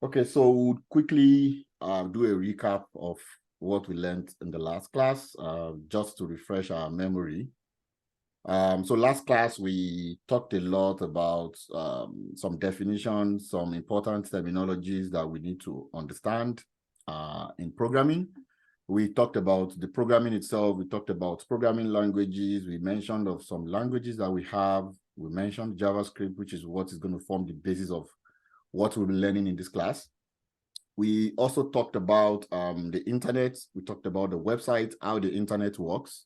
Okay, so we'll quickly do a recap of what we learned in the last class, just to refresh our memory. So last class, we talked a lot about some definitions, some important terminologies that we need to understand in programming. We talked about the programming itself. We talked about programming languages. We mentioned of some languages that we have. We mentioned JavaScript, which is what is going to form the basis of what we'll be learning in this class. We also talked about the internet. We talked about the website, how the internet works.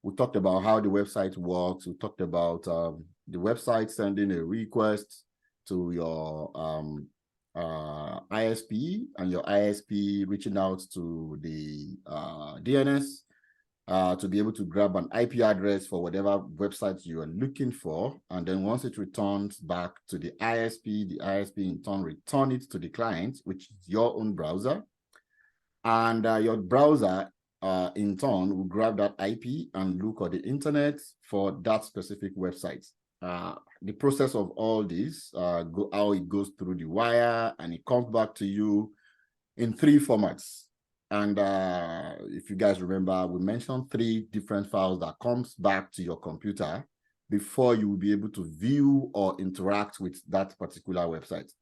We talked about how the website works. We talked about the website sending a request to your ISP and your ISP reaching out to the DNS to be able to grab an IP address for whatever website you are looking for. And then once it returns back to the ISP in turn return it to the client, which is your own browser. And your browser in turn will grab that IP and look at the internet for that specific website. The process of all this, how it goes through the wire and it comes back to you in 3 formats. And if you guys remember, we mentioned 3 different files that comes back to your computer before you will be able to view or interact with that particular website.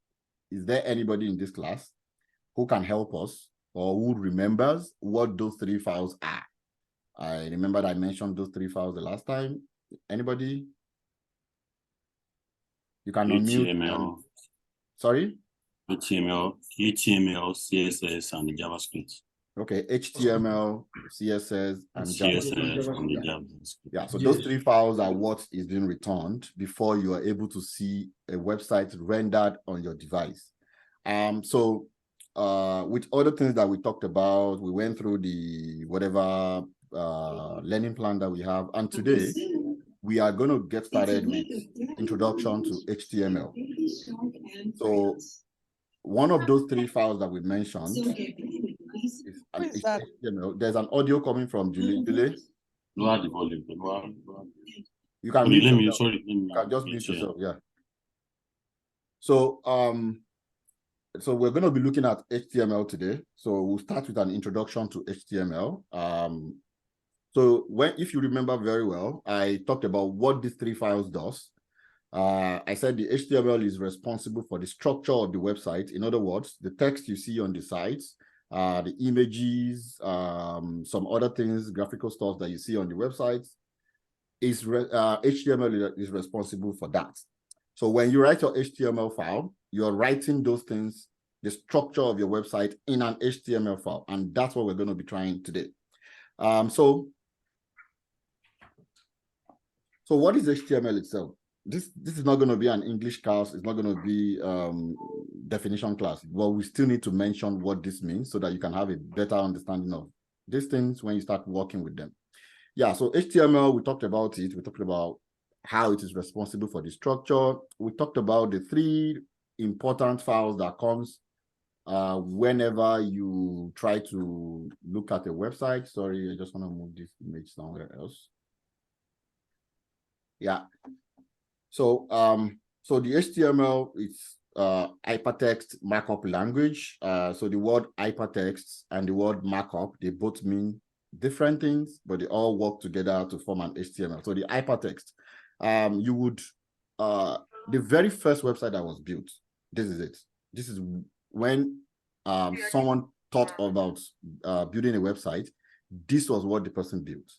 Is there anybody in this class who can help us or who remembers what those 3 files are? I remember I mentioned those 3 files the last time. Anybody? You can unmute. Sorry? HTML, CSS, and the JavaScript. Okay, HTML, CSS, and JavaScript. JavaScript. Yeah, so those 3 files are what is being returned before you are able to see a website rendered on your device. So with other things that we talked about, we went through the whatever learning plan that we have, and today we are going to get started with introduction to HTML. So one of those 3 files that we mentioned is an HTML. There's an audio coming from Julie. Julie? Lower the volume. You can mute yourself. Sorry, you can just mute yourself, yeah. So so we're going to be looking at HTML today. So we'll start with an introduction to HTML. So if you remember very well, I talked about what these 3 files does. I said the HTML is responsible for the structure of the website. In other words, the text you see on the sites, the images, some other things, graphical stuff that you see on the website, HTML is responsible for that. So when you write your HTML file, you're writing those things, the structure of your website in an HTML file. And that's what we're going to be trying today. So what is HTML itself? This is not going to be an English class. It's not going to be definition class. Well, we still need to mention what this means so that you can have a better understanding of these things when you start working with them. Yeah, so HTML, we talked about it. We talked about how it is responsible for the structure. We talked about the 3 important files that comes whenever you try to look at a website. Sorry, I just want to move this image somewhere else. Yeah. So so the HTML is hypertext markup language. So the word hypertext and the word markup, they both mean different things, but they all work together to form an HTML. So the hypertext, you would the very first website that was built, this is it. This is when someone thought about building a website. This was what the person built.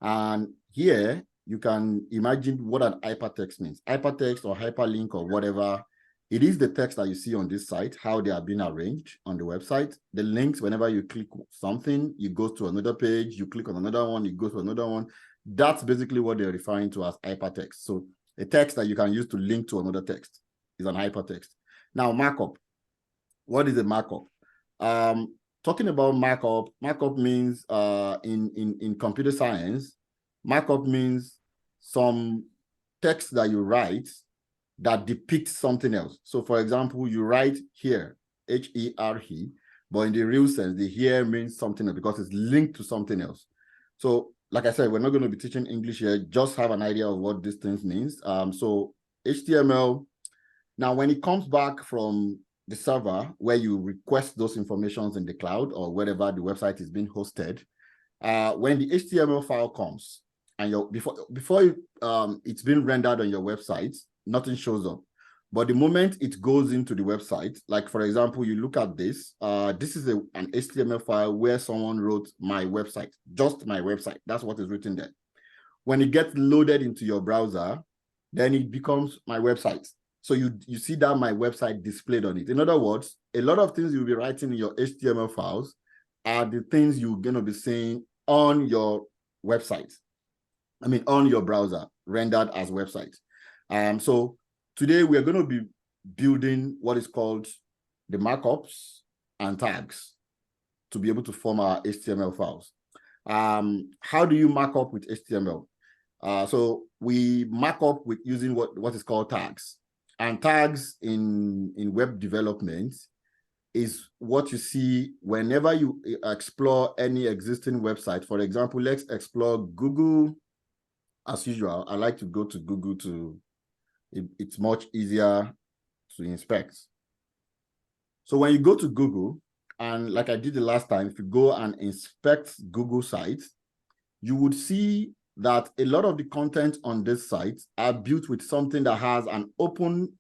And here you can imagine what an hypertext means. Hypertext or hyperlink or whatever, it is the text that you see on this site, how they are being arranged on the website. The links, whenever you click something, you go to another page, you click on another one, you go to another one. That's basically what they're referring to as hypertext. So a text that you can use to link to another text is an hypertext. Now, markup. What is a markup? Talking about markup means in computer science, markup means some text that you write that depicts something else. So for example, you write here, H-E-R-E, but in the real sense, the here means something else because it's linked to something else. So like I said, we're not going to be teaching English here, just have an idea of what these things means. So HTML, now when it comes back from the server where you request those informations in the cloud or wherever the website is being hosted, when the HTML file comes and before it's been rendered on your website, nothing shows up. But the moment it goes into the website, like for example, you look at this, this is an HTML file where someone wrote my website, just my website. That's what is written there. When it gets loaded into your browser, then it becomes my website. So you see that my website displayed on it. In other words, a lot of things you'll be writing in your HTML files are the things you're going to be seeing on your website. I mean, on your browser, rendered as website. So today we're going to be building what is called the markups and tags to be able to form our HTML files. How do you mark up with HTML? So we mark up with using what is called tags. And tags in web development is what you see whenever you explore any existing website. For example, let's explore Google. As usual, I like to go to Google it's much easier to inspect. So when you go to Google, and like I did the last time, if you go and inspect Google sites, you would see that a lot of the content on this site are built with something that has an open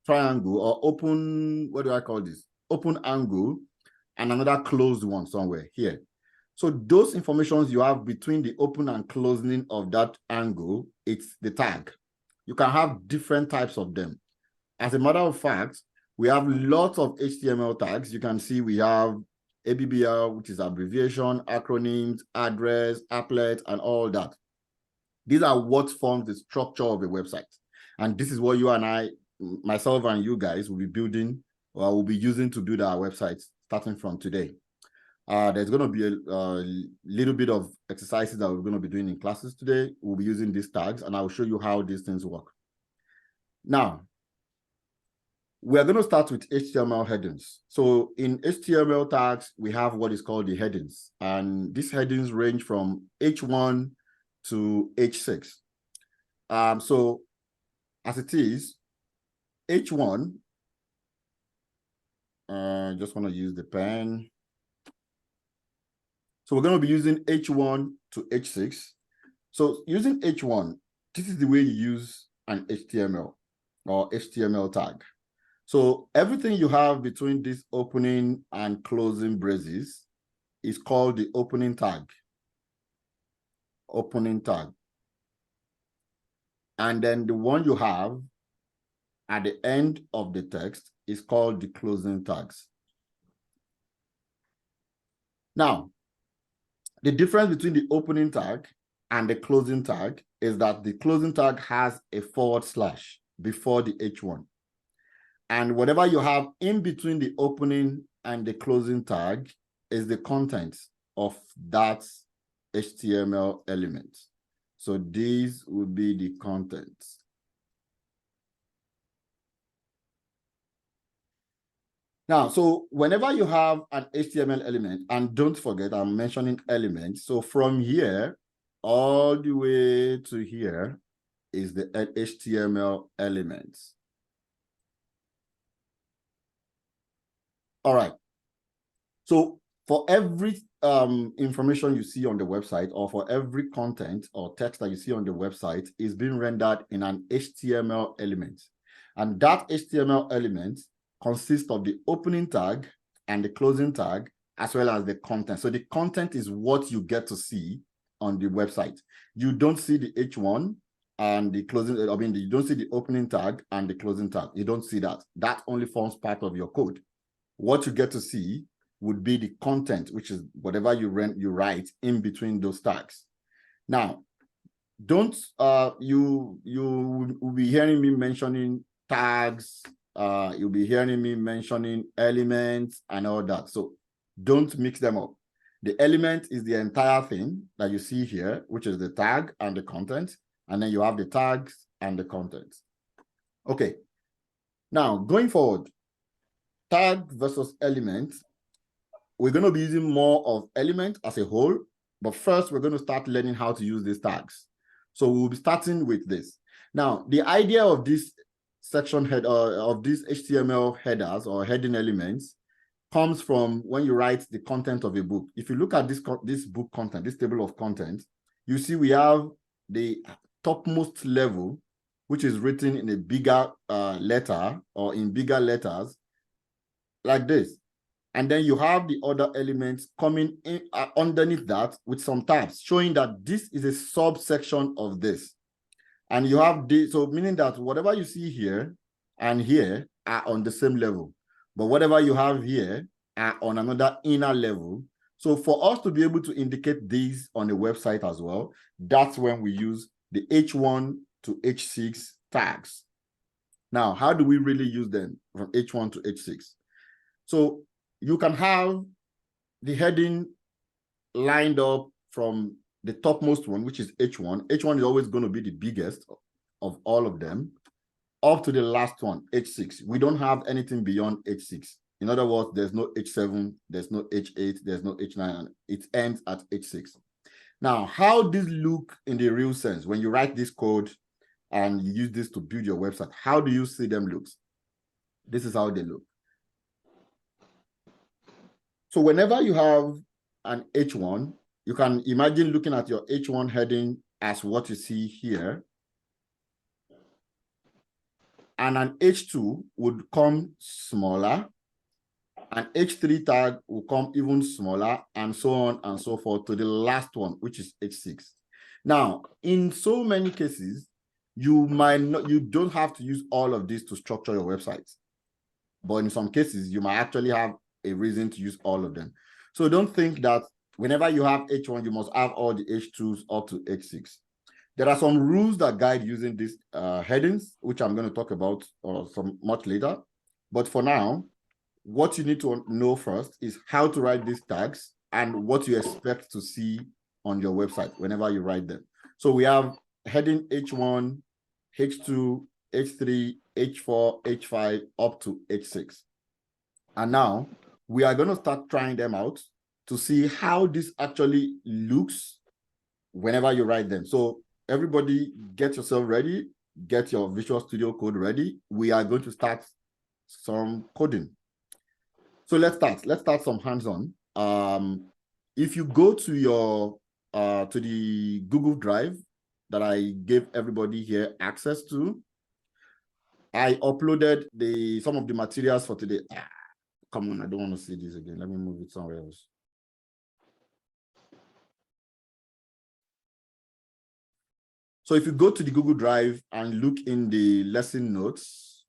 triangle or open, what do I call this? Open angle and another closed one somewhere here. So those informations you have between the open and closing of that angle, it's the tag. You can have different types of them. As a matter of fact, we have lots of HTML tags. You can see we have ABBL, which is abbreviation, acronyms, address, applet, and all that. These are what forms the structure of a website. And this is what you and I, myself and you guys will be building or will be using to build our websites starting from today. There's going to be a little bit of exercises that we're going to be doing in classes today. We'll be using these tags, and I'll show you how these things work. Now, we're going to start with HTML headings. So in HTML tags, we have what is called the headings, and these headings range from H1 to H6. So as it is, H1, just want to use the pen. So we're going to be using H1 to H6. So using H1, this is the way you use an HTML or HTML tag. So everything you have between this opening and closing braces is called the opening tag. Opening tag. And then the one you have at the end of the text is called the closing tags. Now, the difference between the opening tag and the closing tag is that the closing tag has a / before the H1. And whatever you have in between the opening and the closing tag is the content of that HTML element. So these will be the contents. Now, so whenever you have an HTML element, and don't forget, I'm mentioning elements. So from here all the way to here is the HTML elements. All right. So for every information you see on the website, or for every content or text that you see on the website, is being rendered in an HTML element. And that HTML element consists of the opening tag and the closing tag, as well as the content. So the content is what you get to see on the website. You don't see the H1 and the closing, I mean, you don't see the opening tag and the closing tag. You don't see that. That only forms part of your code. What you get to see would be the content, which is whatever you write in between those tags. Now, don't you will be hearing me mentioning tags, you'll be hearing me mentioning elements and all that. So don't mix them up. The element is the entire thing that you see here, which is the tag and the content, and then you have the tags and the content. Okay. Now, going forward, tag versus element, we're going to be using more of element as a whole, but first we're going to start learning how to use these tags. So we'll be starting with this. Now, the idea of this section head of these HTML headers or heading elements comes from when you write the content of a book. If you look at this book content, this table of content, you see we have the topmost level, which is written in a bigger letter or in bigger letters like this. And then you have the other elements coming in underneath that with some tabs showing that this is a subsection of this. And you have this, so meaning that whatever you see here and here are on the same level, but whatever you have here are on another inner level. So for us to be able to indicate these on the website as well, that's when we use the H1 to H6 tags. Now, how do we really use them from H1 to H6? So you can have the heading lined up from the topmost one, which is H1. H1 is always going to be the biggest of all of them, up to the last one, H6. We don't have anything beyond H6. In other words, there's no H7, there's no H8, there's no H9, and it ends at H6. Now, how this look in the real sense, when you write this code and you use this to build your website, how do you see them look? This is how they look. So whenever you have an H1, you can imagine looking at your H1 heading as what you see here. And an H2 would come smaller. An H3 tag will come even smaller, and so on and so forth to the last one, which is H6. Now, in so many cases, you don't have to use all of this to structure your website. But in some cases, you might actually have a reason to use all of them. So don't think that whenever you have H1, you must have all the H2s up to H6. There are some rules that guide using these headings, which I'm going to talk about much later. But for now, what you need to know first is how to write these tags and what you expect to see on your website whenever you write them. So we have heading H1, H2, H3, H4, H5, up to H6. And now we are going to start trying them out to see how this actually looks whenever you write them. So everybody get yourself ready, get your Visual Studio Code ready. We are going to start some coding. So let's start some hands-on. If you go to your to the Google Drive that I gave everybody here access to, I uploaded some of the materials for today. Come on, I don't want to see this again. Let me move it somewhere else. So if you go to the Google Drive and look in the lesson notes,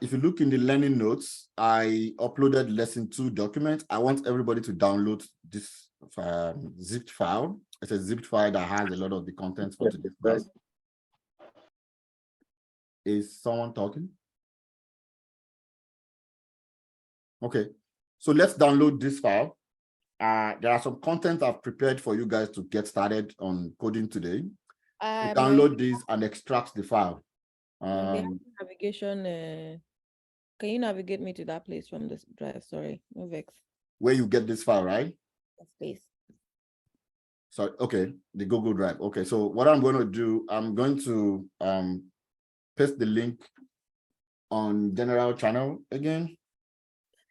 if you look in the learning notes, I uploaded lesson 2 document. I want everybody to download this zipped file. It's a zipped file that has a lot of the contents for today's class. Is someone talking? Okay, so let's download this file. There are some content I've prepared for you guys to get started on coding today. Download this and extract the file. Navigation. Can you navigate me to that place from this drive? Sorry, no vex. Where you get this file, right? Yes, please. So, okay, the Google Drive. Okay, so what I'm going to do, I'm going to paste the link on general channel again.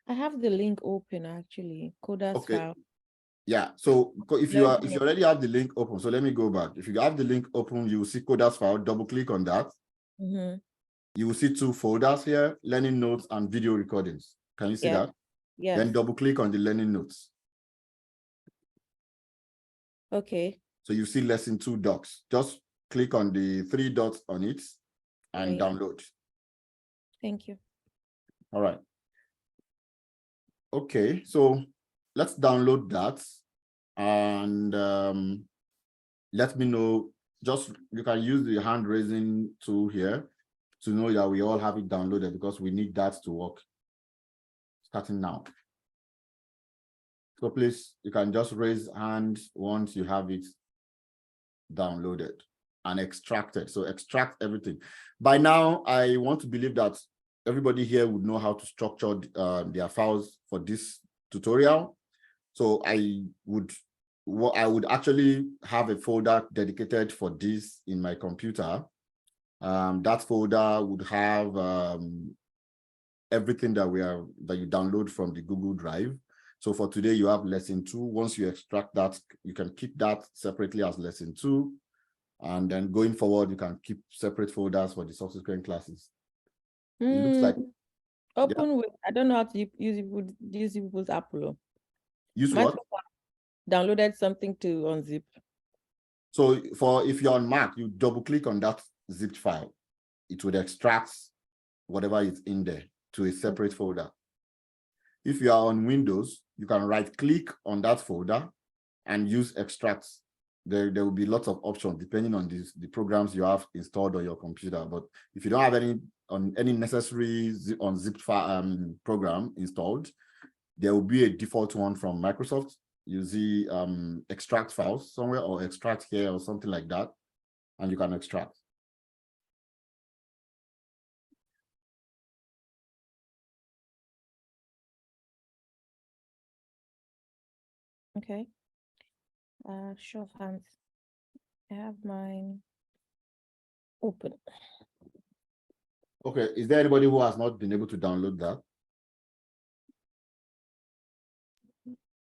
I have the link open actually. Coders file. Yeah, so if you already have the link open, so let me go back. If you have the link open, you will see Coders file, double click on that. You will see 2 folders here, learning notes and video recordings. Can you see that? Yeah. Then double click on the learning notes. Okay. So you see lesson 2 docs. Just click on the 3 dots on it and download. Thank you. All right. Okay, so let's download that and let me know. Just you can use the hand raising tool here to know that we all have it downloaded, because we need that to work starting now. So please, you can just raise hands once you have it downloaded and extracted. So extract everything. By now, I want to believe that everybody here would know how to structure their files for this tutorial. So I would actually have a folder dedicated for this in my computer. That folder would have everything that you download from the Google Drive. So for today, you have lesson 2. Once you extract that, you can keep that separately as lesson 2. And then going forward, you can keep separate folders for the subsequent classes. It looks like open with, I don't know how to use people's Apple. Use what? Downloaded something to unzip. So if you're on Mac, you double click on that zipped file. It would extract whatever is in there to a separate folder. If you are on Windows, you can right click on that folder and use extracts. There will be lots of options depending on the programs you have installed on your computer. But if you don't have any necessary unzipped file program installed, there will be a default one from Microsoft. You see extract files somewhere, or extract here or something like that, and you can extract. Okay. Show of hands. I have mine open. Okay, is there anybody who has not been able to download that?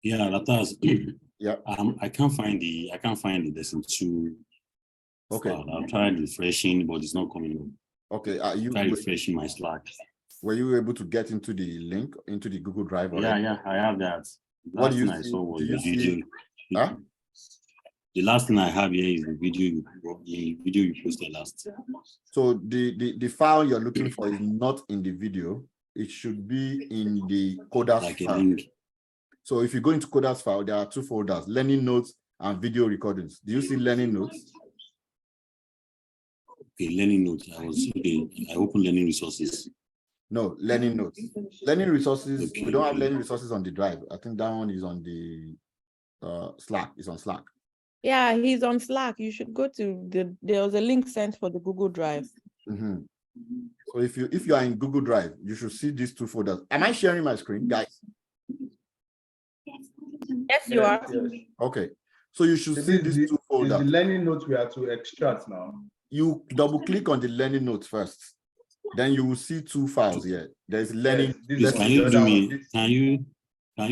Yeah, that has. Yeah. I can't find the lesson 2. Okay. I've tried refreshing, but it's not coming up. Okay. Try refreshing my Slack. Were you able to get into the link into the Google Drive already? Yeah, I have that. What do you I see? saw was Do you the video. see? Huh? The last thing I have here is the video you posted last. So the file you're looking for is not in the video. It should be in the Coders Like a file. link. So if you go into Coders file, there are 2 folders: learning notes and video recordings. Do you see learning notes? Okay, learning notes. I opened learning resources. No, learning notes. Learning resources. Okay, We don't have learning resources on the drive. I think that one is on the Slack. It's on Slack. Yeah, he's on Slack. You should go to there was a link sent for the Google Drive. Mm-hmm. So if you are in Google Drive, you should see these 2 folders. Am I sharing my screen, guys? Yes, you are. Yes. Okay. So you should see these 2 folders. It's the learning notes we have to extract now. You double click on the learning notes first. Then you will see 2 files here. There's learning. Yes, Please, can you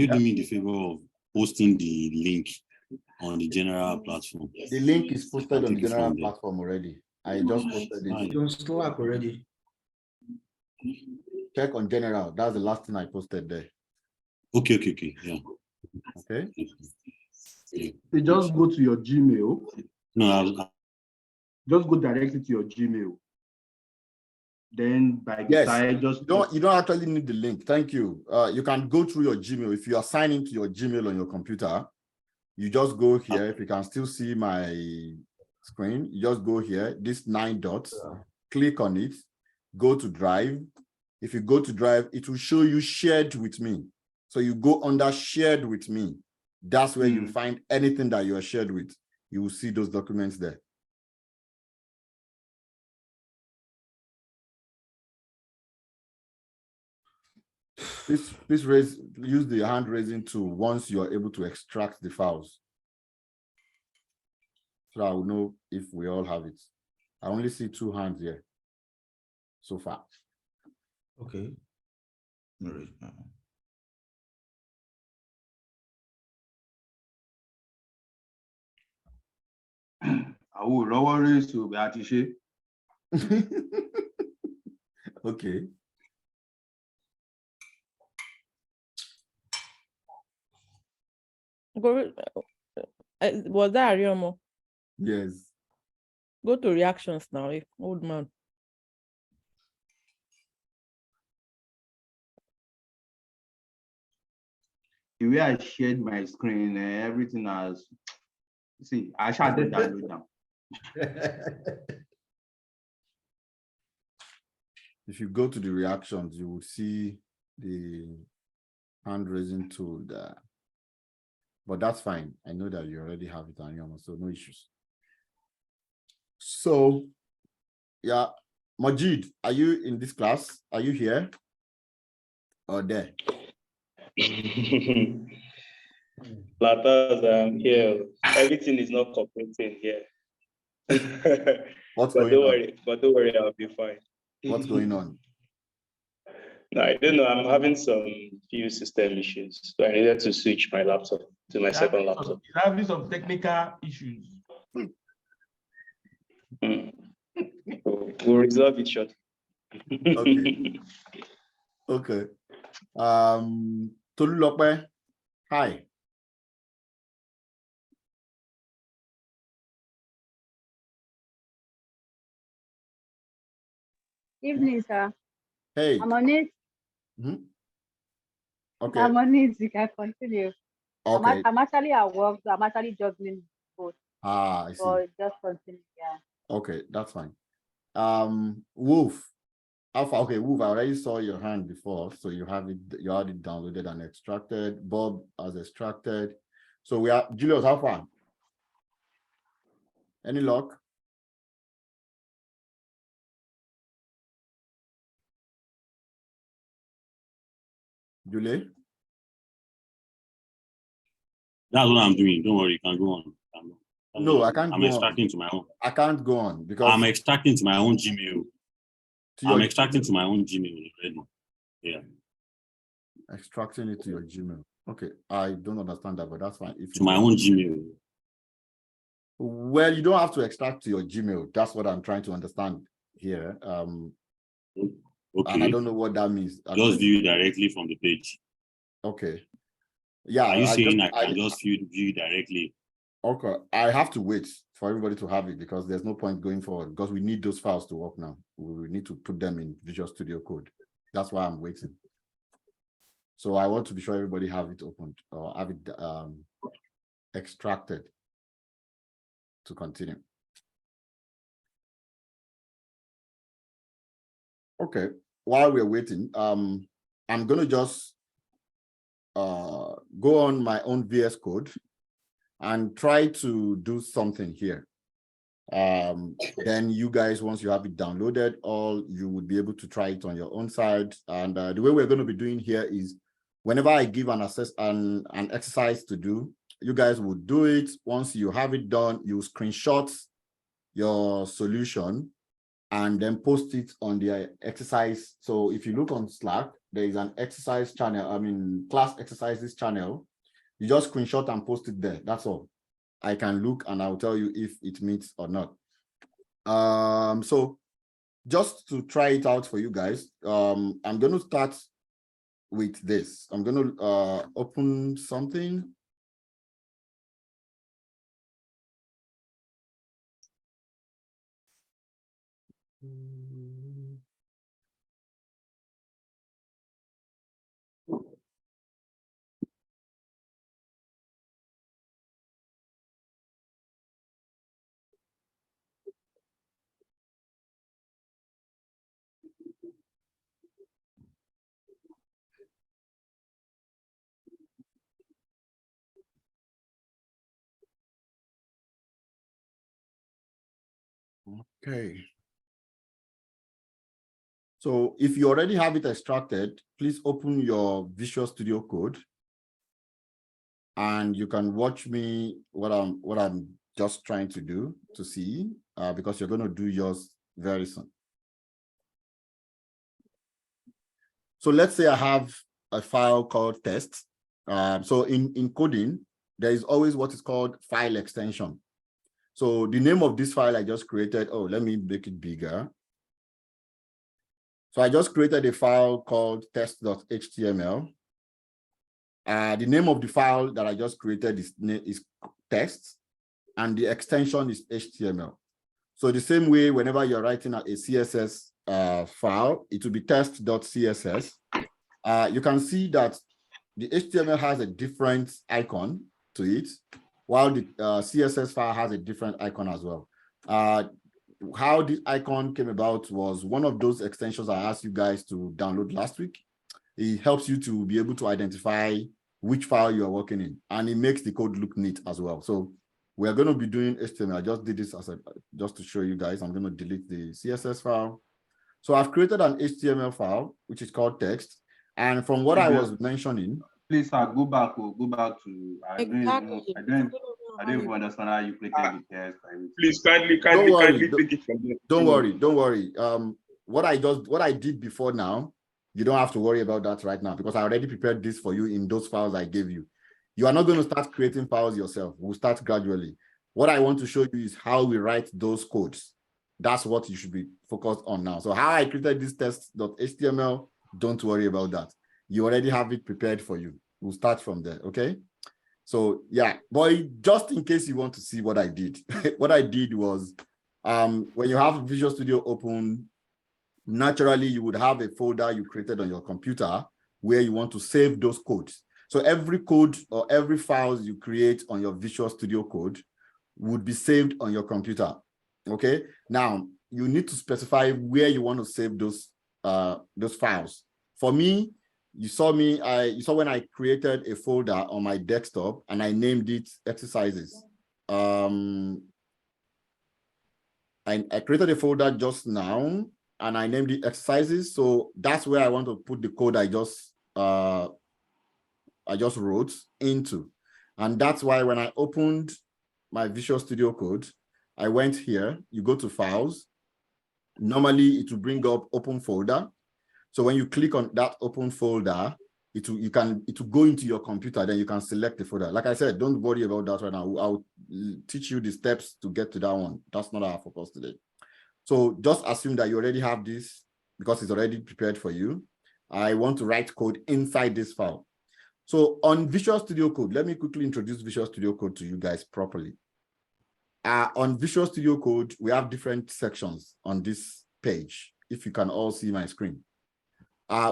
do me the favor of posting the link on the general platform? The link is posted on the Take it general from there. platform already. I just posted it. Fine. on Slack already. Check on general. That's the last thing I posted there. Okay. Yeah. Okay. Yeah. You just go to your Gmail. No, Just go directly to your Gmail. Then by the Yes. side, just You don't actually need the link. Thank you. You can go through your Gmail. If you are signing to your Gmail on your computer, you just go here. If you can still see my screen, you just go here, these 9 dots, click on it, go to Drive. If you go to Drive, it will show you shared with me. So you go under shared with me. That's where you find anything that you are shared with. You will see those documents there. Please use the hand raising tool once you are able to extract the files. So I will know if we all have it. I only see 2 hands here so far. Okay. Okay. Was that Ariomo? Yes. Go to reactions now, old man. the way I shared my screen, everything has. See, I shall do that now. If you go to the reactions, you will see the hand raising tool there. But that's fine. I know that you already have it on your own, so no issues. So, yeah, Majid, are you in this class? Are you here or there? Latas, here, everything is not cooperating here. What's But going on? don't worry, I'll be fine. What's going on? No, I don't know. I'm having some few system issues. So I needed to switch my laptop to my second laptop. He's having some technical issues. We'll resolve it shortly. Okay. Okay. Tolulope, hi. Evening, sir. Hey. I'm on it. Mhm. Okay. I'm on it. You can continue. Okay. I'm actually at work, so I'm actually juggling both. I see. But just continue, yeah. Okay, that's fine. Wolf. Alpha. Okay, Wolf, I already saw your hand before, so you had it downloaded and extracted. Bob has extracted. So we are Julius, how far? Any luck? Julie? That's what I'm doing. Don't worry, you can go on. No, I can't I'm go extracting on. to my own. I can't go on because I'm extracting to my own Gmail. to I'm your extracting to my own Gmail already. Yeah. extracting it to your Gmail. Okay, I don't understand that, but that's fine. If To my own Gmail. well, you don't have to extract to your Gmail. That's what I'm trying to understand here. And I Okay. don't know what that means. Just view directly from the page. Okay. Yeah. Are you saying I can just view directly? Okay. I have to wait for everybody to have it because there's no point going forward because we need those files to work now. We need to put them in Visual Studio Code. That's why I'm waiting. So I want to be sure everybody have it opened or have it extracted to continue. Okay, while we're waiting, I'm gonna just go on my own VS Code and try to do something here. Then you guys, once you have it downloaded, you would be able to try it on your own side. And the way we're going to be doing here is whenever I give an exercise to do, you guys will do it. Once you have it done, you screenshot your solution and then post it on the exercise. So if you look on Slack, there is an exercise channel, class exercises channel. You just screenshot and post it there. That's all. I can look and I'll tell you if it meets or not. So just to try it out for you guys, I'm going to start with this. I'm going to open something. Okay. So if you already have it extracted, please open your Visual Studio Code and you can watch me what I'm just trying to do to see because you're going to do yours very soon. So let's say I have a file called test. So in coding, there is always what is called file extension. So the name of this file I just created, let me make it bigger. So I just created a file called test.html. The name of the file that I just created is text, and the extension is HTML. So the same way, whenever you're writing a CSS file, it will be test.css. You can see that the HTML has a different icon to it, while the CSS file has a different icon as well. How this icon came about was one of those extensions I asked you guys to download last week. It helps you to be able to identify which file you are working in, and it makes the code look neat as well. So we're going to be doing HTML. I just did this just to show you guys. I'm going to delete the CSS file. So I've created an HTML file, which is called text. And from what I was mentioning, Please, sir, go back. Go back to. Exactly. I don't even understand how you created the test. Please kindly Don't worry. take it from there. Don't worry. What I did before now, you don't have to worry about that right now because I already prepared this for you in those files I gave you. You are not going to start creating files yourself. We'll start gradually. What I want to show you is how we write those codes. That's what you should be focused on now. So how I created this test.html, don't worry about that. You already have it prepared for you. We'll start from there, okay? So yeah, boy, just in case you want to see what I did, what I did was, when you have Visual Studio open, naturally you would have a folder you created on your computer where you want to save those codes. So every code or every files you create on your Visual Studio Code would be saved on your computer, okay? Now, you need to specify where you want to save those files. For me, you saw when I created a folder on my desktop and I named it exercises. I created a folder just now and I named it exercises. So that's where I want to put the code I just wrote into. And that's why when I opened my Visual Studio Code, I went here, you go to files. Normally it will bring up open folder. So when you click on that open folder, it will go into your computer, then you can select the folder. Like I said, don't worry about that right now. I'll teach you the steps to get to that one. That's not our focus today. So just assume that you already have this because it's already prepared for you. I want to write code inside this file. So on Visual Studio Code, let me quickly introduce Visual Studio Code to you guys properly. On Visual Studio Code, we have different sections on this page, if you can all see my screen.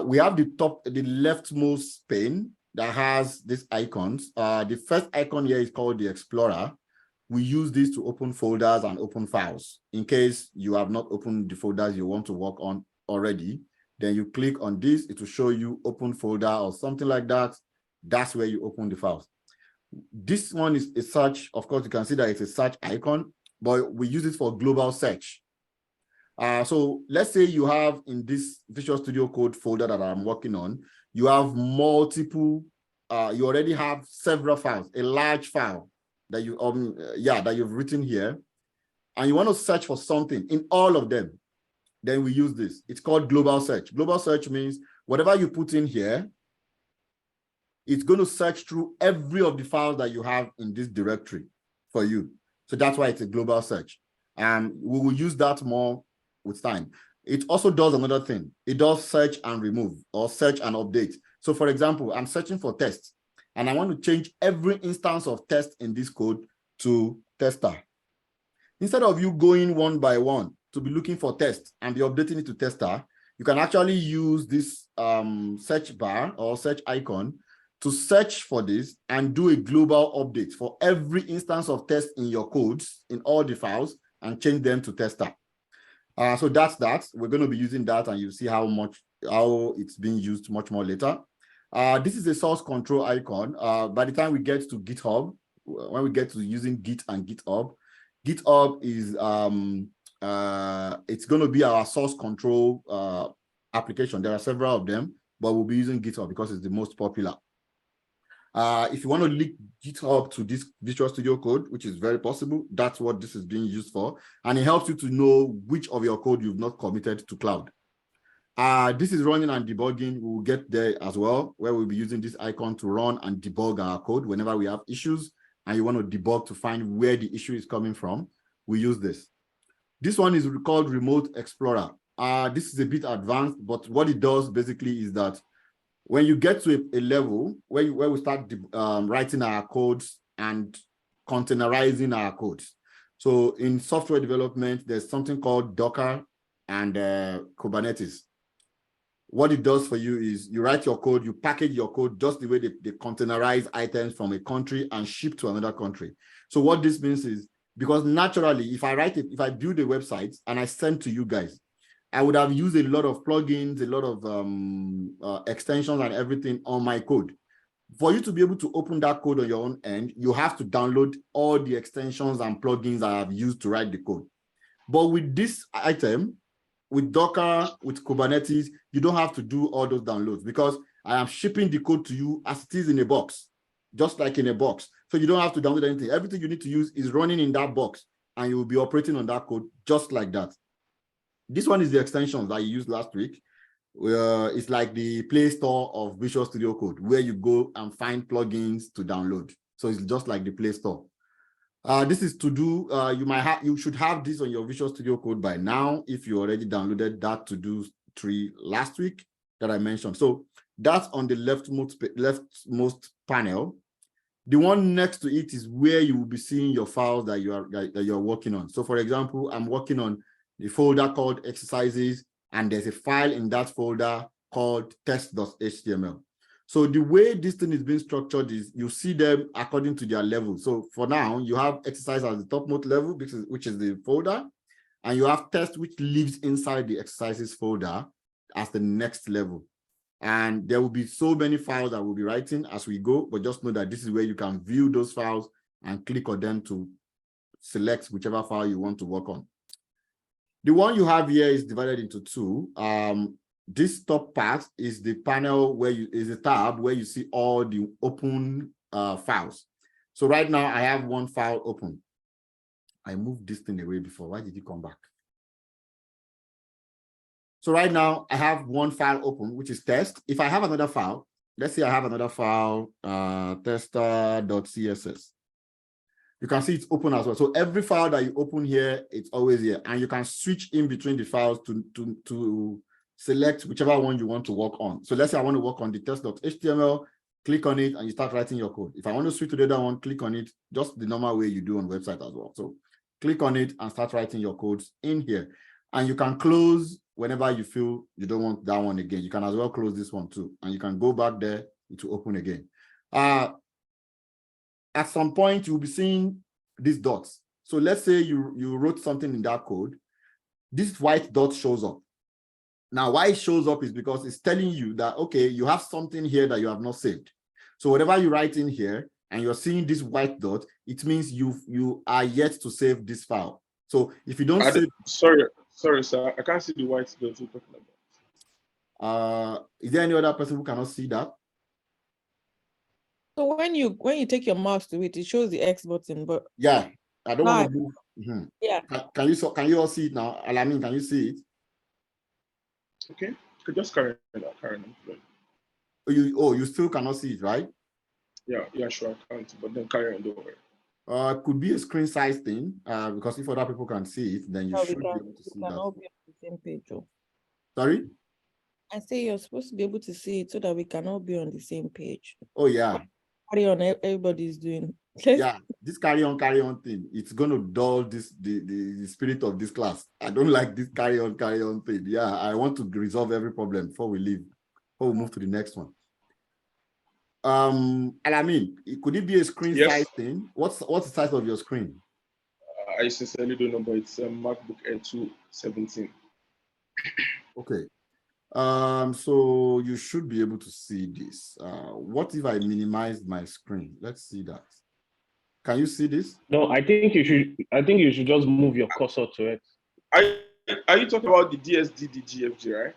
We have the leftmost pane that has these icons. The first icon here is called the Explorer. We use this to open folders and open files. In case you have not opened the folders you want to work on already, then you click on this, it will show you open folder or something like that. That's where you open the files. This one is a search. Of course, you can see that it's a search icon, but we use it for global search. So let's say you have in this Visual Studio Code folder that I'm working on, you have multiple, you already have several files, a large file that you've written here, and you want to search for something in all of them, then we use this. It's called global search. Global search means whatever you put in here, it's going to search through every of the files that you have in this directory for you. So that's why it's a global search. And we will use that more with time. It also does another thing. It does search and remove or search and update. So for example, I'm searching for tests and I want to change every instance of test in this code to tester. Instead of you going one by one to be looking for test and be updating it to tester, you can actually use this search bar or search icon to search for this and do a global update for every instance of test in your codes in all the files and change them to tester. So that's that. We're going to be using that and you'll see how it's being used much more later. This is a source control icon. By the time we get to GitHub, when we get to using Git and GitHub, GitHub is it's going to be our source control application. There are several of them, but we'll be using GitHub because it's the most popular. If you want to link GitHub to this Visual Studio Code, which is very possible, that's what this is being used for. And it helps you to know which of your code you've not committed to cloud. This is running and debugging. We will get there as well, where we'll be using this icon to run and debug our code whenever we have issues and you want to debug to find where the issue is coming from. We use this. This one is called Remote Explorer. This is a bit advanced, but what it does basically is that when you get to a level where we start writing our codes and containerizing our codes. So in software development, there's something called Docker and Kubernetes. What it does for you is you write your code, you package your code just the way they containerize items from a country and ship to another country. So what this means is, because naturally, if I build a website and I send to you guys, I would have used a lot of plugins, a lot of extensions and everything on my code. For you to be able to open that code on your own end, you have to download all the extensions and plugins I have used to write the code. But with this item, with Docker, with Kubernetes, you don't have to do all those downloads because I am shipping the code to you as it is in a box, just like in a box. So you don't have to download anything. Everything you need to use is running in that box, and you will be operating on that code just like that. This one is the extension that you used last week. It's like the Play Store of Visual Studio Code, where you go and find plugins to download. So it's just like the Play Store. This is to do, you should have this on your Visual Studio Code by now if you already downloaded that to-do tree last week that I mentioned. So that's on the leftmost panel. The one next to it is where you will be seeing your files that you're working on. So for example, I'm working on the folder called exercises, and there's a file in that folder called test.html. So the way this thing is being structured is you see them according to their level. So for now, you have exercise as the topmost level, which is the folder, and you have test, which lives inside the exercises folder as the next level. And there will be so many files that we'll be writing as we go, but just know that this is where you can view those files and click on them to select whichever file you want to work on. The one you have here is divided into two. This top part is the panel where is a tab where you see all the open files. So right now I have one file open. I moved this thing away before. Why did it come back? So right now I have one file open, which is test. If I have another file, let's say I have another file, tester.css. You can see it's open as well. So every file that you open here, it's always here. And you can switch in between the files to select whichever one you want to work on. So let's say I want to work on the test.html, click on it, and you start writing your code. If I want to switch to the other one, click on it, just the normal way you do on website as well. So click on it and start writing your codes in here. And you can close whenever you feel you don't want that one again. You can as well close this one too. And you can go back there to open again. At some point, you'll be seeing these dots. So let's say you wrote something in that code. This white dot shows up. Now, why it shows up is because it's telling you that, okay, you have something here that you have not saved. So whatever you write in here and you're seeing this white dot, it means you are yet to save this file. So if you don't save... Sorry, sir. I can't see the white dot you're talking about. Is there any other person who cannot see that? So when you take your mouse to it, it shows the X button, but yeah, I don't want to move. Yeah. Can you all see it now? Alamin, can you see it? Okay, you could just carry on. You still cannot see it, right? Yeah, sure, I can't, but then carry on, don't worry. Could be a screen size thing, because if other people can see it, then you should be able to see that. All be on the same page. Oh. Sorry? I say you're supposed to be able to see it so that we can all be on the same page. Oh, yeah. Carry on, everybody's doing. Yeah, this carry on thing, it's going to dull the spirit of this class. I don't like this carry on thing. Yeah, I want to resolve every problem before we leave, before we move to the next one. Alamin, could it be a screen size thing? What's the size of your screen? I sincerely don't know, but it's a MacBook Air 217. Okay. So you should be able to see this. What if I minimize my screen? Let's see that. Can you see this? No, I think you should just move your cursor to it. Are you talking about the DSDDGFG, right?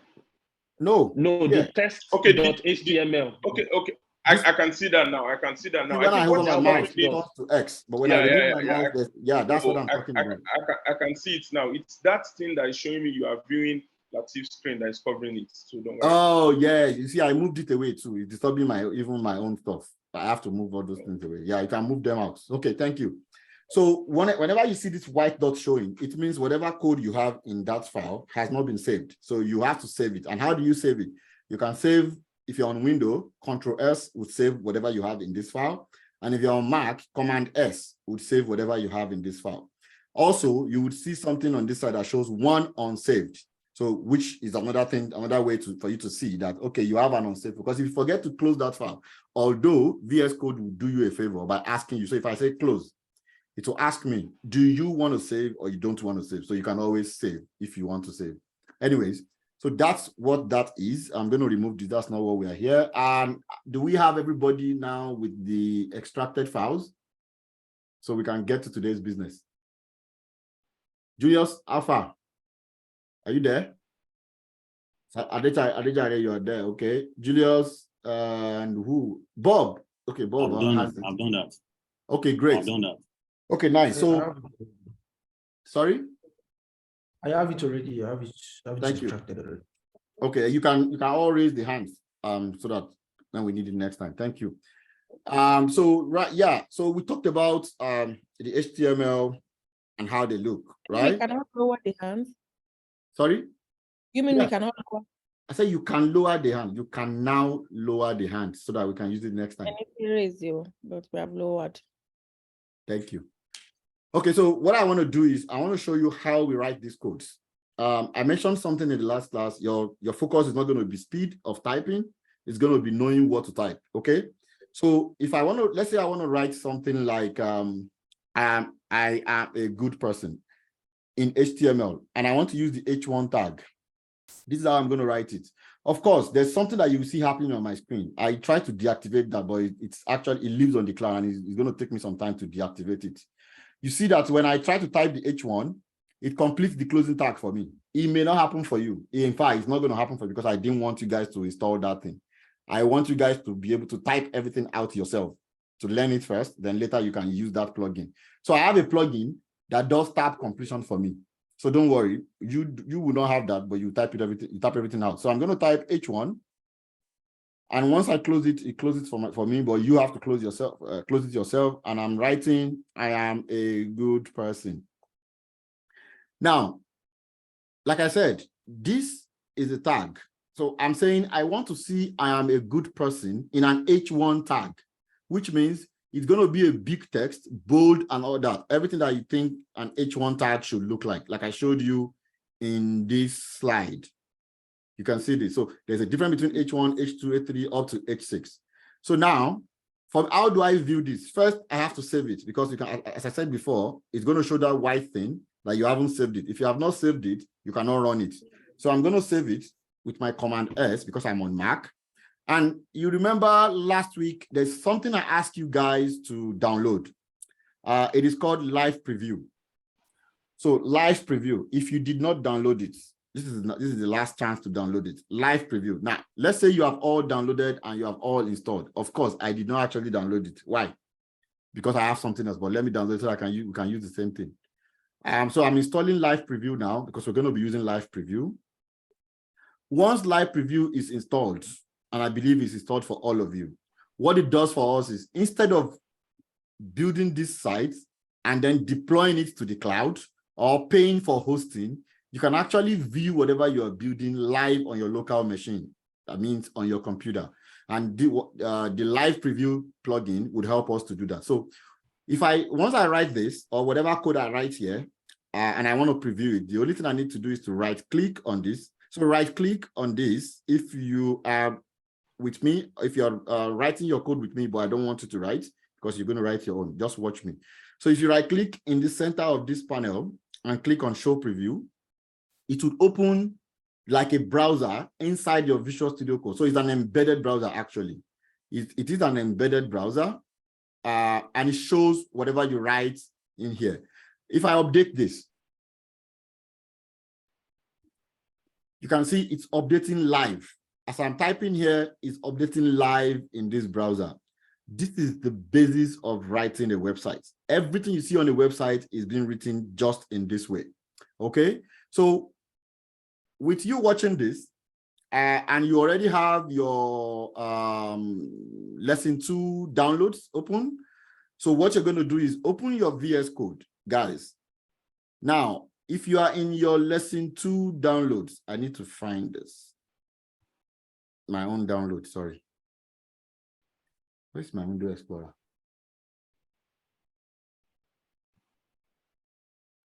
No. The test.html. Okay. I can see that now. I see that now. When I hold my mouse, it turns to X. But when I remove my mouse, that's what I'm talking about. I can see it now. It's that thing that is showing me you are viewing Latif's screen that is covering it. So don't worry. Oh yeah, you see, I moved it away too. It's disturbing even my own stuff. I have to move all those things away. Yeah, you can move them out. Okay, thank you. So whenever you see this white dot showing, it means whatever code you have in that file has not been saved. So you have to save it. And how do you save it? You can save, if you're on Windows, Control-S would save whatever you have in this file. And if you're on Mac, Command-S would save whatever you have in this file. Also, you would see something on this side that shows one unsaved. So which is another way for you to see that, okay, you have an unsaved. Because if you forget to close that file, although VS Code will do you a favor by asking you, so if I say close, it will ask me, do you want to save or you don't want to save? So you can always save if you want to save. Anyways, so that's what that is. I'm going to remove this. That's not what we are here. Do we have everybody now with the extracted files? So we can get to today's business. Julius, Alpha, are you there? Adeja, you are there, okay. Julius, and who? Bob. Okay, Bob has it. I've done that. Okay, great. I've done that. Okay, nice. I So, have, sorry. I have it already. I have it Thank you. subtracted already. Okay, you can all raise the hands so that when we need it next time. Thank you. So right, yeah. So we talked about the HTML and how they look, We right? cannot lower the hands. Sorry. You mean Yeah. we cannot lower? I said you can lower the hand. You can now lower the hand so that we can use it next time. I need to raise you, but we have lowered. Thank you. Okay, so what I want to do is I want to show you how we write these codes. I mentioned something in the last class. Your focus is not going to be speed of typing. It's going to be knowing what to type. Okay. So if I want to, let's say I want to write something like I am a good person in HTML, and I want to use the H1 tag. This is how I'm going to write it. Of course, there's something that you see happening on my screen. I try to deactivate that, but it's actually, it lives on the cloud, and it's going to take me some time to deactivate it. You see that when I try to type the H1, it completes the closing tag for me. It may not happen for you. In fact, it's not going to happen for you because I didn't want you guys to install that thing. I want you guys to be able to type everything out yourself, to learn it first, then later you can use that plugin. So I have a plugin that does tab completion for me. So don't worry, you will not have that, but you type everything out. So I'm going to type H1. And once I close it, it closes for me, but you have to close it yourself. And I'm writing, I am a good person. Now, like I said, this is a tag. So I'm saying I want to see I am a good person in an H1 tag, which means it's going to be a big text, bold and all that. Everything that you think an H1 tag should look like I showed you in this slide. You can see this. So there's a difference between H1, H2, H3, up to H6. So now, how do I view this? First, I have to save it because you can, as I said before, it's going to show that white thing that you haven't saved it. If you have not saved it, you cannot run it. So I'm going to save it with my Command S because I'm on Mac. And you remember last week, there's something I asked you guys to download. It is called Live Preview. So Live Preview, if you did not download it, this is the last chance to download it. Live Preview. Now, let's say you have all downloaded and you have all installed. Of course, I did not actually download it. Why? Because I have something else, but let me download it so we can use the same thing. So I'm installing Live Preview now because we're going to be using Live Preview. Once Live Preview is installed, and I believe it's installed for all of you, what it does for us is instead of building this site and then deploying it to the cloud or paying for hosting, you can actually view whatever you are building live on your local machine. That means on your computer. And the Live Preview plugin would help us to do that. So once I write this or whatever code I write here, and I want to preview it, the only thing I need to do is to right click on this. So right click on this if you are with me, if you're writing your code with me, but I don't want you to write because you're going to write your own, just watch me. So if you right click in the center of this panel and click on show preview, it would open like a browser inside your Visual Studio Code. So it's an embedded browser actually. It is an embedded browser and it shows whatever you write in here. If I update this, you can see it's updating live. As I'm typing here, it's updating live in this browser. This is the basis of writing a website. Everything you see on the website is being written just in this way. Okay, so with you watching this, and you already have your lesson 2 downloads open. So what you're going to do is open your VS Code, guys. Now, if you are in your lesson 2 downloads, I need to find this. My own download, sorry. Where's my Window Explorer?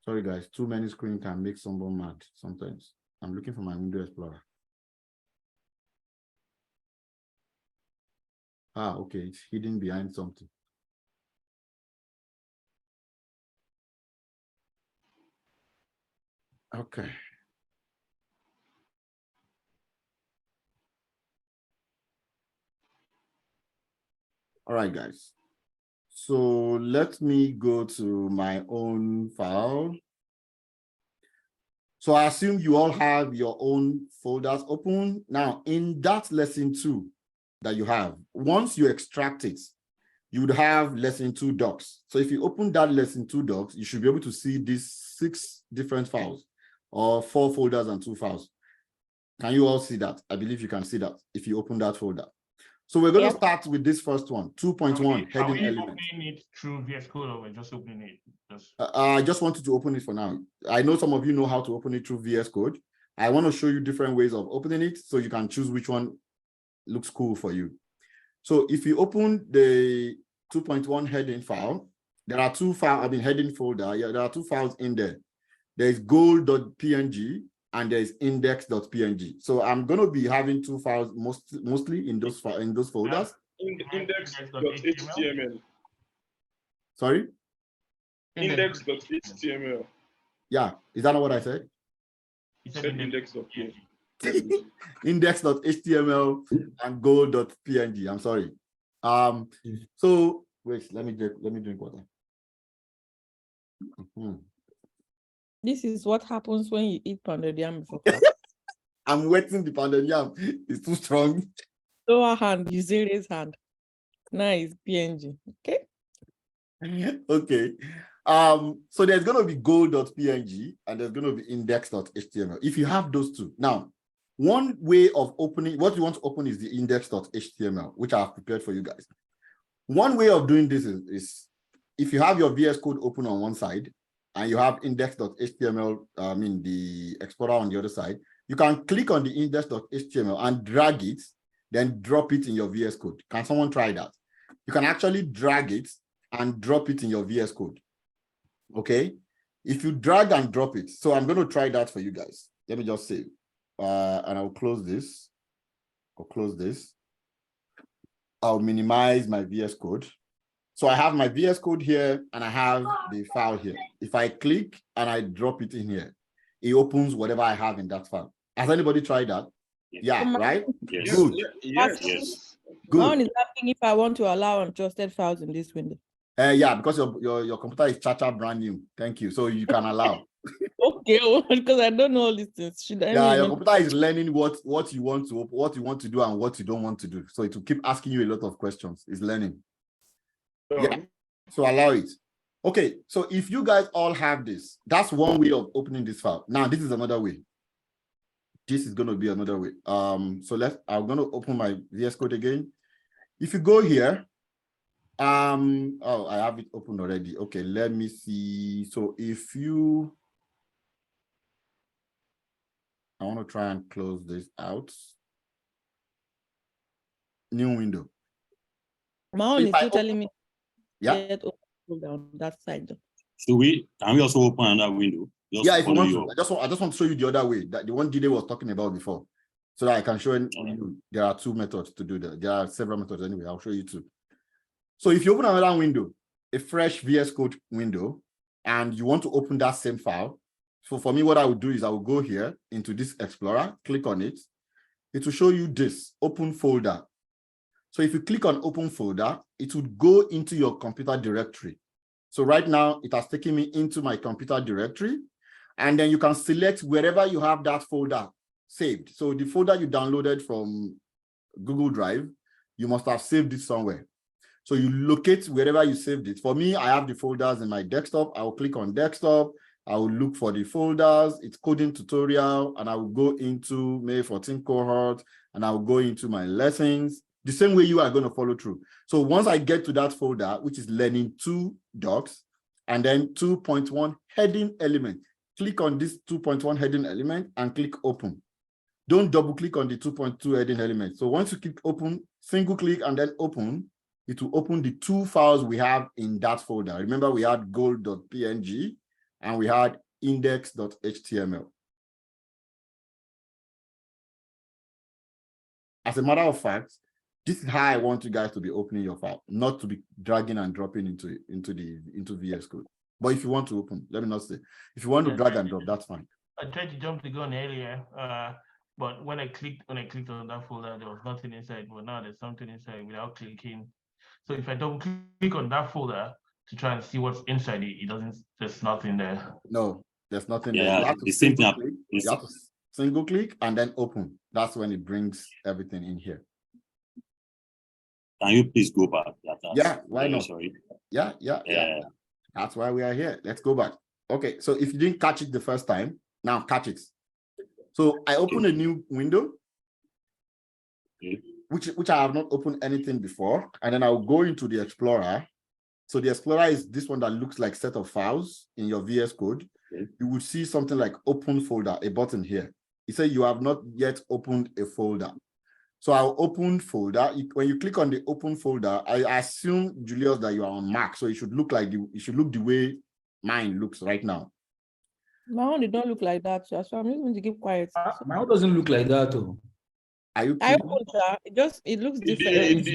Sorry, guys, too many screens can make someone mad sometimes. I'm looking for my Window Explorer. Ah, okay, it's hidden behind something. Okay. All right, guys. So let me go to my own file. So I assume you all have your own folders open. Now, in that lesson 2, that you have, once you extract it, you would have lesson 2 docs. So if you open that lesson 2 docs, you should be able to see these 6 different files, or 4 folders and 2 files. Can you all see that? I believe you can see that if you open that folder. So we're going to start with this first one, 2.1 Are heading we element. opening it through VS Code, or we're just opening it? Just I just wanted to open it for now. I know some of you know how to open it through VS Code. I want to show you different ways of opening it so you can choose which one looks cool for you. So if you open the 2.1 heading file, there are 2 files, heading folder. Yeah, there are 2 files in there. There's goal.png and there's index.png. So I'm going to be having 2 files mostly in those folders. Index.html. Sorry? Index.html. Yeah, is that not what I said? you Said said index.png. Index.html and goal.png. I'm sorry. So wait, let me drink water. This is what happens when you eat pounded yam before class. I'm wetting the pounded yam. It's too strong. Lower hand, you see his hand. Nice, PNG. Okay. Okay. So there's going to be goal.png and there's going to be index.html. If you have those 2. Now, one way of opening, what you want to open is the index.html, which I have prepared for you guys. One way of doing this is if you have your VS Code open on one side and you have index.html, the Explorer on the other side, you can click on the index.html and drag it, then drop it in your VS Code. Can someone try that? You can actually drag it and drop it in your VS Code. Okay? If you drag and drop it, so I'm going to try that for you guys. Let me just save. And I'll close this. I'll close this. I'll minimize my VS Code. So I have my VS Code here and I have the file here. If I click and I drop it in here, it opens whatever I have in that file. Has anybody tried that? Yeah, right? Yes. Good. Yes. Good. Mine is asking if I want to allow untrusted files in this window. Yeah, because your computer is cha-cha brand new. Thank you. So you can allow. Okay, because I don't know all these things. Should I Yeah, mean, your computer is learning what you want to do and what you don't want to do. So it will keep asking you a lot of questions. It's learning. Yeah. So allow it. Okay. So if you guys all have this, that's one way of opening this file. Now this is another way. This is going to be another way. I'm going to open my VS Code again. If you go here, I have it open already. Okay, let me see. So if you, I want to try and close this out. New window. my own is still telling me. Yeah. Get down that side. So can we also open another window? Just Yeah, if you want you to. I just want to show you the other way, that the one Jide was talking about before, so that I can show you. There are 2 methods to do that. There are several methods anyway. I'll show you 2. So if you open another window, a fresh VS Code window, and you want to open that same file, so for me, what I would do is I will go here into this Explorer, click on it. It will show you this open folder. So if you click on open folder, it would go into your computer directory. So right now, it has taken me into my computer directory. And then you can select wherever you have that folder saved. So the folder you downloaded from Google Drive, you must have saved it somewhere. So you locate wherever you saved it. For me, I have the folders in my desktop. I will click on desktop. I will look for the folders. It's coding tutorial. And I will go into May 14 cohort. And I will go into my lessons. The same way you are going to follow through. So once I get to that folder, which is learning 2 docs, and then 2.1 heading element, click on this 2.1 heading element and click open. Don't double click on the 2.2 heading element. So once you click open, single click and then open, it will open the 2 files we have in that folder. Remember, we had goal.png and we had index.html. As a matter of fact, this is how I want you guys to be opening your file, not to be dragging and dropping into VS Code. But if you want to open, let me not say. If you want to drag and drop, that's fine. I tried to jump the gun earlier, but when I clicked on that folder, there was nothing inside. But now there's something inside without clicking. So if I double click on that folder to try and see what's inside it, there's nothing there. No, there's nothing there. You have the same thing. You have to single click and then open. That's when it brings everything in here. Can you please go back? Yeah, why Very not? sorry. Yeah. That's why we are here. Let's go back. Okay, so if you didn't catch it the first time, now catch it. So I open a new window, which I have not opened anything before, and then I'll go into the Explorer. So the Explorer is this one that looks like set of files in your VS Code. You will see something like open folder, a button here. It says you have not yet opened a folder. So I'll open folder. When you click on the open folder, I assume, Julius, that you are on Mac. So it should look like it should look the way mine looks right now. My own did not look like that, so I'm just going to keep quiet. My own doesn't look like that, though. Are you I kidding? opened, it looks different.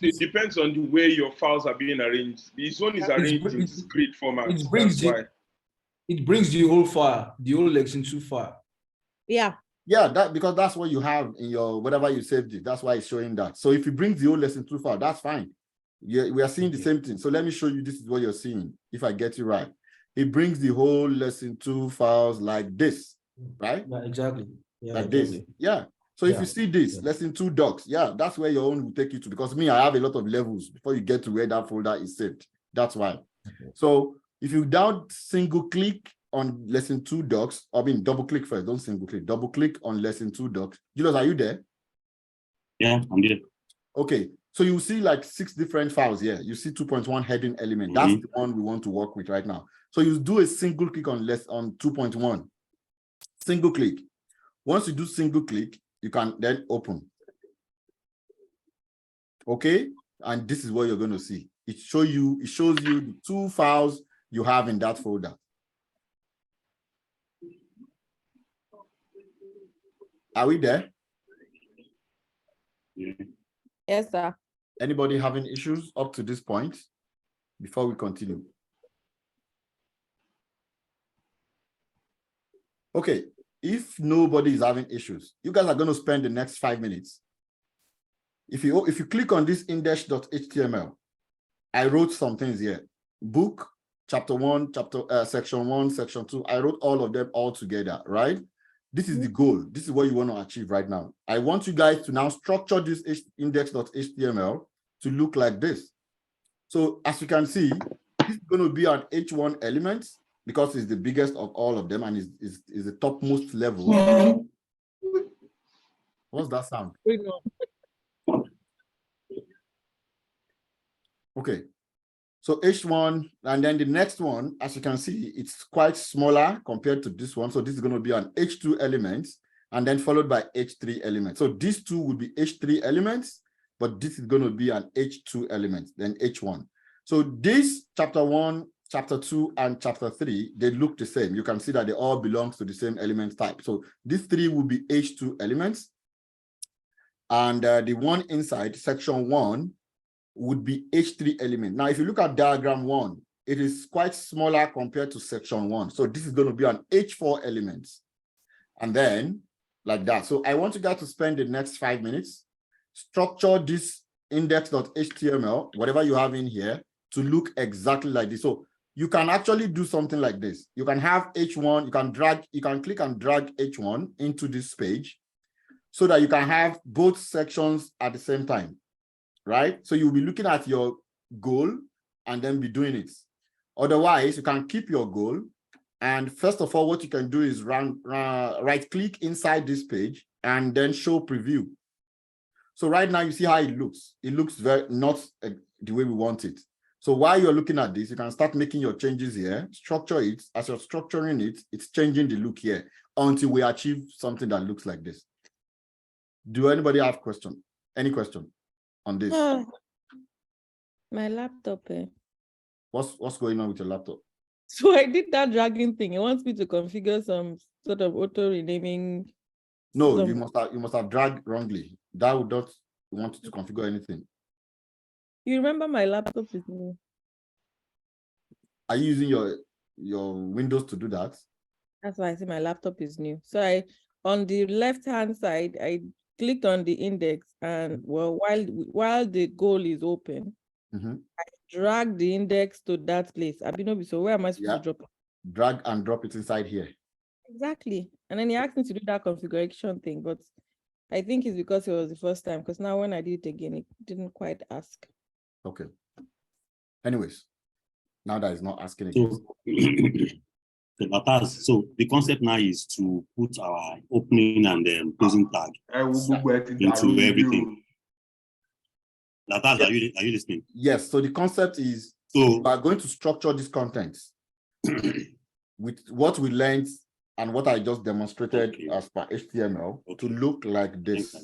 It depends on the way your files are being arranged. This one is arranged in grid format. It brings the whole file, the whole Lexington 2 file. Yeah. Yeah, because that's what you have in your whatever you saved it. That's why it's showing that. So if you bring the old lesson 2 file, that's fine. Yeah, we are seeing the same thing. So let me show you. This is what you're seeing. If I get it right, it brings the whole lesson 2 files like this, right? Yeah, exactly. Yeah, like exactly. this. Yeah. So if you see this, lesson 2 docs, yeah, that's where your own will take you to. Because me, I have a lot of levels before you get to where that folder is saved. That's why. Okay. So if you down single click on lesson 2 docs, double click first, don't single click, double click on lesson 2 docs. Julius, are you there? Yeah, I'm there. Okay, so you see like 6 different files here. You see 2.1 heading element. That's the one we want to work with right now. So you do a single click on 2.1. Single click. Once you do single click, you can then open. Okay, and this is what you're going to see. It shows you the 2 files you have in that folder. Are we there? Yes, sir. Anybody having issues up to this point before we continue? Okay, if nobody is having issues, you guys are going to spend the next 5 minutes. If you click on this index.html, I wrote some things here. Book, chapter 1, section 1, section 2. I wrote all of them all together, right? This is the goal. This is what you want to achieve right now. I want you guys to now structure this index.html to look like this. So as you can see, this is going to be an H1 element because it's the biggest of all of them and is the topmost level. What's that sound? Okay. So H1, and then the next one, as you can see, it's quite smaller compared to this one. So this is going to be an H2 element, and then followed by H3 element. So these two will be H3 elements, but this is going to be an H2 element, then H1. So this chapter 1, chapter 2, and chapter 3, they look the same. You can see that they all belong to the same element type. So these 3 will be H2 elements. And the one inside, section 1, would be H3 element. Now, if you look at diagram 1, it is quite smaller compared to section 1. So this is going to be an H4 element. And then like that. So I want you guys to spend the next 5 minutes, structure this index.html, whatever you have in here, to look exactly like this. So you can actually do something like this. You can have H1, you can click and drag H1 into this page so that you can have both sections at the same time. Right? So you'll be looking at your goal and then be doing it. Otherwise, you can keep your goal. And first of all, what you can do is right click inside this page and then show preview. So right now you see how it looks. It looks very not the way we want it. So while you're looking at this, you can start making your changes here, structure it. As you're structuring it, it's changing the look here until we achieve something that looks like this. Do anybody have question? Any question on this? My laptop. What's going on with your laptop? So I did that dragging thing. It wants me to configure some sort of auto renaming. No, you must have dragged wrongly. That would not want you to configure anything. You remember my laptop is new. Are you using your Windows to do that? That's why I say my laptop is new. So on the left-hand side, I clicked on the index, and well, while the goal is open, I drag the index to that place. Abinobi, so where am I supposed to drop it? Drag and drop it inside here. Exactly. And then he asked me to do that configuration thing, but I think it's because it was the first time, because now when I did it again, it didn't quite ask. Okay. Anyways, now that it's not asking again. So the concept now is to put our opening and closing tag into everything. Latas, are you listening? Yes. So the concept is we are going to structure this content with what we learned and what I just demonstrated as per HTML to look like this.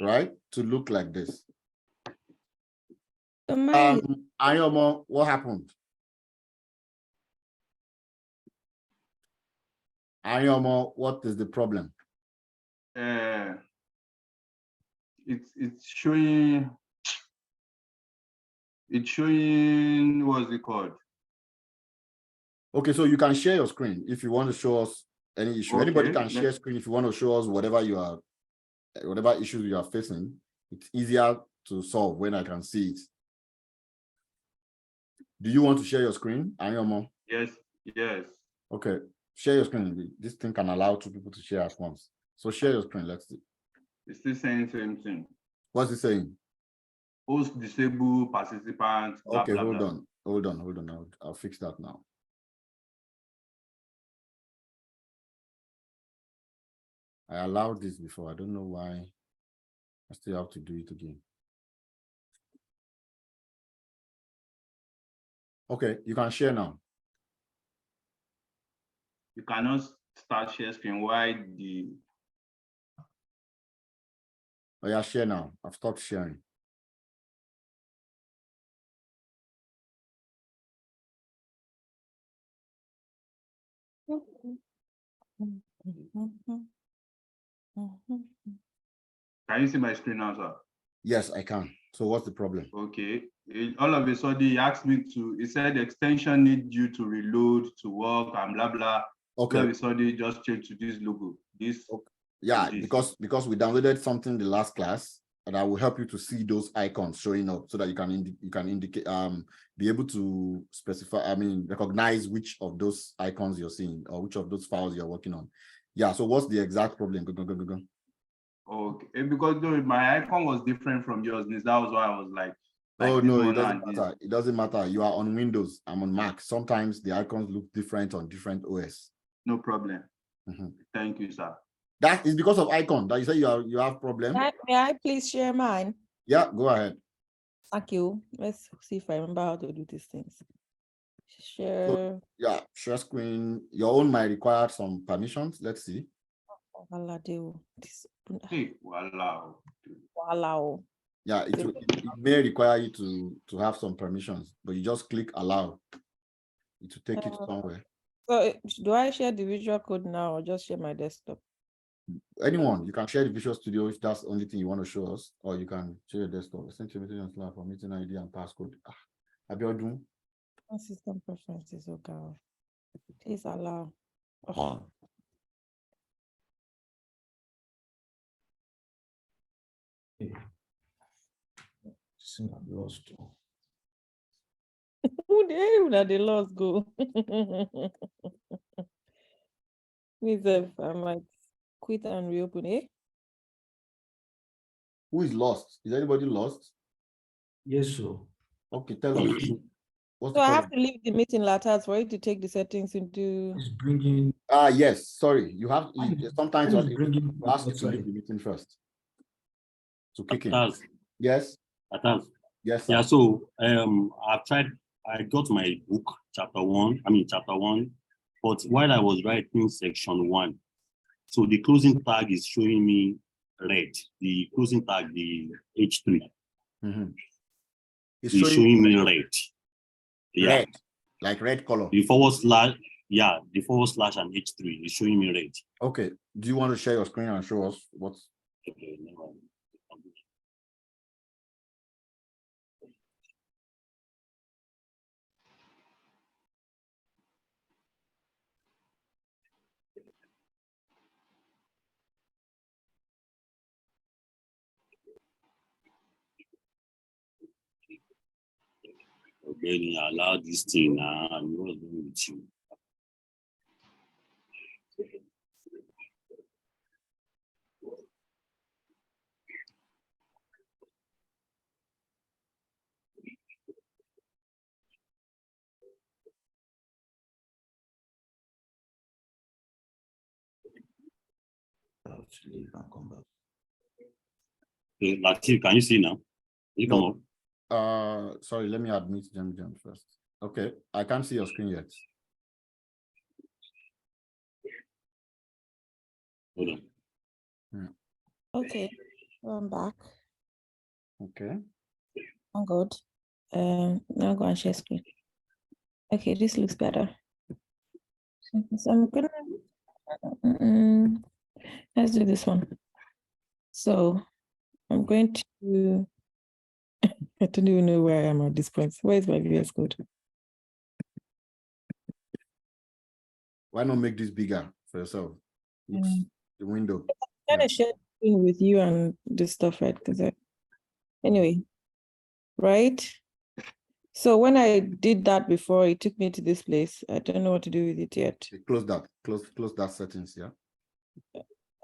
Right? To look like this. Ayomo, what happened? Ayomo, what is the problem? It's showing what's it called? Okay, so you can share your screen if you want to show us any issue. Okay, Anybody can share screen if you want to show us whatever issues you are facing. It's easier to solve when I can see it. Do you want to share your screen, Ayomo? Yes. Okay, share your screen. This thing can allow two people to share at once. So share your screen. Let's see. It's still saying same thing. What's it saying? Host disabled participants. Okay, hold on. I'll fix that now. I allowed this before. I don't know why I still have to do it again. Okay, you can share now. You cannot start share screen. Why the? Oh yeah, share now. I've stopped sharing. Can you see my screen now, sir? Yes, I can. So what's the problem? Okay. All of a sudden, he asked me to. He said the extension need you to reload to work and blah blah. Okay. All of a sudden, he just changed to this logo. This. Okay. Yeah, because we downloaded something in the last class, and I will help you to see those icons showing up so that you can indicate be able to specify. Recognize which of those icons you're seeing or which of those files you're working on. Yeah. So what's the exact problem? Go. Okay, because my icon was different from yours. That was why I was like oh no, it doesn't matter. It doesn't matter. You are on Windows. I'm on Mac. Sometimes the icons look different on different OS. No problem. Thank you, sir. That is because of icon that you say you have problem. May I please share mine? Yeah, go ahead. Thank you. Let's see if I remember how to do these things. Share. So, yeah, share screen. Your own might require some permissions. Let's see. Hey, wow. Yeah, it may require you to have some permissions, but you just click allow. It will take you to somewhere. So do I share the visual code now or just share my desktop? Anyone, you can share the Visual Studio if that's the only thing you want to show us, or you can share your desktop. Essentially, for meeting ID and passcode. Abiodun. System preferences, okay. Please allow. Lost. Who they lost go? Please, I might quit and reopen it. Who is lost? Is anybody lost? Yes, sir. Okay, tell us. So I have to leave the meeting, Latas, for you to take the settings into. It's bringing. Yes. Sorry, you have. Sometimes you ask you to leave outside. the meeting first. To kick in. Latas. Yes. Latas. Yes. Sir. Yeah. So I've tried. I got my book chapter one, but while I was writing section 1, so the closing tag is showing me red. The closing tag, the H3, It's showing me red. Yeah. Red, like red color. The forward slash, the forward slash and H3 is showing me red. Okay. Do you want to share your screen and show us what's? Okay. Okay, allow this thing now. I'm not doing with you. to leave and come back. Latif, can you see now? You come up. Sorry, let me admit Jam first. Okay, I can't see your screen yet. Hold on. Okay, I'm back. Okay. I'm good. Now go and share screen. Okay, this looks better. So I'm gonna let's do this one. So I'm going to I don't even know where I am at this point. Where is my VS code? Why not make this bigger for yourself? It's the window. I'm gonna share screen with you and this stuff, right? Because anyway, right? So when I did that before, it took me to this place. I don't know what to do with it yet. Okay, close that. Close that settings, yeah.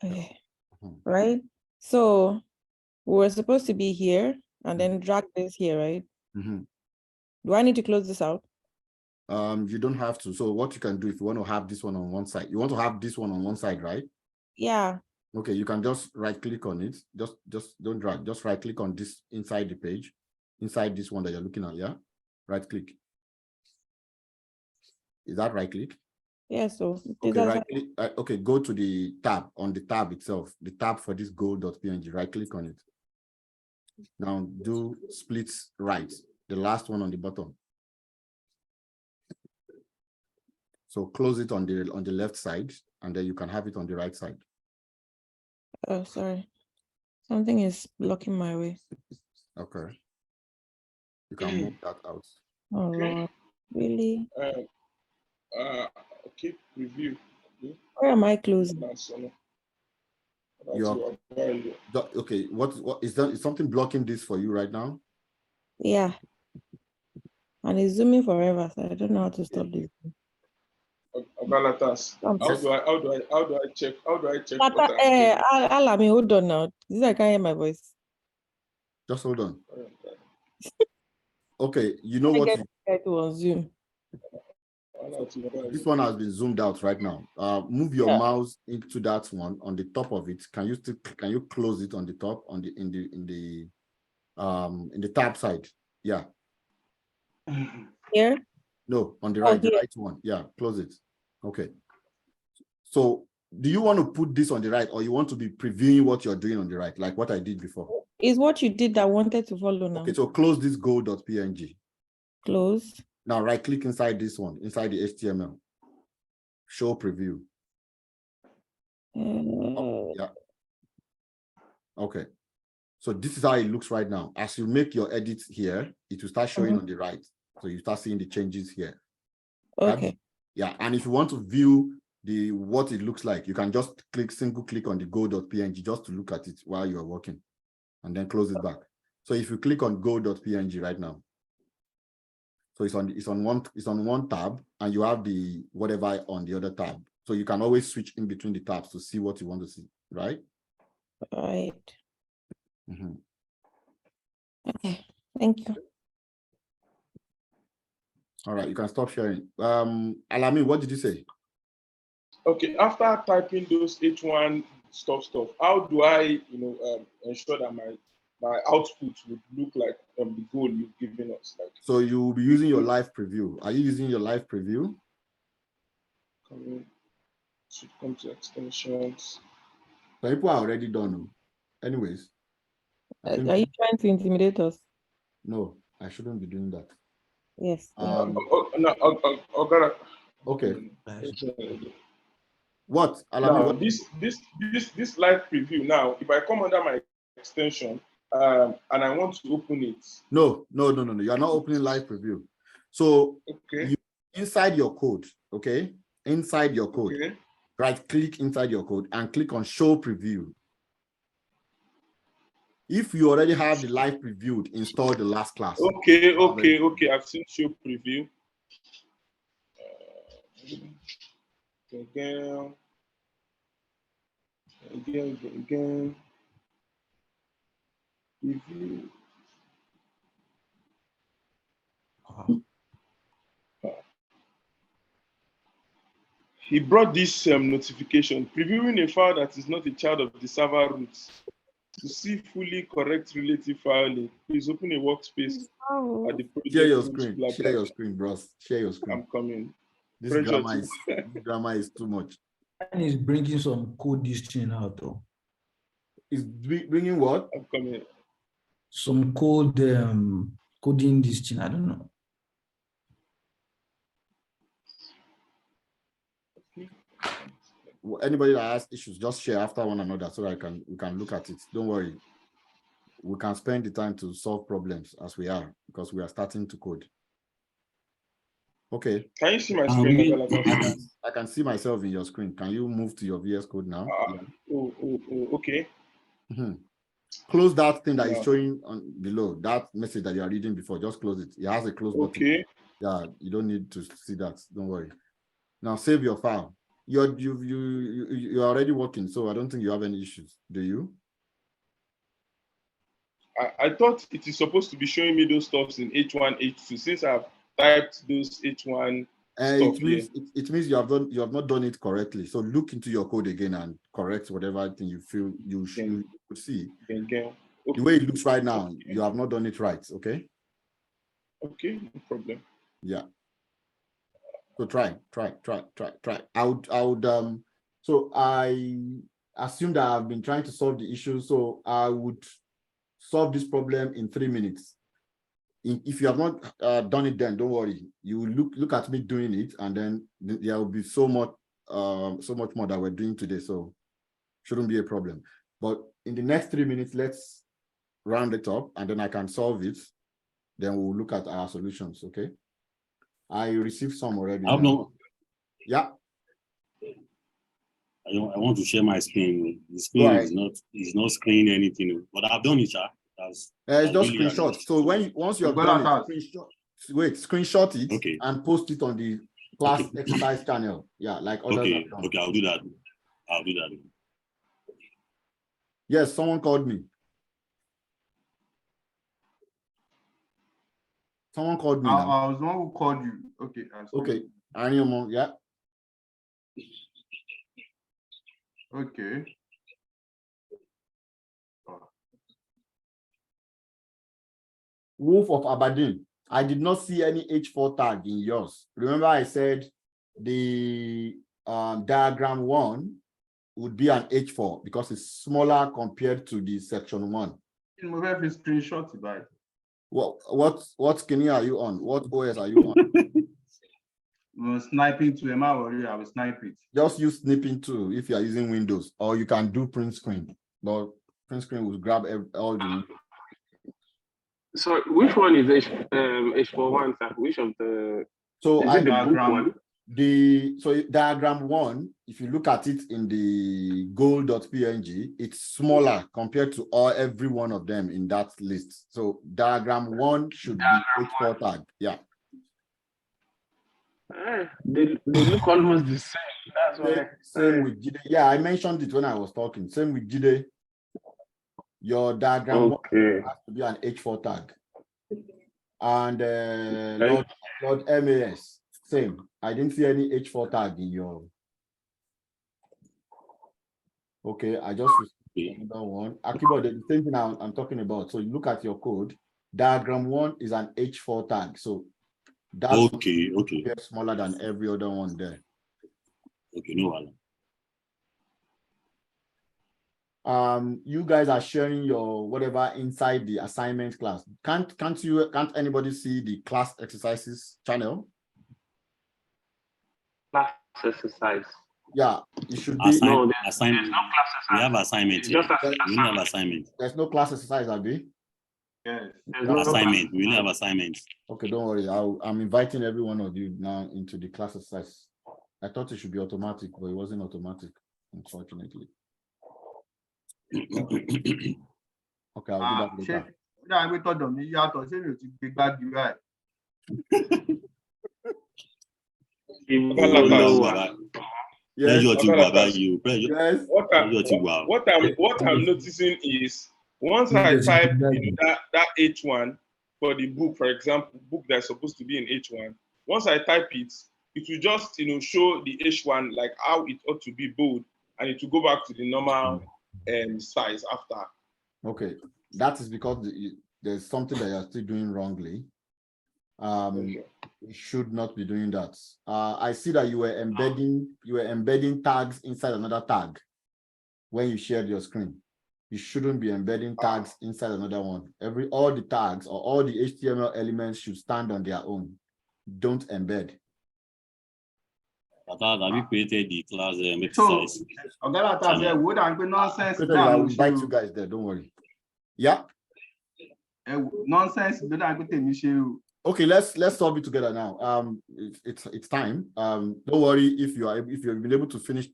Okay. Right? So we're supposed to be here and then drag this here, right? Do I need to close this out? You don't have to. So what you can do if you want to have this one on one side, you want to have this one on one side, right? Yeah. Okay, you can just right click on it. Just don't drag. Just right click on this inside the page, inside this one that you're looking at. Yeah, right click. Is that right click? Yeah. So Okay, right click. Okay, go to the tab on the tab itself. The tab for this gold.png. Right click on it. Now do split right. The last one on the bottom. So close it on the left side, and then you can have it on the right side. Oh, sorry. Something is blocking my way. Okay. You can move that out. Oh, Lord. Really? Okay, review. Where am I closing? Okay. What is that? Is something blocking this for you right now? Yeah. And it's zooming forever, so I don't know how to stop this. Galatas. How do I check? How do I check? Alami, hold on now. This I can't hear my voice. Just hold on. Okay, you know what? To Zoom. This one has been zoomed out right now. Move your mouse into that one on the top of it. Can you close it on the top in the tab side? Yeah. Here? No, on the right, the right one. Yeah, close it. Okay. So do you want to put this on the right, or you want to be previewing what you're doing on the right, like what I did before? Is what you did that I wanted to follow now. Okay, so close this go.png. Close. Now right click inside this one, inside the HTML. Show preview. Yeah. Okay. So this is how it looks right now. As you make your edits here, it will start showing on the right. So you start seeing the changes here. Okay. Yeah, and if you want to view what it looks like, you can just single click on the go.png just to look at it while you are working, and then close it back. So if you click on go.png right now, so it's on one tab, and you have the whatever on the other tab. So you can always switch in between the tabs to see what you want to see, right? Right. Okay, thank you. All right, you can stop sharing. Alami, what did you say? Okay, after typing those H1 stuff, how do I, ensure that my output would look like the goal you've given us? Like, so you will be using your live preview. Are you using your live preview? Should come to extensions. So people are already done. Anyways. Are you trying to intimidate us? No, I shouldn't be doing that. Yes. Okay. What? Alami, now, this live preview. Now, if I come under my extension and I want to open it. No. You are not opening live preview. So inside your code, okay? Inside your code, right click inside your code and click on show preview. If you already have the live previewed, install the last class. Okay. I've seen show preview. Again. Preview. he brought this notification, previewing a file that is not a child of the server root. To see fully correct relative file name, please open a workspace at the project. Share your root, screen. blah, Share blah. your screen, bros. Share your screen. I'm coming. This Pressure grammar is too much. And he's bringing some code this thing out though. Is bringing what? I'm coming. Some code, coding this thing. I don't know. Anybody that has issues, just share after one another so that we can look at it. Don't worry. We can spend the time to solve problems as we are, because we are starting to code. Okay. Can you see my screen? I can see myself in your screen. Can you move to your VS Code now? Okay. Close that thing that is showing on below, that message that you are reading before. Just close it. It has a close button. Okay. Yeah, you don't need to see that. Don't worry. Now save your file. You're already working, so I don't think you have any issues. Do you? I thought it is supposed to be showing me those stuffs in H1, H2. Since I've typed those H1 stuff it means you have not done it correctly. So look into your code again and correct whatever thing you feel you should see. Okay. The way it looks right now, you have not done it right. Okay. Okay, no problem. Yeah. So try. I would so I assume that I've been trying to solve the issue. So I would solve this problem in 3 minutes. If you have not done it, then don't worry. You look at me doing it, and then there will be so much more that we're doing today. So shouldn't be a problem. But in the next 3 minutes, let's round it up, and then I can solve it. Then we'll look at our solutions. Okay. I received some already. Yeah. I want to share my screen. The screen is not screening anything, but I've done it, it's just screenshot. So once you have done it, screenshot it and post it on the class exercise channel. Yeah, like others. Okay, I'll do that. Yes, someone called me. Someone called me. I was the one who called you. Okay. Okay. Anyone? Yeah. Okay. Wolf of Aberdeen. I did not see any H4 tag in yours. Remember I said the diagram 1 would be an H4 because it's smaller compared to the section 1. Screenshot it, right? What skinny are you on? What OS are you on? I'm sniping to I will snipe it. Just use snipping too if you are using Windows, or you can do print screen. But print screen will grab all the. So which one is H41, sir? Which of the? So is it the book one? Diagram 1, if you look at it in the goal.png, it's smaller compared to every one of them in that list. So diagram 1 should be H4 tag. Yeah. They look almost the same. That's why. Same with Jide. Yeah, I mentioned it when I was talking. Same with Jide. Your diagram 1 has to be an H4 tag. And Lord MAS, same. I didn't see any H4 tag in your. Okay, I just received another one. Akibo, the same thing I'm talking about. So you look at your code. Diagram 1 is an H4 tag. So that's okay. Smaller than every other one there. Okay, no problem. You guys are sharing your whatever inside the assignment class. Can't anybody see the class exercises channel? Class exercise. Yeah, it should be. Assignment. There's no class exercise. We have assignment. We have assignment. There's no class exercise, Abi? Yes. Assignment. We have assignment. Okay, don't worry. I'm inviting every one of you now into the class exercise. I thought it should be automatic, but it wasn't automatic, unfortunately. Okay, I'll do that later. We thought of me. You have to say you big bad right. Yes. What I'm noticing is once I type that H1 for the book, for example, book that's supposed to be in H1, once I type it, it will just, show the H1 like how it ought to be bold, and it will go back to the normal size after. Okay, that is because there's something that you're still doing wrongly. You should not be doing that. I see that you were embedding tags inside another tag when you shared your screen. You shouldn't be embedding tags inside another one. All the tags or all the HTML elements should stand on their own. Don't embed. Have you created the class exercise? Nonsense. I'll invite you guys there, don't worry. Yeah. Nonsense. Okay, let's solve it together now. It's time. Don't worry if you've been able to finish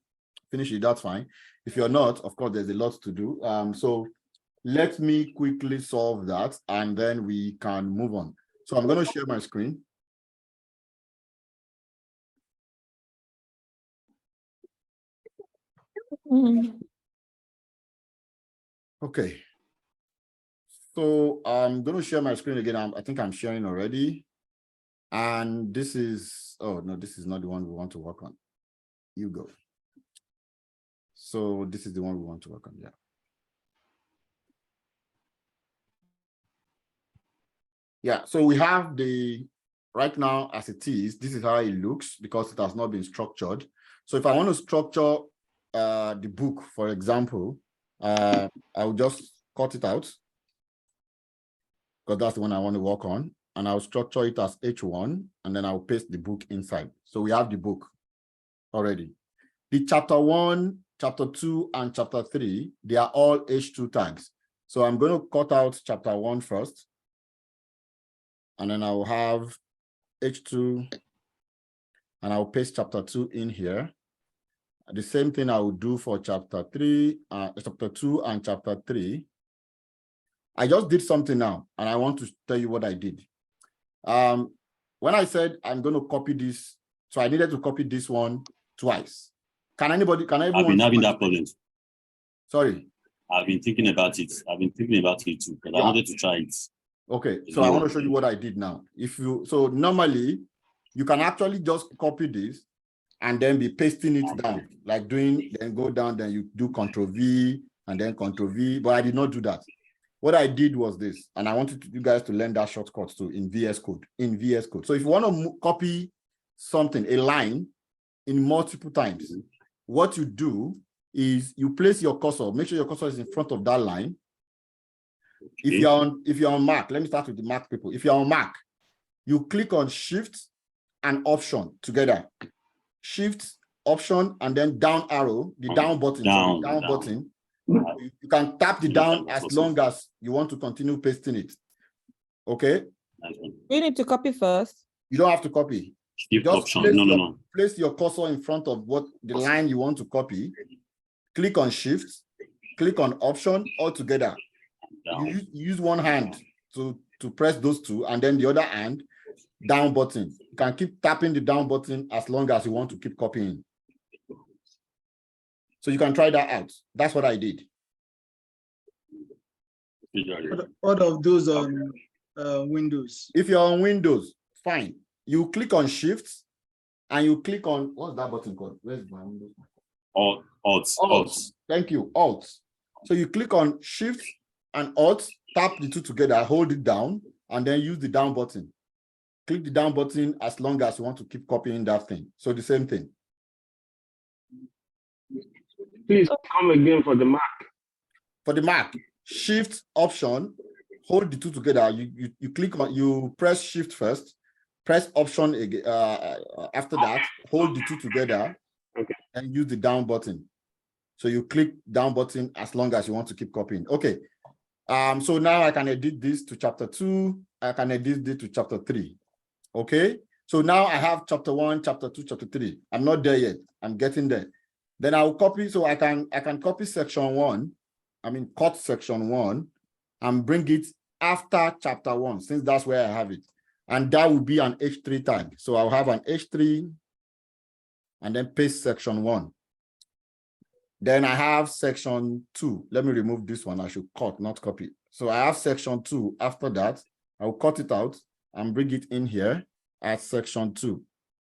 it, that's fine. If you're not, of course, there's a lot to do. So let me quickly solve that, and then we can move on. So I'm going to share my screen. Okay. So I'm going to share my screen again. I think I'm sharing already. And this is, oh no, this is not the one we want to work on. You go. So this is the one we want to work on, yeah. Yeah, so we have right now as it is, this is how it looks because it has not been structured. So if I want to structure the book, for example, I'll just cut it out because that's the one I want to work on. And I'll structure it as H1, and then I'll paste the book inside. So we have the book already. The chapter 1, chapter 2, and chapter 3, they are all H2 tags. So I'm going to cut out chapter 1 first, and then I'll have H2, and I'll paste chapter 2 in here. The same thing I will do for chapter 2 and chapter 3. I just did something now, and I want to tell you what I did. When I said I'm going to copy this, so I needed to copy this one twice. Can everyone? I've been having that problem. Sorry. I've been thinking about it. I've been thinking about it too, because I wanted to try it. Okay, so I want to show you what I did now. So normally you can actually just copy this and then be pasting it down, like then go down, then you do Ctrl+V and then Ctrl+V, but I did not do that. What I did was this, and I wanted you guys to learn that shortcut too in VS Code. So if you want to copy something, a line, in multiple times, what you do is you place your cursor, make sure your cursor is in front of that line. Okay. If you're on Mac, let me start with the Mac people. If you're on Mac, you click on Shift and Option together. Shift, Option, and then down arrow, the down button. Down button. You can tap the down as long as you want to continue pasting it. Okay? You need to copy first. You don't have to copy. Shift option. Place your cursor in front of the line you want to copy. Click on Shift, click on Option all together. You use one hand to press those two, and then the other hand, down button. You can keep tapping the down button as long as you want to keep copying. So you can try that out. That's what I did. What of those on Windows? If you're on Windows, fine. You click on Shift and you click on, what's that button called? Where's my Windows? Alt. Thank you, Alt. So you click on Shift and Alt, tap the two together, hold it down, and then use the down button. Click the down button as long as you want to keep copying that thing. So the same thing. Please come again for the Mac. For the Mac, Shift, Option, hold the two together. You click on, you press Shift first, press Option again. After that, hold the two together, okay, and use the down button. So you click down button as long as you want to keep copying. Okay. So now I can edit this to chapter 2. I can edit this to chapter 3. Okay. So now I have chapter 1, chapter 2, chapter 3. I'm not there yet. I'm getting there. Then I'll copy, so I can copy section 1, cut section 1 and bring it after chapter 1, since that's where I have it. And that will be an H3 tag. So I'll have an H3 and then paste section 1. Then I have section 2. Let me remove this one. I should cut, not copy. So I have section 2. After that, I'll cut it out and bring it in here as section 2.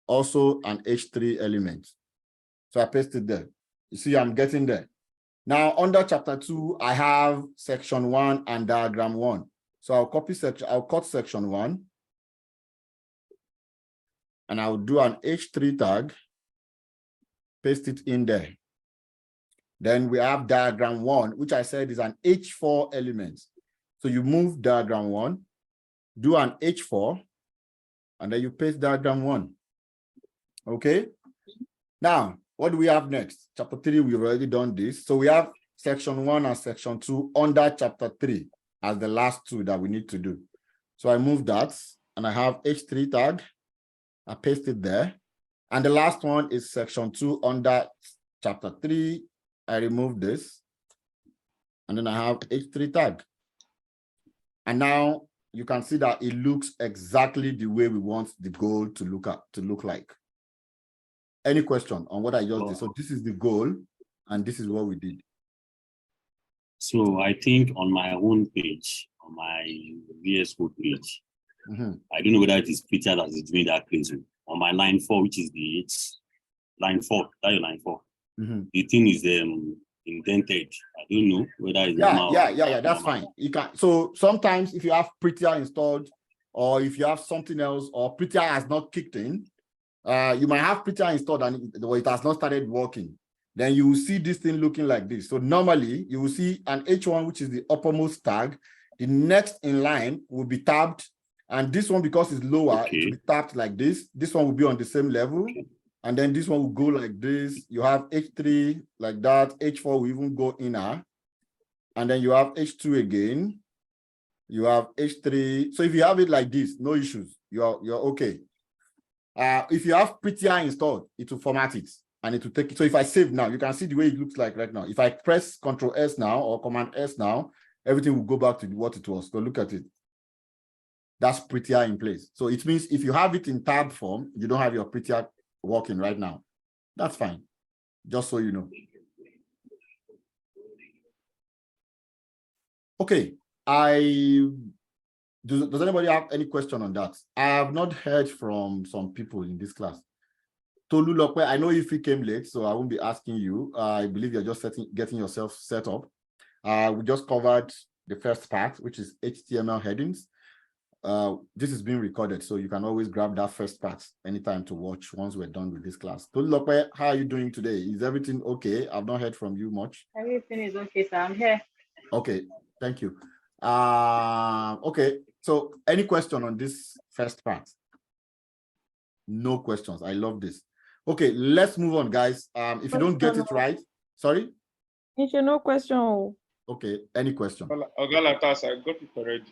also an H3 element. So I paste it there. You see, I'm getting there. Now, under chapter 2, I have section 1 and diagram 1. So I'll cut section 1, and I'll do an H3 tag, paste it in there. Then we have diagram 1, which I said is an H4 element. So you move diagram 1, do an H4, and then you paste diagram 1. Okay? Now, what do we have next? Chapter 3, we've already done this. So we have section 1 and section 2 under chapter 3 as the last two that we need to do. So I move that, and I have H3 tag. I paste it there. And the last one is section 2 under chapter 3. I remove this, and then I have H3 tag. And now you can see that it looks exactly the way we want the goal to look like. Any question on what I just did? So this is the goal, and this is what we did. So I think on my own page, on my VS Code page, I don't know whether it is Peter that is doing that crazy. On my line 4, which is the line 4, that is line 4. The thing is indented. I don't know whether it's yeah, that's fine. You can. So sometimes if you have Prettier installed, or if you have something else, or Prettier has not kicked in, you might have Prettier installed and it has not started working. Then you will see this thing looking like this. So normally you will see an H1, which is the uppermost tag. The next in line will be tabbed, and this one, because it's lower, it will be tapped like this. This one will be on the same level. And then this one will go like this. You have H3 like that. H4 will even go inner. And then you have H2 again. You have H3. So if you have it like this, no issues. You're okay. If you have Prettier installed, it will format it and it will take it. So if I save now, you can see the way it looks like right now. If I press Ctrl S now or Command S now, everything will go back to what it was. So look at it. That's Prettier in place. So it means if you have it in tab form, you don't have your Prettier working right now. That's fine. Just so you know. Okay. Does anybody have any question on that? I have not heard from some people in this class. Tolu Lokwe, I know if you came late, so I won't be asking you. I believe you're just getting yourself set up. We just covered the first part, which is HTML headings. This is being recorded, so you can always grab that first part anytime to watch once we're done with this class. Tolu Lokwe, how are you doing today? Is everything okay? I've not heard from you much. Everything is okay, sir. I'm here. Okay, thank you. Okay, so any question on this first part? No questions. I love this. Okay, let's move on, guys. If you don't get it right, sorry? No question. Okay, any question? Ogalatas, I got it already.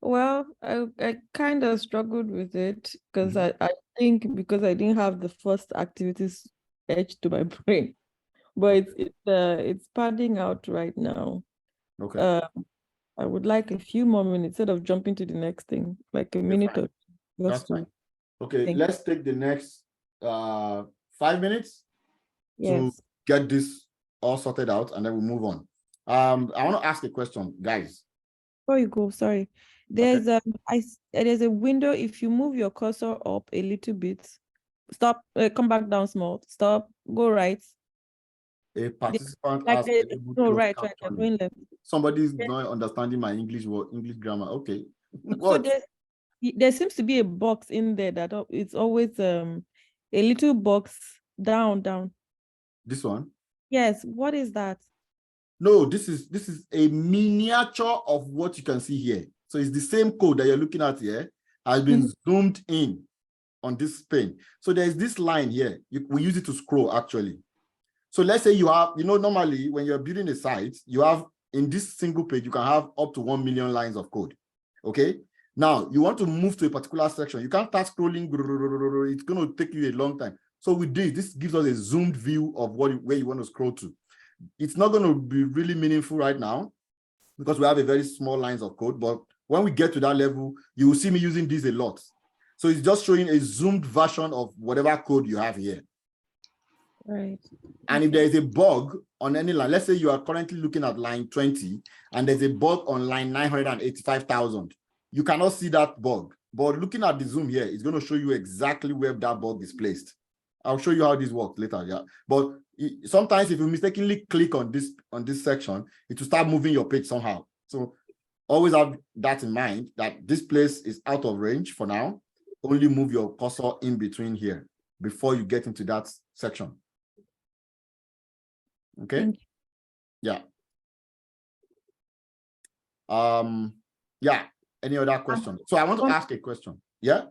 Well, I kind of struggled with it because I think because I didn't have the first activities etched to my brain, but it's padding out right now. Okay. I would like a few more minutes instead of jumping to the next thing, like a minute or two. That's fine. Okay, let's take the next 5 minutes to get this all sorted out, and then we'll move on. I want to ask a question, guys. Before you go, sorry. There's there's a window. If you move your cursor up a little bit, stop, come back down small, stop, go right. A participant like has right, going left. Somebody's not understanding my English grammar. Okay. So there seems to be a box in there that it's always a little box down. This one? Yes. What is that? No, this is a miniature of what you can see here. So it's the same code that you're looking at here has been zoomed in on this pane. So there's this line here. We use it to scroll actually. So let's say you have, normally when you're building a site, you have in this single page, you can have up to 1 million lines of code. Okay. Now you want to move to a particular section. You can't start scrolling. It's going to take you a long time. So with this gives us a zoomed view of where you want to scroll to. It's not going to be really meaningful right now because we have a very small lines of code. But when we get to that level, you will see me using this a lot. So it's just showing a zoomed version of whatever code you have here. Right. And if there is a bug on any line, let's say you are currently looking at line 20 and there's a bug on line 985,000, you cannot see that bug but looking at the zoom here, it's going to show you exactly where that bug is placed. I'll show you how this works later. Yeah, but sometimes if you mistakenly click on this section, it will start moving your page somehow. So always have that in mind, that this place is out of range for now. Only move your cursor in between here before you get into that section. Okay. Yeah. Yeah. Any other question? So I want to ask a question. Yeah.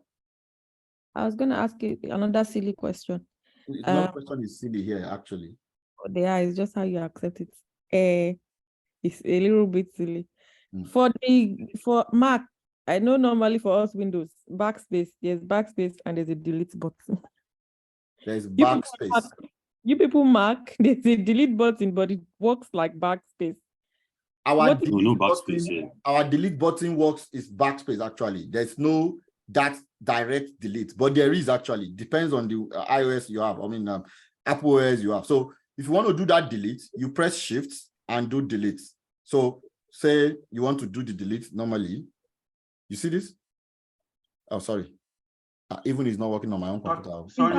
I was going to ask you another silly question. It's not a question is silly here, actually. Yeah, it's just how you accept it. It's a little bit silly. For Mac, I know normally for us Windows, backspace, there's backspace and there's a delete button. There's backspace. You people Mac, there's a delete button, but it works like backspace. Our delete button works is backspace, actually. There's no that direct delete, but there is actually, depends on the iOS you have. I mean, Apple OS you have. So if you want to do that delete, you press Shift and do delete. So say you want to do the delete normally. You see this? Oh, sorry. Even it's not working on my own computer. Sorry,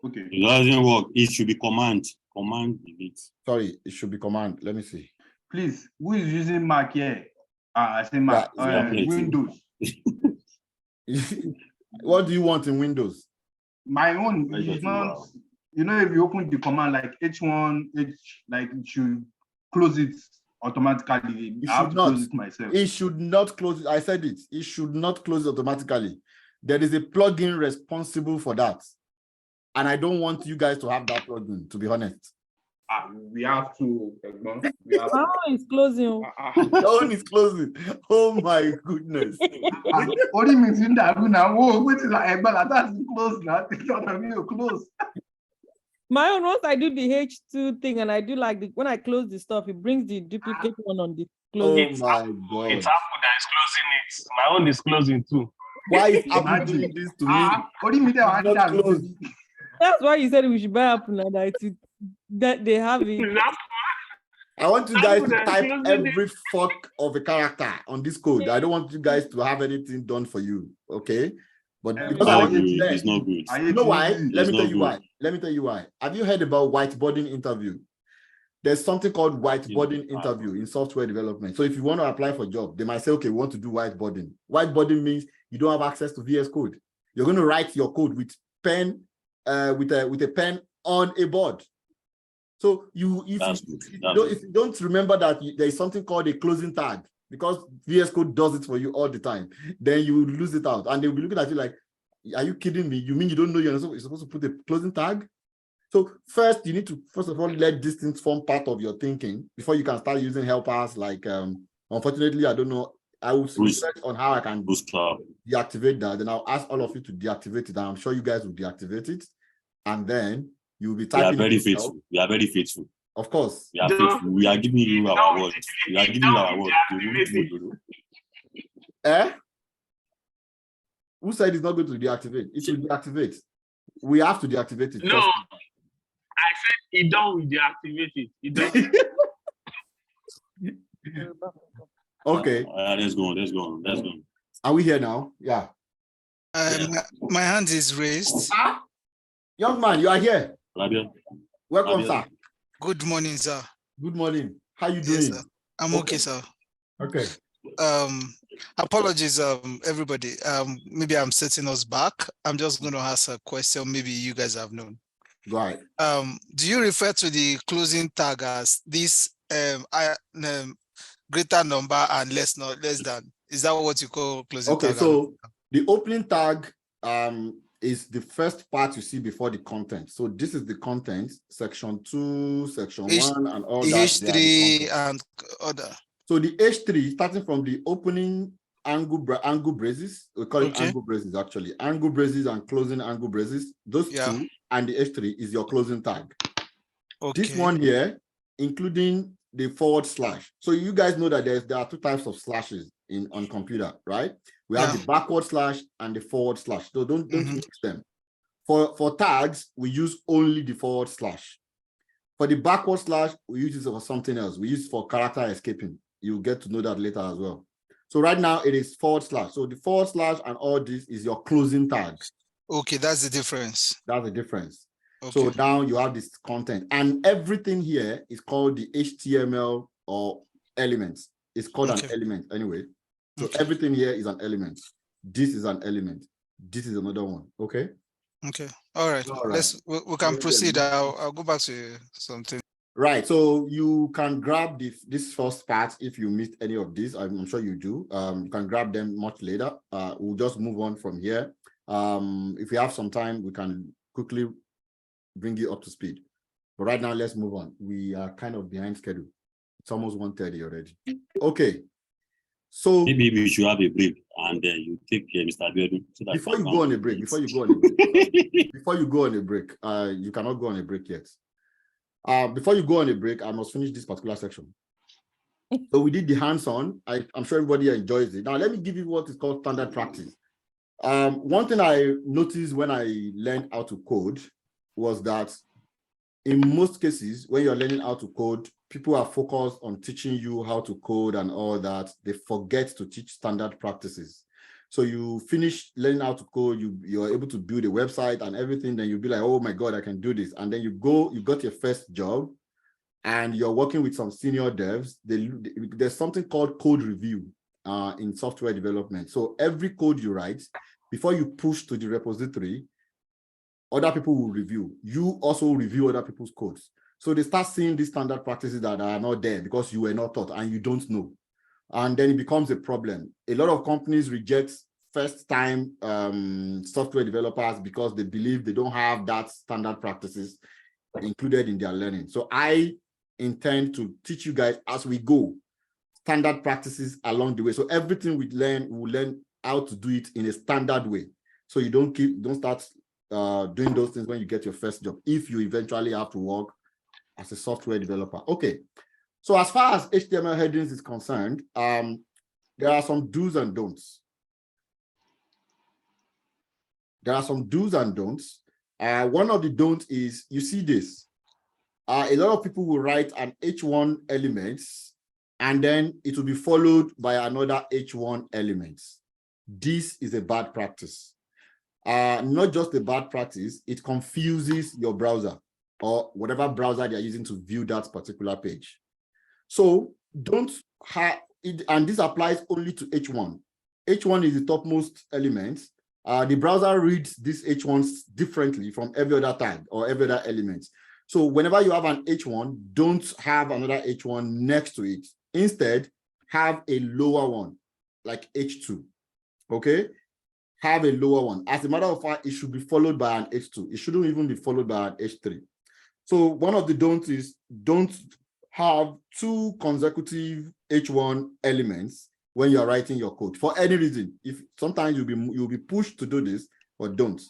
okay. It doesn't work. It should be command delete. Sorry, it should be command. Let me see. Please, who is using Mac here? I say Mac, Windows. What do you want in Windows? My own is not, you know, if you open the command like H1, like it should close it automatically. It I have should to not. close it myself. It should not close it. I said it. It should not close it automatically. There is a plugin responsible for that. And I don't want you guys to have that plugin, to be honest. We have to. How is closing? That one is closing. Oh my goodness. What do you mean that now? Whoa, which is like that's close now. It's not a real close. My own, once I do the H2 thing and I do like when I close the stuff, it brings the duplicate one on the closing. Oh my God. It's Apple that is closing it. My own is closing too. Why is Apple doing this to me? What do you mean That's why you said we should buy Apple now, that they have it. I want you guys to type every fuck of a character on this code. I don't want you guys to have anything done for you, okay? But because I want you to learn. It's not good. You know why? Let me tell you why. Let me tell you why. Have you heard about whiteboarding interview? There's something called whiteboarding interview in software development. So if you want to apply for a job, they might say, okay, we want to do whiteboarding. Whiteboarding means you don't have access to VS Code. You're going to write your code with pen, with a pen on a board. So if you don't remember that there is something called a closing tag, because VS Code does it for you all the time, then you lose it out. And they'll be looking at you like, are you kidding me? You mean you don't know you're supposed to put a closing tag? So first, you need to, first of all, let these things form part of your thinking before you can start using helpers like, unfortunately, I don't know. I will research on how I can deactivate that. Then I'll ask all of you to deactivate it. And I'm sure you guys will deactivate it. And then you'll be typing. We are very faithful. We are very faithful. Of course. We are faithful. We are giving you our word. We are giving you our word. Who said it's not going to deactivate? It will deactivate. We have to deactivate it. No, I said it don't deactivate it. It don't. Okay. Let's go. Are we here now? Yeah. My hand is raised. Young man, you are here. Welcome, sir. Good morning, sir. Good morning. How you doing? Yes, I'm okay, sir. Okay. Apologies, everybody. Maybe I'm setting us back. I'm just going to ask a question. Maybe you guys have known. Right. Do you refer to the closing tag as this greater number and less than? Is that what you call closing tag? Okay, so the opening tag is the first part you see before the content. So this is the content, section 2, section 1, and all that. H3 and other. So the H3, starting from the opening angle braces, we call it angle braces actually. Angle braces and closing angle braces, those two, and the H3 is your closing tag. Okay. This one here, including the / So you guys know that there are two types of slashes on computer, right? We have the backward slash and the forward slash. So don't mix them. For tags, we use only the forward slash. For the backward slash, we use it for something else. We use it for character escaping. You'll get to know that later as well. So right now it is /. So the / and all this is your closing tag. Okay, that's the difference. That's the difference. Okay. So now you have this content, and everything here is called the HTML or elements. It's called an element anyway. So everything here is an element. This is an element. This is another one. Okay. Okay. All right. We can proceed. I'll go back to something. Right. So you can grab this first part if you missed any of this. I'm sure you do. You can grab them much later. We'll just move on from here. If we have some time, we can quickly bring you up to speed. But right now, let's move on. We are kind of behind schedule. It's almost 1:30 already. Okay. So maybe we should have a break and then you take Mr. Abiodun. So before you go on a break, you cannot go on a break yet. Before you go on a break, I must finish this particular section. So we did the hands-on. I'm sure everybody enjoys it. Now, let me give you what is called standard practice. One thing I noticed when I learned how to code was that in most cases, when you're learning how to code, people are focused on teaching you how to code and all that. They forget to teach standard practices. So you finish learning how to code, you're able to build a website and everything, then you'll be like, oh my God, I can do this. And then you got your first job and you're working with some senior devs. There's something called code review in software development. So every code you write, before you push to the repository, other people will review. You also review other people's codes. So they start seeing these standard practices that are not there because you were not taught and you don't know. And then it becomes a problem. A lot of companies reject first-time software developers because they believe they don't have that standard practices included in their learning. So I intend to teach you guys as we go, standard practices along the way. So everything we will learn how to do it in a standard way. So you don't start doing those things when you get your first job, if you eventually have to work as a software developer. Okay. So as far as HTML headings is concerned, there are some do's and don'ts. One of the don'ts is, you see this. A lot of people will write an H1 element, and then it will be followed by another H1 element. This is a bad practice. Not just a bad practice, it confuses your browser or whatever browser they're using to view that particular page. So don't have it, and this applies only to H1. H1 is the topmost element. The browser reads these H1s differently from every other tag or every other element. So whenever you have an H1, don't have another H1 next to it. Instead, have a lower one, like H2, okay? Have a lower one. As a matter of fact, it should be followed by an H2. It shouldn't even be followed by an H3. So one of the don'ts is don't have two consecutive H1 elements when you're writing your code for any reason. If sometimes you'll be pushed to do this, but don't.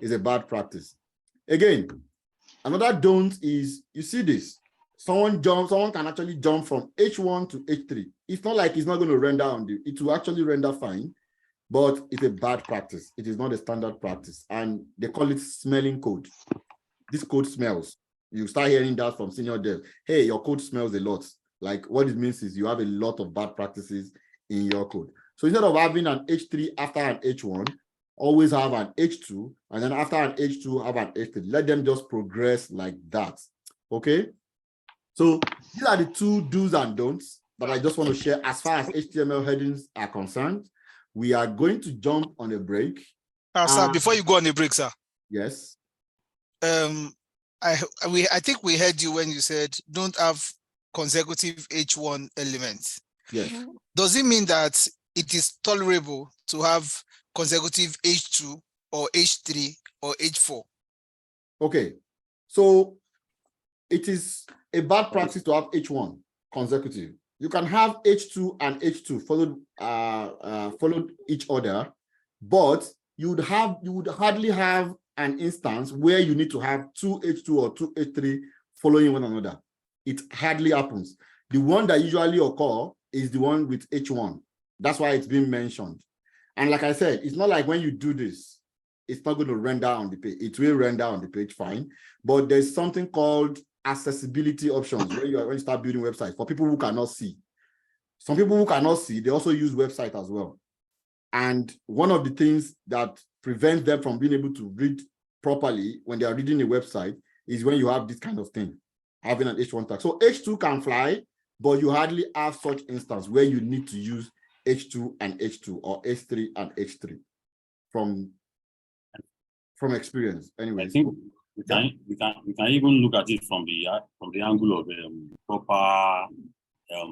It's a bad practice. Again, another don't is, you see this. Someone can actually jump from H1 to H3. It's not like it's not going to render on you. It will actually render fine, but it's a bad practice. It is not a standard practice. And they call it smelling code. This code smells. You start hearing that from senior devs. Hey, your code smells a lot. Like, what it means is you have a lot of bad practices in your code. So instead of having an H3 after an H1, always have an H2, and then after an H2, have an H3. Let them just progress like that. Okay? So these are the two do's and don'ts that I just want to share as far as HTML headings are concerned. We are going to jump on a break. Sir, before you go on a break, sir. Yes. I think we heard you when you said don't have consecutive H1 elements. Yes. Does it mean that it is tolerable to have consecutive H2 or H3 or H4? Okay, so it is a bad practice to have H1 consecutive. You can have H2 and H2 followed each other, but you would hardly have an instance where you need to have two H2 or two H3 following one another. It hardly happens. The one that usually occur is the one with H1. That's why it's being mentioned. And like I said, it's not like when you do this, it's not going to render on the page. It will render on the page fine, but there's something called accessibility options when you start building websites for people who cannot see. some people who cannot see, they also use website as well. And one of the things that prevents them from being able to read properly when they are reading a website is when you have this kind of thing, having an H1 tag. So H2 can fly, but you hardly have such instance where you need to use H2 and H2 or H3 and H3 from experience. Anyway, I think we can even look at it from the angle of proper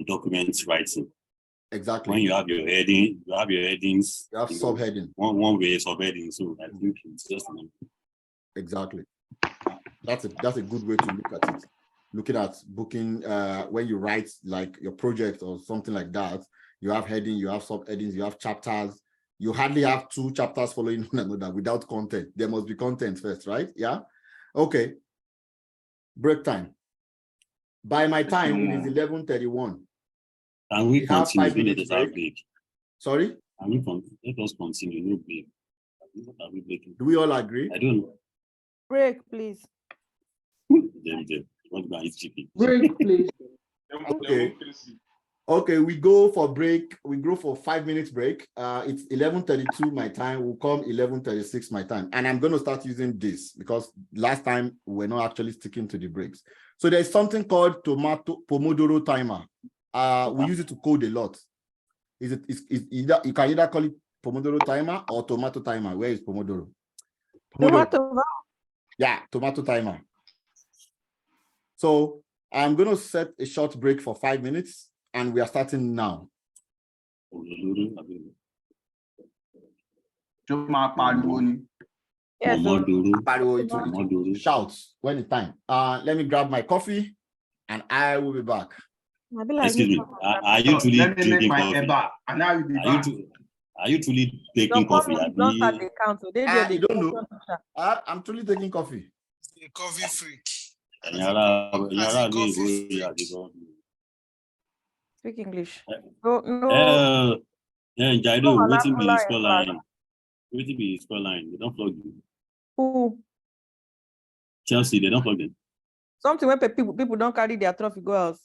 documents writing. Exactly. When you have your heading, you have your headings. You have subheading. One way subheading. So I think it's just exactly. That's a good way to look at it. Looking at booking when you write like your project or something like that, you have heading, you have subheadings, you have chapters. You hardly have two chapters following one another without content. There must be content first, right? Yeah. Okay. Break time. By my time, it is 11:31. Can we continue? 5 minutes break. Sorry? Let us continue. No break. Do we all agree? I don't know. Break, please. Break, please. Okay. Okay, we go for break. We go for 5 minutes break. It's 11:32 my time. Will come 11:36 my time. And I'm going to start using this because last time we're not actually sticking to the breaks. So there's something called Pomodoro timer. We use it to code a lot. Is either you can either call it Pomodoro timer or tomato timer. Where is Pomodoro? Tomato. Yeah, tomato timer. So I'm going to set a short break for 5 minutes. And we are starting now. Yes, shout when it's time. Let me grab my coffee and I will be back. Excuse me. Are you truly drinking coffee? Are you truly taking coffee? You don't know. I'm truly taking coffee. A coffee freak. Speak English. No. Yeah, Jaido, waiting be scoreline. Waiting be scoreline. They don't flog you. Who? Chelsea, they don't flog them. Something when people don't carry their trophy go out.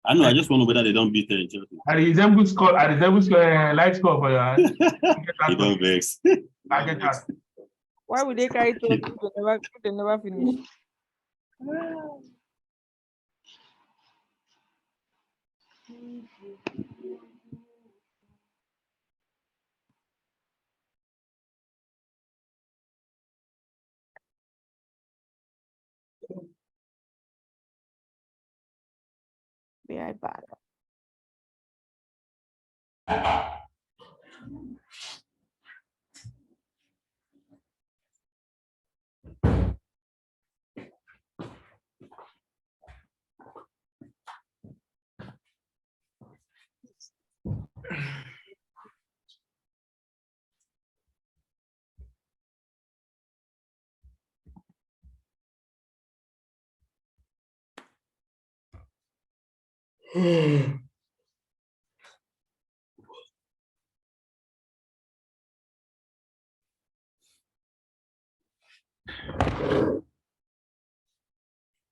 I know. I just wonder whether they don't beat in Chelsea. I resemble score. Light score for your. You don't vex. I get that. Why would they carry trophy if they never finish? Be right back.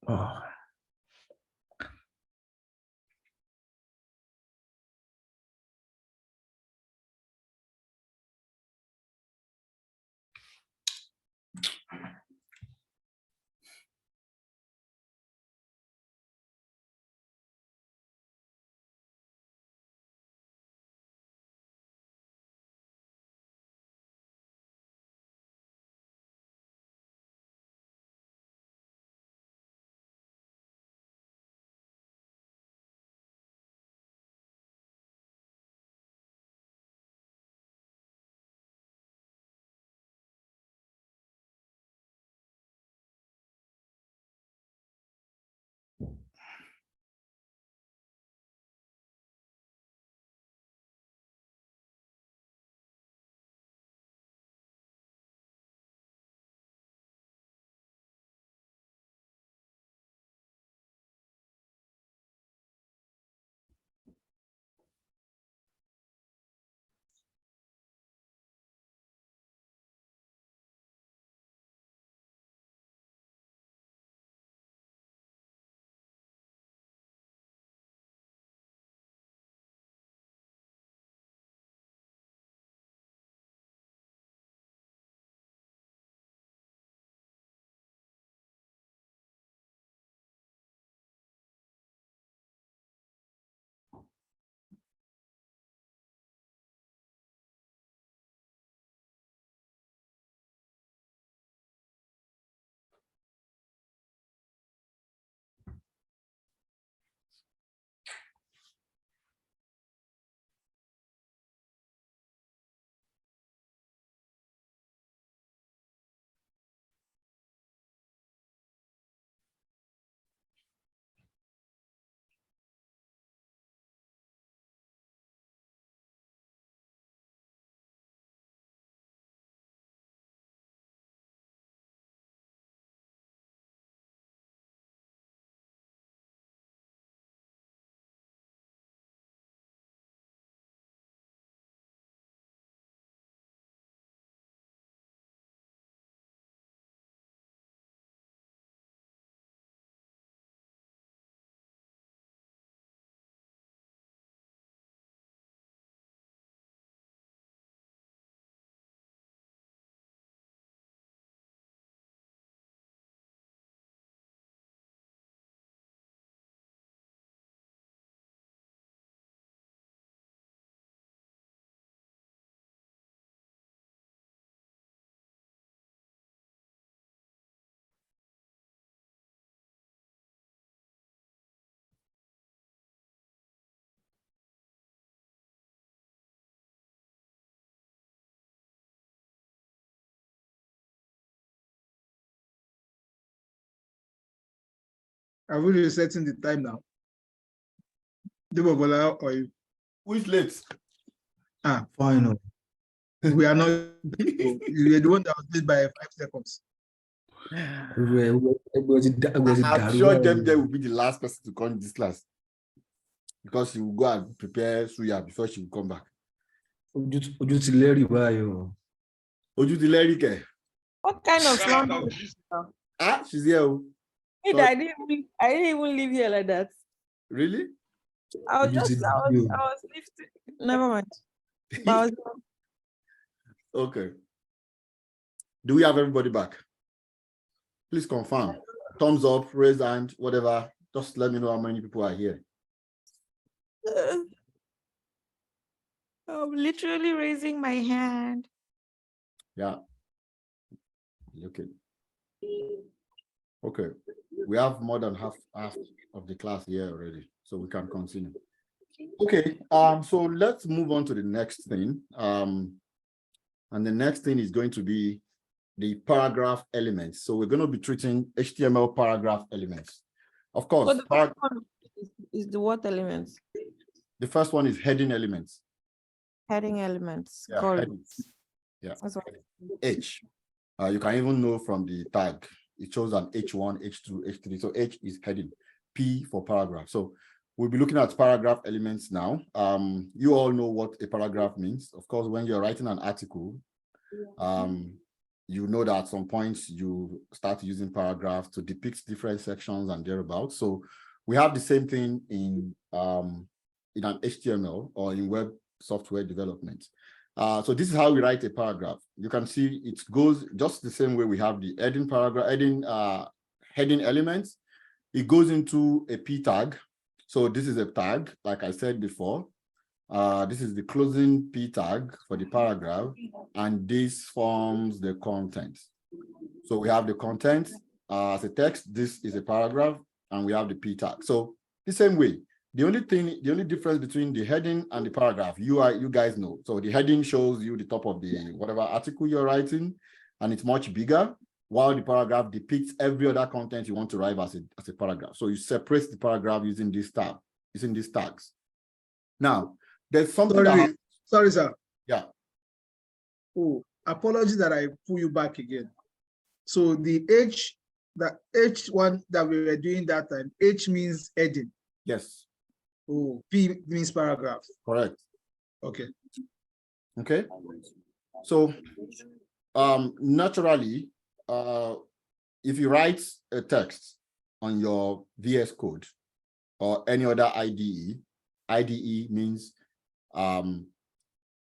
Oh. Are we resetting the time now? Debobola or you? Who is late? Final. We are not. You are the one that was late by 5 seconds. I'm sure them there will be the last person to come in this class because she will go and prepare Suya before she will come back. Ojú ti lẹ́rìí báyìí o. Ojú ti lẹ́rìí kẹ̀. What kind of slumber? She's here. Oh. I didn't even live here like that. Really? I was lifting. Never mind. Okay. Do we have everybody back? Please confirm. Thumbs up, raise hand, whatever. Just let me know how many people are here. I'm literally raising my hand. Yeah. Okay. Okay. We have more than half of the class here already, so we can continue. Okay. So let's move on to the next thing. And the next thing is going to be the paragraph elements. So we're going to be treating HTML paragraph elements. Of course, So the first one is the what elements? The first one is heading elements. Heading elements. Yeah, Got it. headings. Yeah. That's what H. You can even know from the tag. It shows an H1, H2, H3. So H is heading. P for paragraph. So we'll be looking at paragraph elements now. You all know what a paragraph means. Of course, when you're writing an article, you know that at some points you start using paragraphs to depict different sections and thereabouts. So we have the same thing in an HTML or in web software development. So this is how we write a paragraph. You can see it goes just the same way we have the heading paragraph, heading elements. It goes into a P tag. So this is a tag, like I said before. This is the closing P tag for the paragraph, and this forms the content. So we have the content as a text. This is a paragraph, and we have the P tag. So the same way. The only difference between the heading and the paragraph, you guys know. So the heading shows you the top of the whatever article you're writing, and it's much bigger, while the paragraph depicts every other content you want to write as a paragraph. So you separate the paragraph using this tab, using these tags. Now, there's something Sorry, sir. Yeah. Oh, apologies that I pull you back again. So the H1 that we were doing that time, H means heading. Yes. Oh, P means paragraph. Correct. Okay. Okay. So naturally, if you write a text on your VS Code or any other IDE means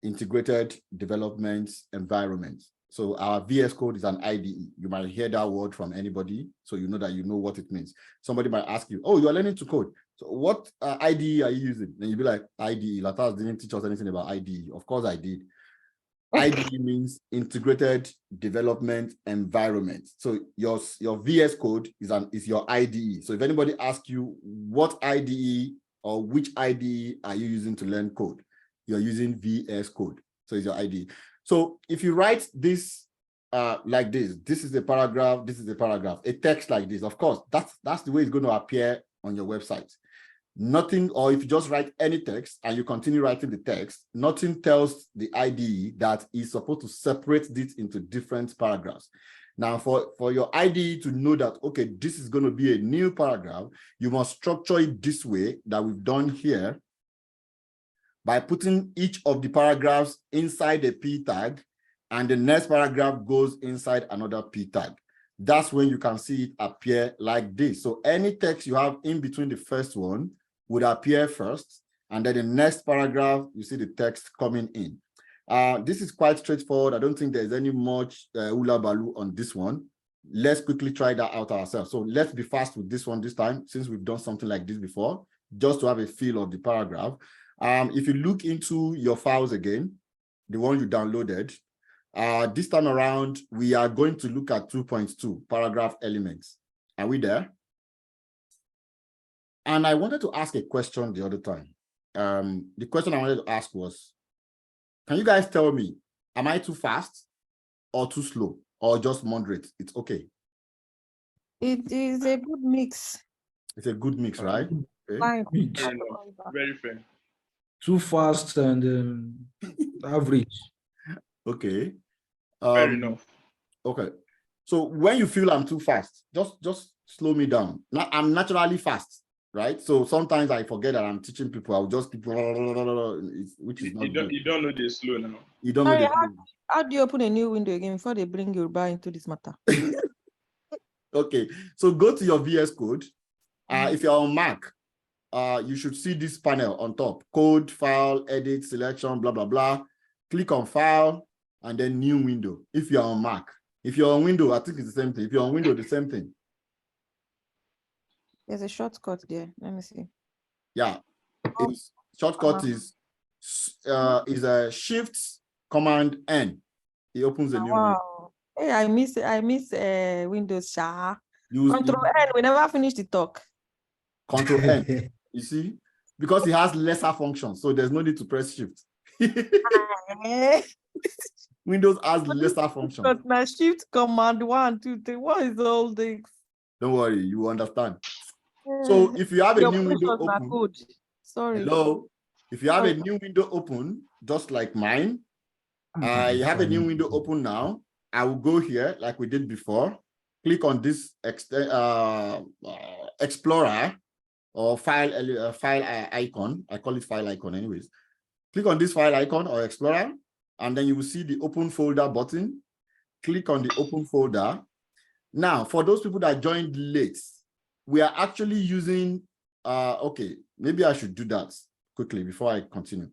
integrated development environment. So our VS Code is an IDE. You might hear that word from anybody, so you know that you know what it means. Somebody might ask you, oh, you're learning to code. So what IDE are you using? And you'll be like, IDE. Latas didn't teach us anything about IDE. Of course I did. IDE means integrated development environment. So your VS Code is your IDE. So if anybody asks you what IDE or which IDE are you using to learn code, you're using VS Code. So it's your IDE. So if you write this like this is a paragraph, this is a paragraph, a text like this, of course, that's the way it's going to appear on your website. Nothing, or if you just write any text and you continue writing the text, nothing tells the IDE that it's supposed to separate it into different paragraphs. Now, for your IDE to know that, okay, this is going to be a new paragraph, you must structure it this way that we've done here, by putting each of the paragraphs inside a P tag, and the next paragraph goes inside another P tag. That's when you can see it appear like this. So any text you have in between the first one would appear first, and then the next paragraph, you see the text coming in. This is quite straightforward. I don't think there's any much hula baloo on this one. Let's quickly try that out ourselves. So let's be fast with this one this time, since we've done something like this before, just to have a feel of the paragraph. If you look into your files again, the one you downloaded, this time around, we are going to look at 2.2 paragraph elements. Are we there? And I wanted to ask a question the other time. The question I wanted to ask was, can you guys tell me, am I too fast or too slow or just moderate? It's okay. It is a good mix. It's a good mix, right? Okay. Fine. Mix. Fair enough. Very fair. Too fast and average. Okay. Fair enough. Okay. So when you feel I'm too fast, just slow me down. Now I'm naturally fast, right? So sometimes I forget that I'm teaching people. I'll just keep, which is not good. You don't know they're slow now. You don't know Sorry, the how do you open a new window again before they bring Yoruba into this matter? Okay, so go to your VS Code. If you're on Mac, you should see this panel on top: code, file, edit, selection, blah blah blah. Click on file and then new window. If you're on Mac, if you're on Windows, I think it's the same thing. If you're on Windows, the same thing. There's a shortcut there. Let me see. Yeah, its shortcut is a Shift Command N. It opens a new window. Wow. Hey, I miss Windows. Use Control N. We never finish the talk. Control N. You see, because it has lesser functions, so there's no need to press Shift. Windows has lesser functions. But my Shift Command 1, 2, 3. What is all this? Don't worry, you understand. So if you have a new window open, sorry. Hello. If you have a new window open, just like mine, I have a new window open now. I will go here like we did before. Click on this Explorer or file icon. I call it file icon anyways. Click on this file icon or Explorer, and then you will see the open folder button. Click on the open folder. Now, for those people that joined late, we are actually using, okay, maybe I should do that quickly before I continue.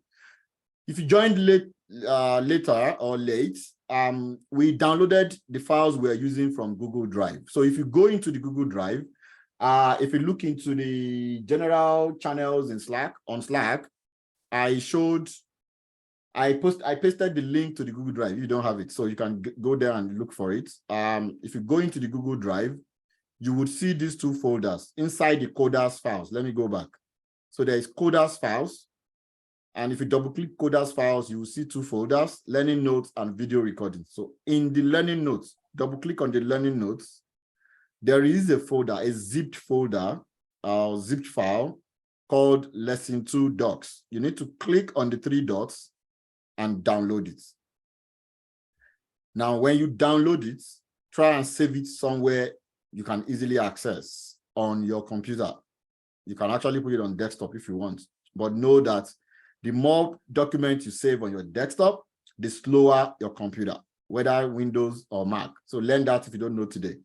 If you joined late, later or late, we downloaded the files we're using from Google Drive. So if you go into the Google Drive, if you look into the general channels in Slack, on Slack, I pasted the link to the Google Drive. You don't have it, so you can go there and look for it. If you go into the Google Drive, you would see these two folders inside the coders files. Let me go back. So there is coders files. And if you double click coders files, you will see two folders: learning notes and video recordings. So in the learning notes, double click on the learning notes. There is a folder, a zipped folder, zipped file called lesson 2 docs. You need to click on the 3 dots and download it. Now, when you download it, try and save it somewhere you can easily access on your computer. You can actually put it on desktop if you want, but know that the more documents you save on your desktop, the slower your computer, whether Windows or Mac. So learn that if you don't know today.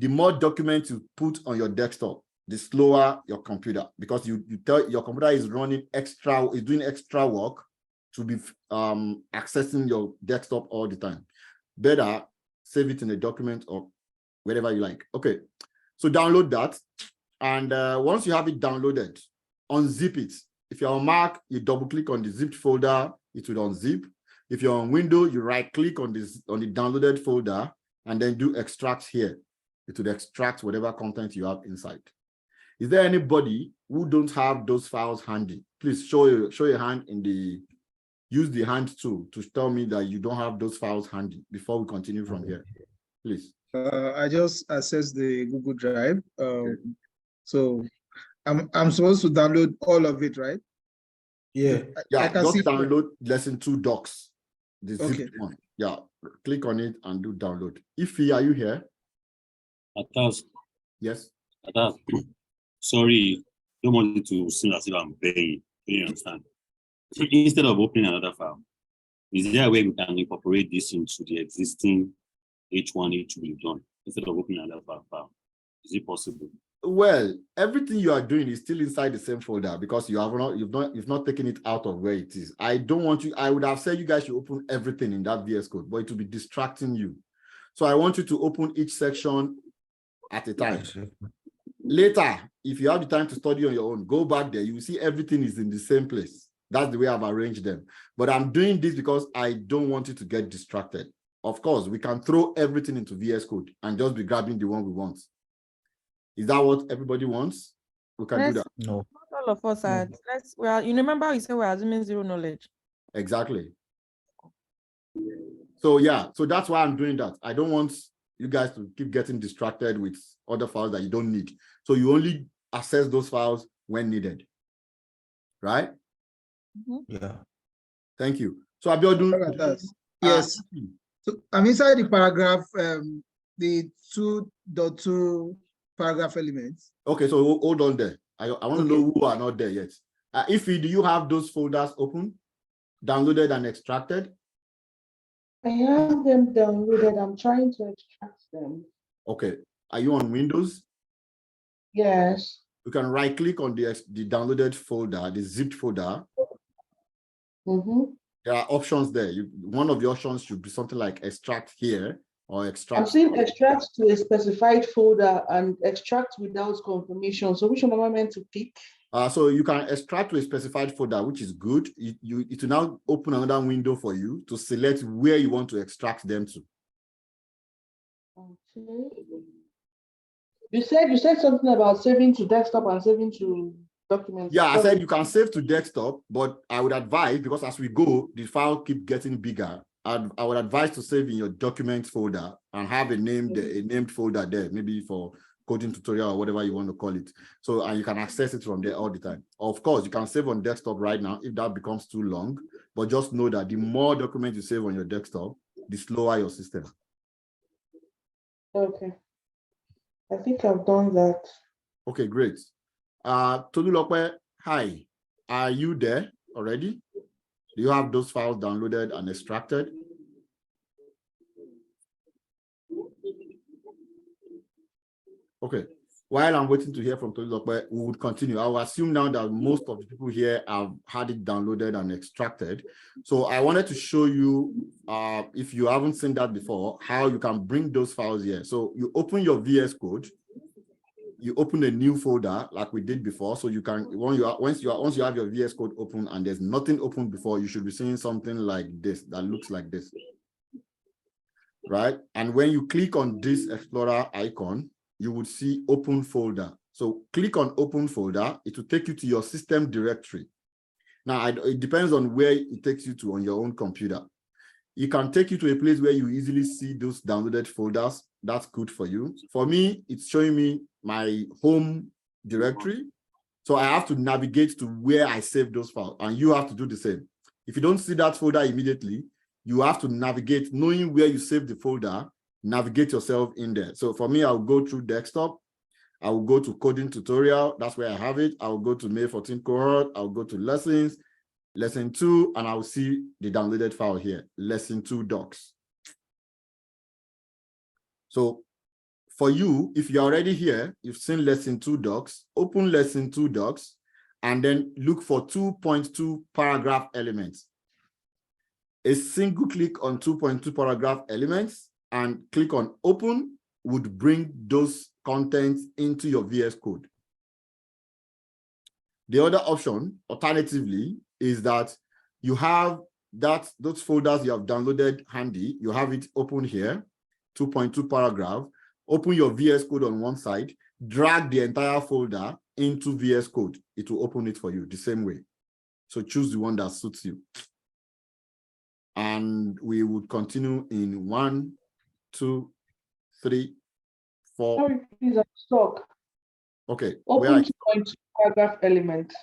The more documents you put on your desktop, the slower your computer, because you tell your computer is running extra, is doing extra work to be accessing your desktop all the time. Better save it in a document or wherever you like. Okay, so download that. And once you have it downloaded, unzip it. If you're on Mac, you double click on the zipped folder, it will unzip. If you're on Windows, you right click on this on the downloaded folder and then do extract here. It will extract whatever content you have inside. Is there anybody who don't have those files handy? Please show your hand in the, use the hand tool to tell me that you don't have those files handy before we continue from here. Please. I just accessed the Google Drive. So I'm supposed to download all of it, right? Yeah. Yeah, I can just see download lesson 2 docs. The zipped Okay. one. Yeah, click on it and do download. Ify, are you here? Atas, Yes. Atas, sorry, don't want you to seem as if I'm begging. Do you understand? Instead of opening another file, is there a way we can incorporate this into the existing H1, H2 we've done instead of opening another file? Is it possible? Well, everything you are doing is still inside the same folder because you've not taken it out of where it is. I don't want you, I would have said you guys should open everything in that VS Code, but it will be distracting you. So I want you to open each section at a time. Later, if you have the time to study on your own, go back there. You will see everything is in the same place. That's the way I've arranged them. But I'm doing this because I don't want you to get distracted. Of course, we can throw everything into VS Code and just be grabbing the one we want. Is that what everybody wants? We can do that. No. Not all of us are. You remember how you said we're assuming zero knowledge. Exactly. So yeah, so that's why I'm doing that. I don't want you guys to keep getting distracted with other files that you don't need. So you only access those files when needed. Right? Yeah. Thank you. So Abiodun, Look at that. Yes. So I'm inside the paragraph, the 2.2 paragraph elements. Okay, so hold on there. I want to know who are not there yet. If do you have those folders open, downloaded and extracted? I have them downloaded. I'm trying to extract them. Okay. Are you on Windows? Yes. You can right click on the downloaded folder, the zipped folder. There are options there. One of the options should be something like extract here or extract. I'm seeing extract to a specified folder and extract without confirmation. So which one am I meant to pick? So you can extract to a specified folder, which is good. It will now open another window for you to select where you want to extract them to. Okay. You said something about saving to desktop and saving to documents. Yeah, I said you can save to desktop, but I would advise, because as we go, the file keep getting bigger. I would advise to save in your documents folder and have a named folder there, maybe for coding tutorial or whatever you want to call it. So, and you can access it from there all the time. Of course, you can save on desktop right now if that becomes too long, but just know that the more documents you save on your desktop, the slower your system. Okay. I think I've done that. Okay, great. Tolulope, hi. Are you there already? Do you have those files downloaded and extracted? Okay. While I'm waiting to hear from Tolulope, we would continue. I will assume now that most of the people here have had it downloaded and extracted. So I wanted to show you, if you haven't seen that before, how you can bring those files here. So you open your VS Code, you open a new folder like we did before. So you can, once you have your VS Code open and there's nothing open before, you should be seeing something like this that looks like this, right? And when you click on this Explorer icon, you would see open folder. So click on open folder, it will take you to your system directory. Now, it depends on where it takes you to on your own computer. It can take you to a place where you easily see those downloaded folders. That's good for you. For me, it's showing me my home directory. So I have to navigate to where I saved those files, and you have to do the same. If you don't see that folder immediately, you have to navigate, knowing where you saved the folder, navigate yourself in there. So for me, I'll go through desktop. I will go to coding tutorial. That's where I have it. I'll go to May 14 cohort. I'll go to lessons, lesson 2, and I'll see the downloaded file here, lesson 2 docs. So for you, if you're already here, you've seen lesson 2 docs, open lesson 2 docs, and then look for 2.2 paragraph elements. A single click on 2.2 paragraph elements and click on open would bring those contents into your VS Code. The other option, alternatively, is that you have those folders you have downloaded handy, you have it open here, 2.2 paragraph, open your VS Code on one side, drag the entire folder into VS Code. It will open it for you the same way. So choose the one that suits you. And we would continue in 1, 2, 3, 4. Sorry, please, I'm stuck. Okay. Open 2.2 paragraph element.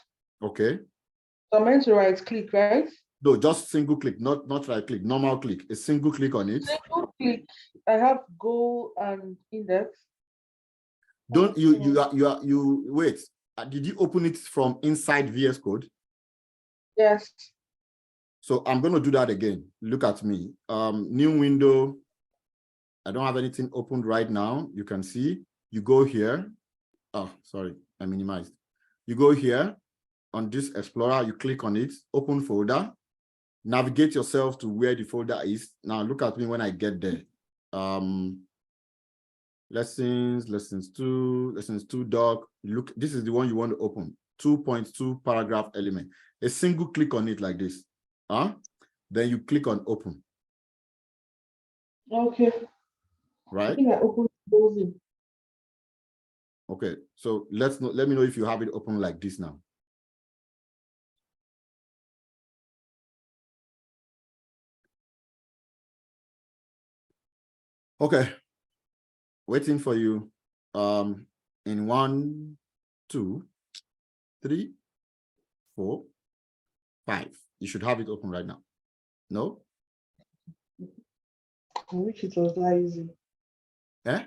Okay. So I'm meant to right click, right? No, just single click, not right click, normal click. A single click on it. Single click. I have goal and index. Don't you wait. Did you open it from inside VS Code? Yes. So I'm going to do that again. Look at me. New window. I don't have anything opened right now. You can see. You go here. Oh, sorry, I minimized. You go here on this Explorer. You click on it. Open folder. Navigate yourself to where the folder is. Now look at me when I get there. Lessons 2 doc. Look, this is the one you want to open. 2.2 paragraph element. A single click on it like this. Then you click on open. Okay. Right? I think I opened closing. Okay, so let me know if you have it open like this now. Okay, waiting for you. In 1, 2, 3, 4, 5. You should have it open right now. No? I wish it was that easy. Eh?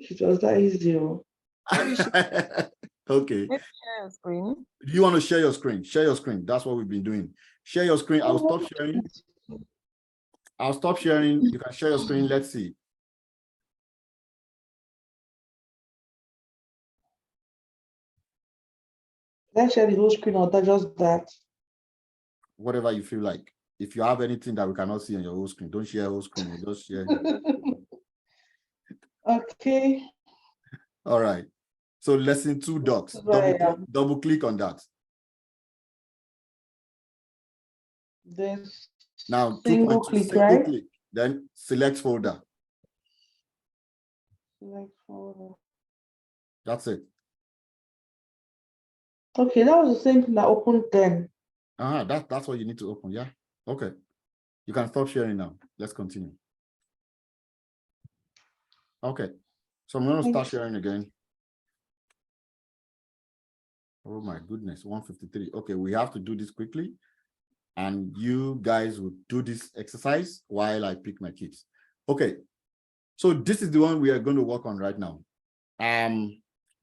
It was that easy. Oh. Okay. Let's share your screen. Do you want to share your screen? Share your screen. That's what we've been doing. Share your screen. I'll stop sharing. I'll stop sharing. You can share your screen. Let's see. Let's share the whole screen or just that. Whatever you feel like. If you have anything that we cannot see on your whole screen, don't share whole screen. Just share. Okay. All right. So lesson 2 docs. Double click on that. This Now single 2.2, click, single right? click. Then select folder. Select folder. That's it. Okay, that was the same thing that opened then. That's what you need to open. Yeah. Okay. You can stop sharing now. Let's continue. Okay. So I'm going to start sharing again. Oh my goodness, 153. Okay, we have to do this quickly. And you guys will do this exercise while I pick my kids. Okay. So this is the one we are going to work on right now.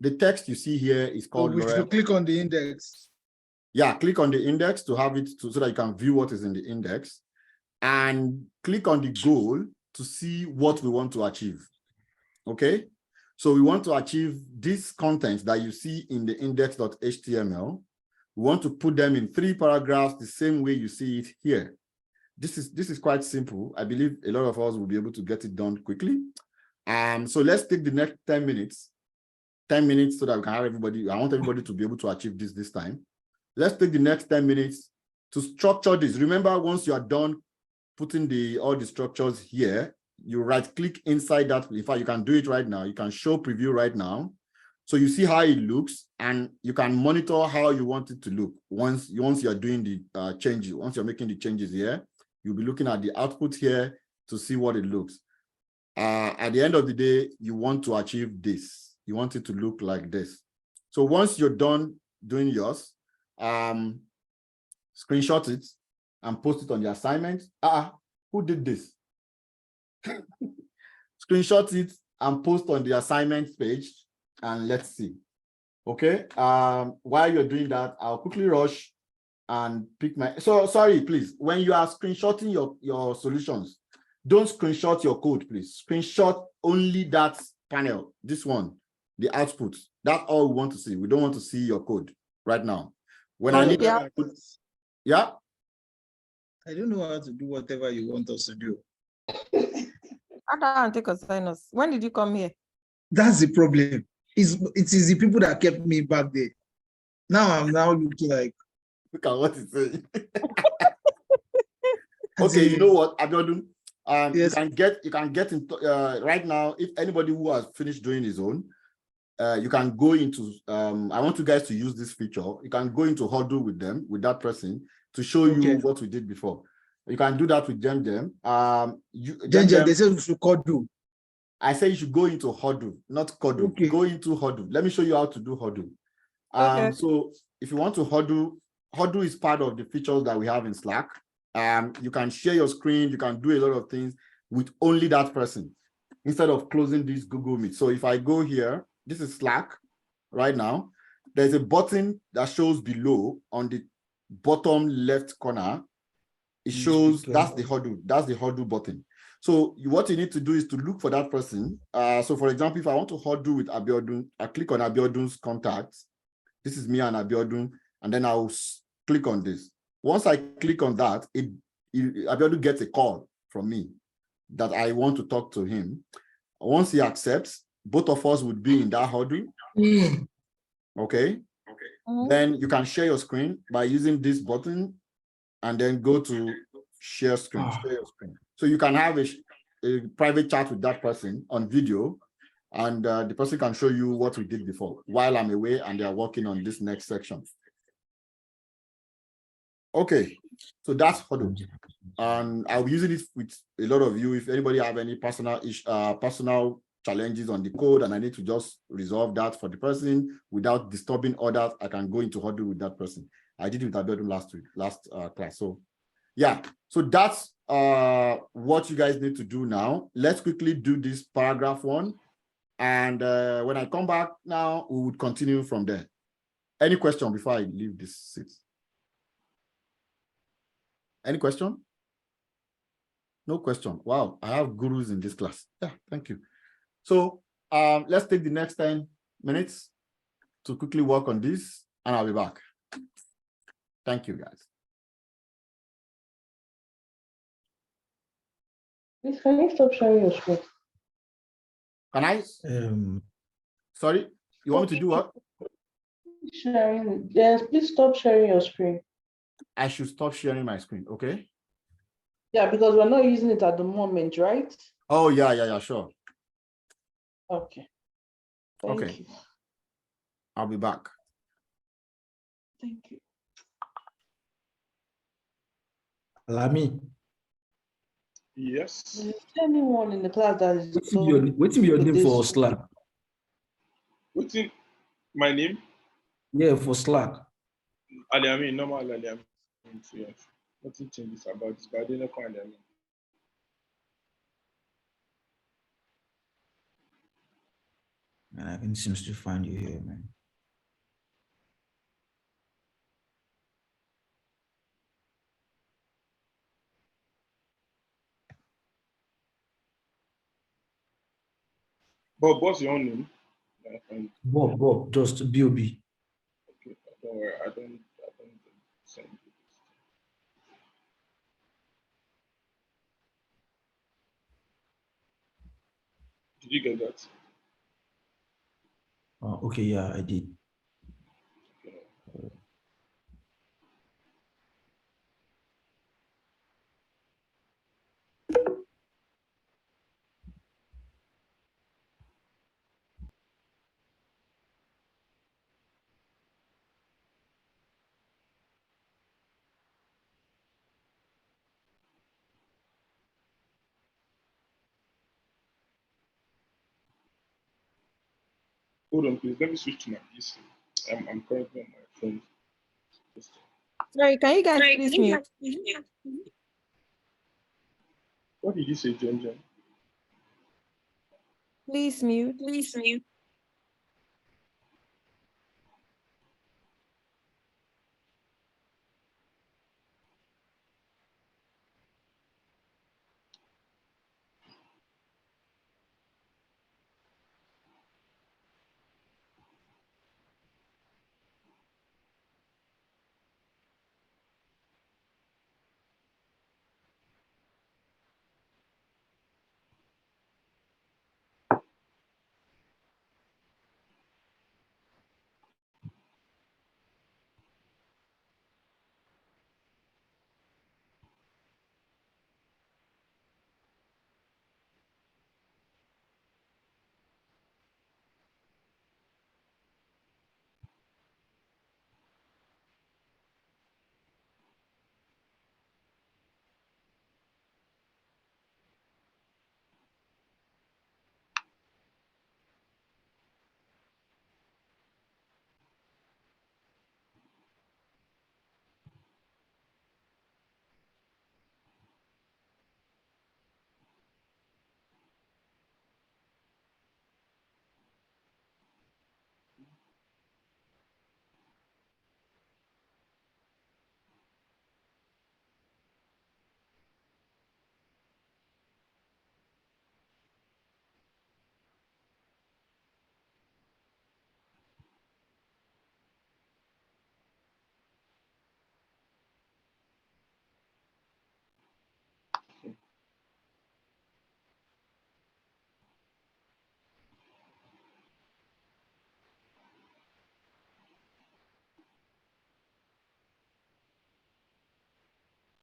The text you see here is called we should click on the index. Yeah, click on the index to have it so that you can view what is in the index, and click on the goal to see what we want to achieve. Okay, so we want to achieve this content that you see in the index.html. We want to put them in 3 paragraphs the same way you see it here. This is quite simple. I believe a lot of us will be able to get it done quickly. So let's take the next 10 minutes. 10 minutes so that we can have everybody. I want everybody to be able to achieve this time. Let's take the next 10 minutes to structure this. Remember, once you are done putting all the structures here, you right click inside that. In fact, you can do it right now. You can show preview right now. So you see how it looks, and you can monitor how you want it to look. Once you're doing the changes, once you're making the changes here, you'll be looking at the output here to see what it looks. At the end of the day, you want to achieve this. You want it to look like this. So once you're done doing yours, screenshot it and post it on the assignment. Who did this? Screenshot it and post on the assignment page, and let's see. Okay. While you're doing that, I'll quickly rush and pick my. So sorry, please. When you are screenshotting your solutions, don't screenshot your code, please. Screenshot only that panel. This one, the output. That's all we want to see. We don't want to see your code right now. When I need output, yeah. I don't know how to do whatever you want us to do. I don't take us. When did you come here? That's the problem. It is the people that kept me back there. Now I'm now looking like. Look at what it's saying. Okay, you know what, Abiodun? Yes. You can get into right now. If anybody who has finished doing his own, you can go into. I want you guys to use this feature. You can go into Huddle with them, with that person, to show you what we did before. You can do that with Gem. Gem, they said we should Huddle. I say you should go into Huddle, not Huddle. Okay. Go into Huddle. Let me show you how to do Huddle. So if you want to Huddle, Huddle is part of the features that we have in Slack. You can share your screen. You can do a lot of things with only that person instead of closing this Google Meet. So if I go here, this is Slack right now. There's a button that shows below on the bottom left corner. It shows that's the Huddle. That's the Huddle button. So what you need to do is to look for that person. So for example, if I want to Huddle with Abiodun, I click on Abiodun's contacts. This is me and Abiodun, and then I'll click on this. Once I click on that, Abiodun gets a call from me that I want to talk to him. Once he accepts, both of us would be in that Huddle. Okay. Then you can share your screen by using this button, and then go to share screen. Share your screen. So you can have a private chat with that person on video, and the person can show you what we did before while I'm away and they are working on this next section. Okay, so that's Huddle. And I'll be using it with a lot of you. If anybody have any personal challenges on the code and I need to just resolve that for the person without disturbing others, I can go into huddle with that person. I did it with Abedum last class. So yeah, so that's what you guys need to do now. Let's quickly do this paragraph 1. And when I come back now, we would continue from there. Any question before I leave this seat? Any question? No question. Wow, I have gurus in this class. Yeah, thank you. So let's take the next 10 minutes to quickly work on this, and I'll be back. Thank you, guys. Please, can you stop sharing your screen? Can I? Sorry, you want me to do what? Sharing. Yes, please stop sharing your screen. I should stop sharing my screen, okay? Yeah, because we're not using it at the moment, right? Oh, yeah, sure. Okay. Thank you. I'll be back. Thank you. Lami. Yes. Is there anyone in the class that is what's your name for Slack? What's in my name? Yeah, for Slack. Aliamin, normal Aliamin. Yes. Nothing changes about this, but I didn't know Aliamin. Man, I can seems to find you here, man. Bob, what's your own name? Bob, just B.O.B. Okay, don't worry, I don't send you this. Did you get that? Oh, okay, yeah, I did. Hold on, please. Let me switch to my PC. I'm currently on my phone. Sorry, can you guys please mute? What did you say, Jen? Please mute. Please mute.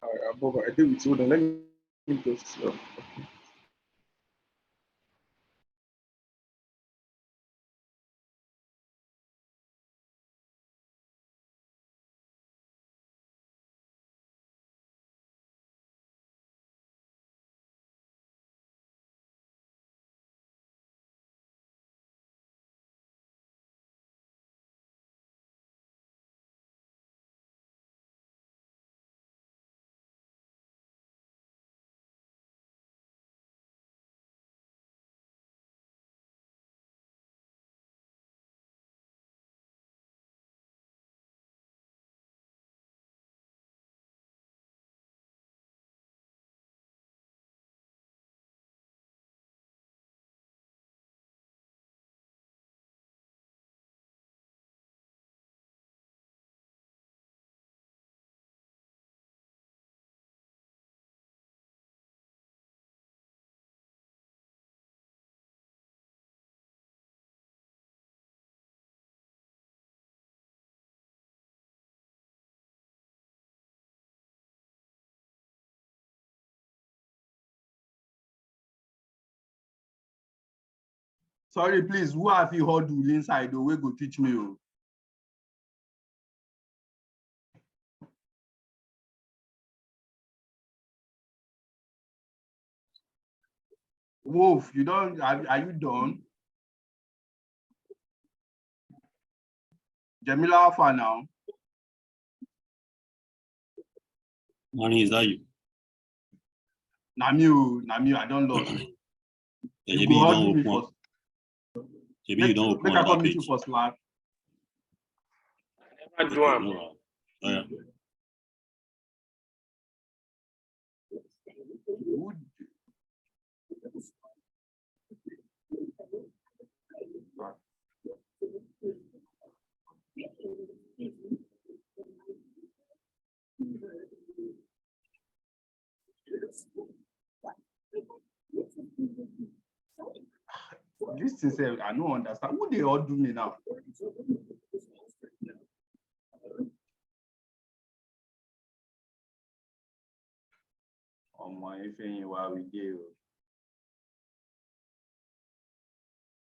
All right, Bob, I did with you. Let me just. Okay. Sorry, please, who have you heard inside the way go teach me? Oh? Wolf, you don't, are you done? Jamila Alpha now. Money, is that you? Namiu, I don't love. Yeah, You maybe you go don't me open. first. Maybe you don't open Make I another come meet you page. for Slack. I do am. Oh, yeah. This is I don't understand. Who they all do me now? Oh my, anything while we do.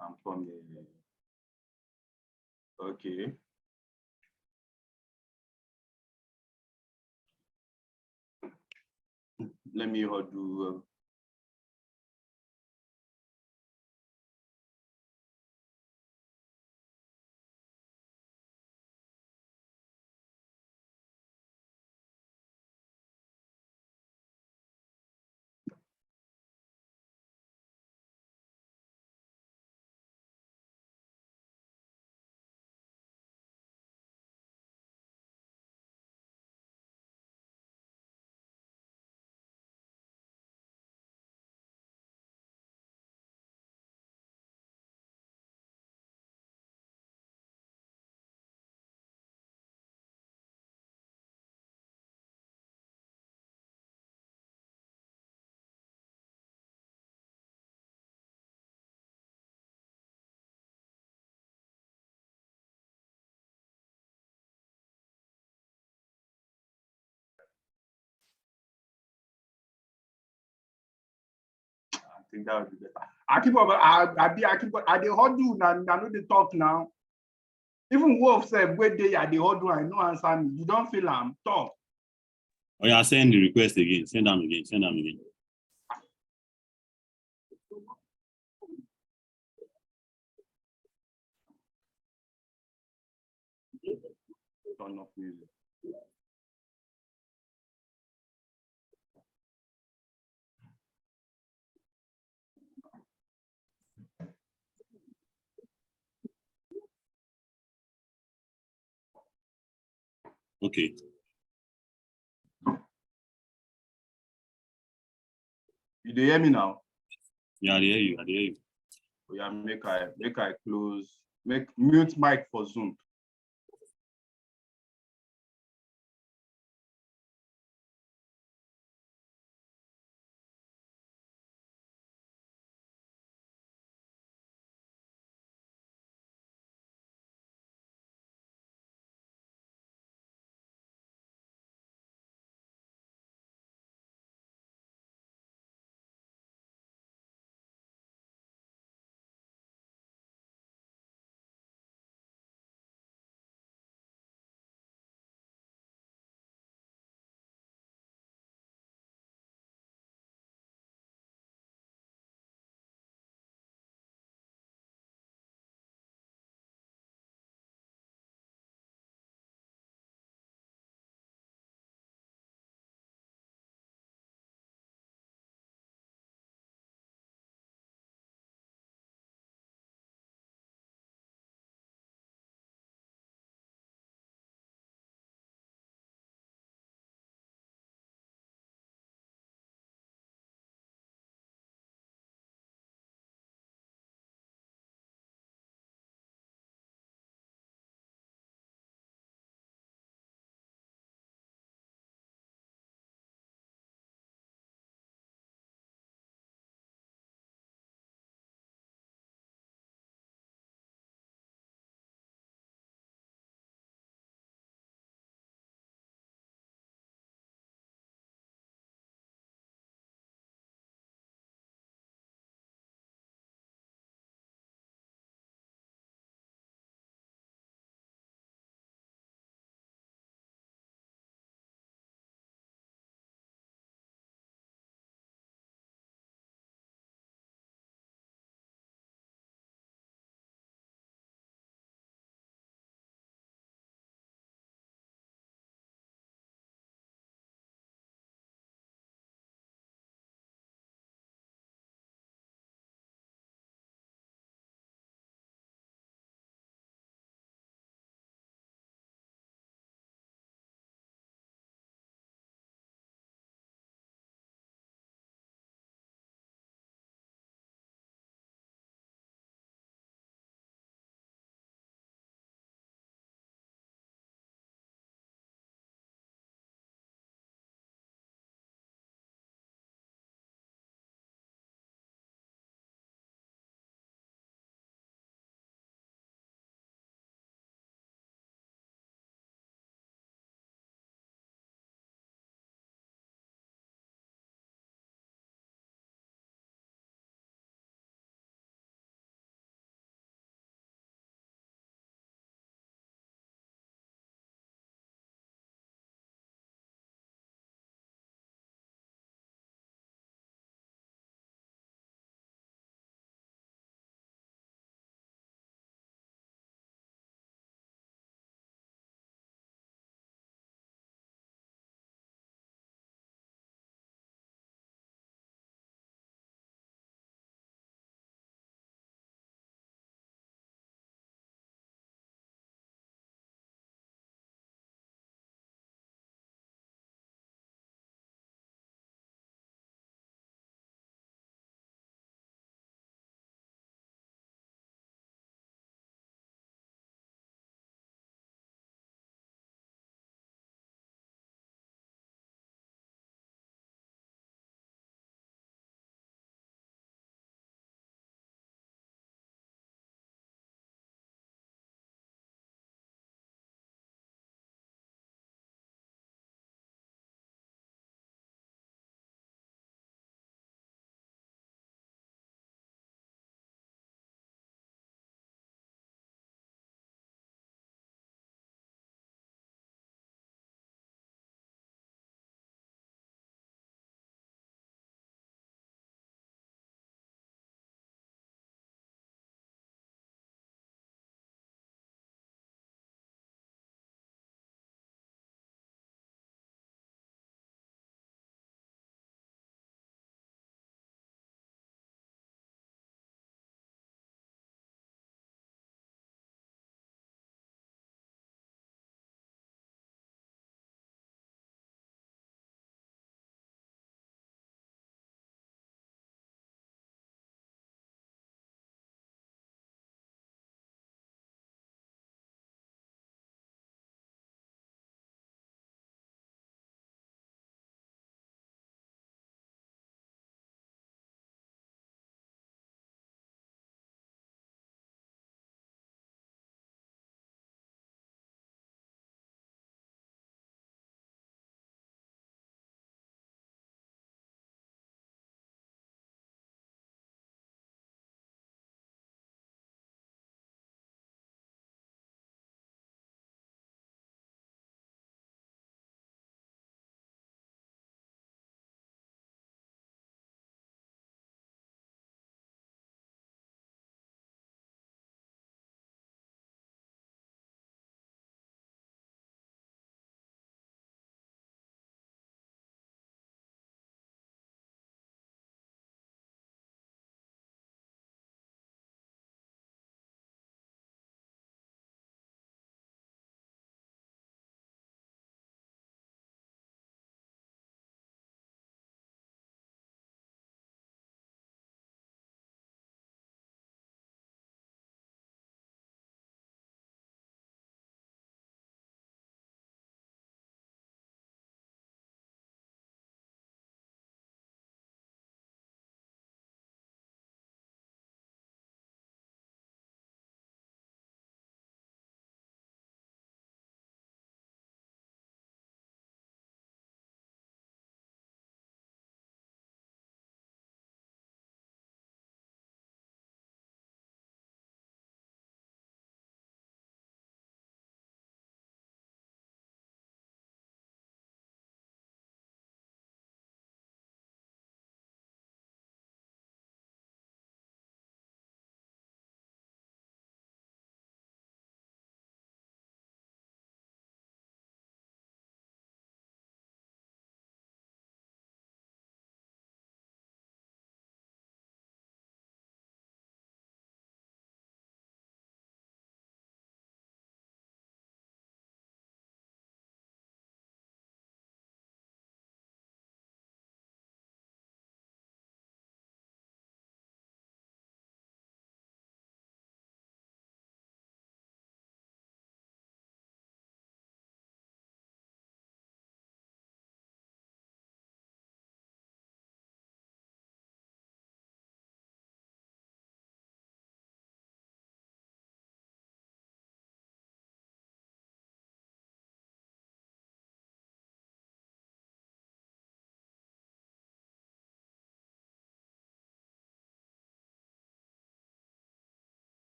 I'm coming. Okay. Let me do. I think that would be better. I keep they hold you now. I know they talk now. Even Wolf said, where they are, they hold you, I know answer me. You don't feel I'm talk. Oh, yeah, send the request again. Send them again. Send them again. Turn off music. Okay. You do hear me now? Yeah, I hear you. I hear you. Oh, yeah, make I close, mute mic for Zoom.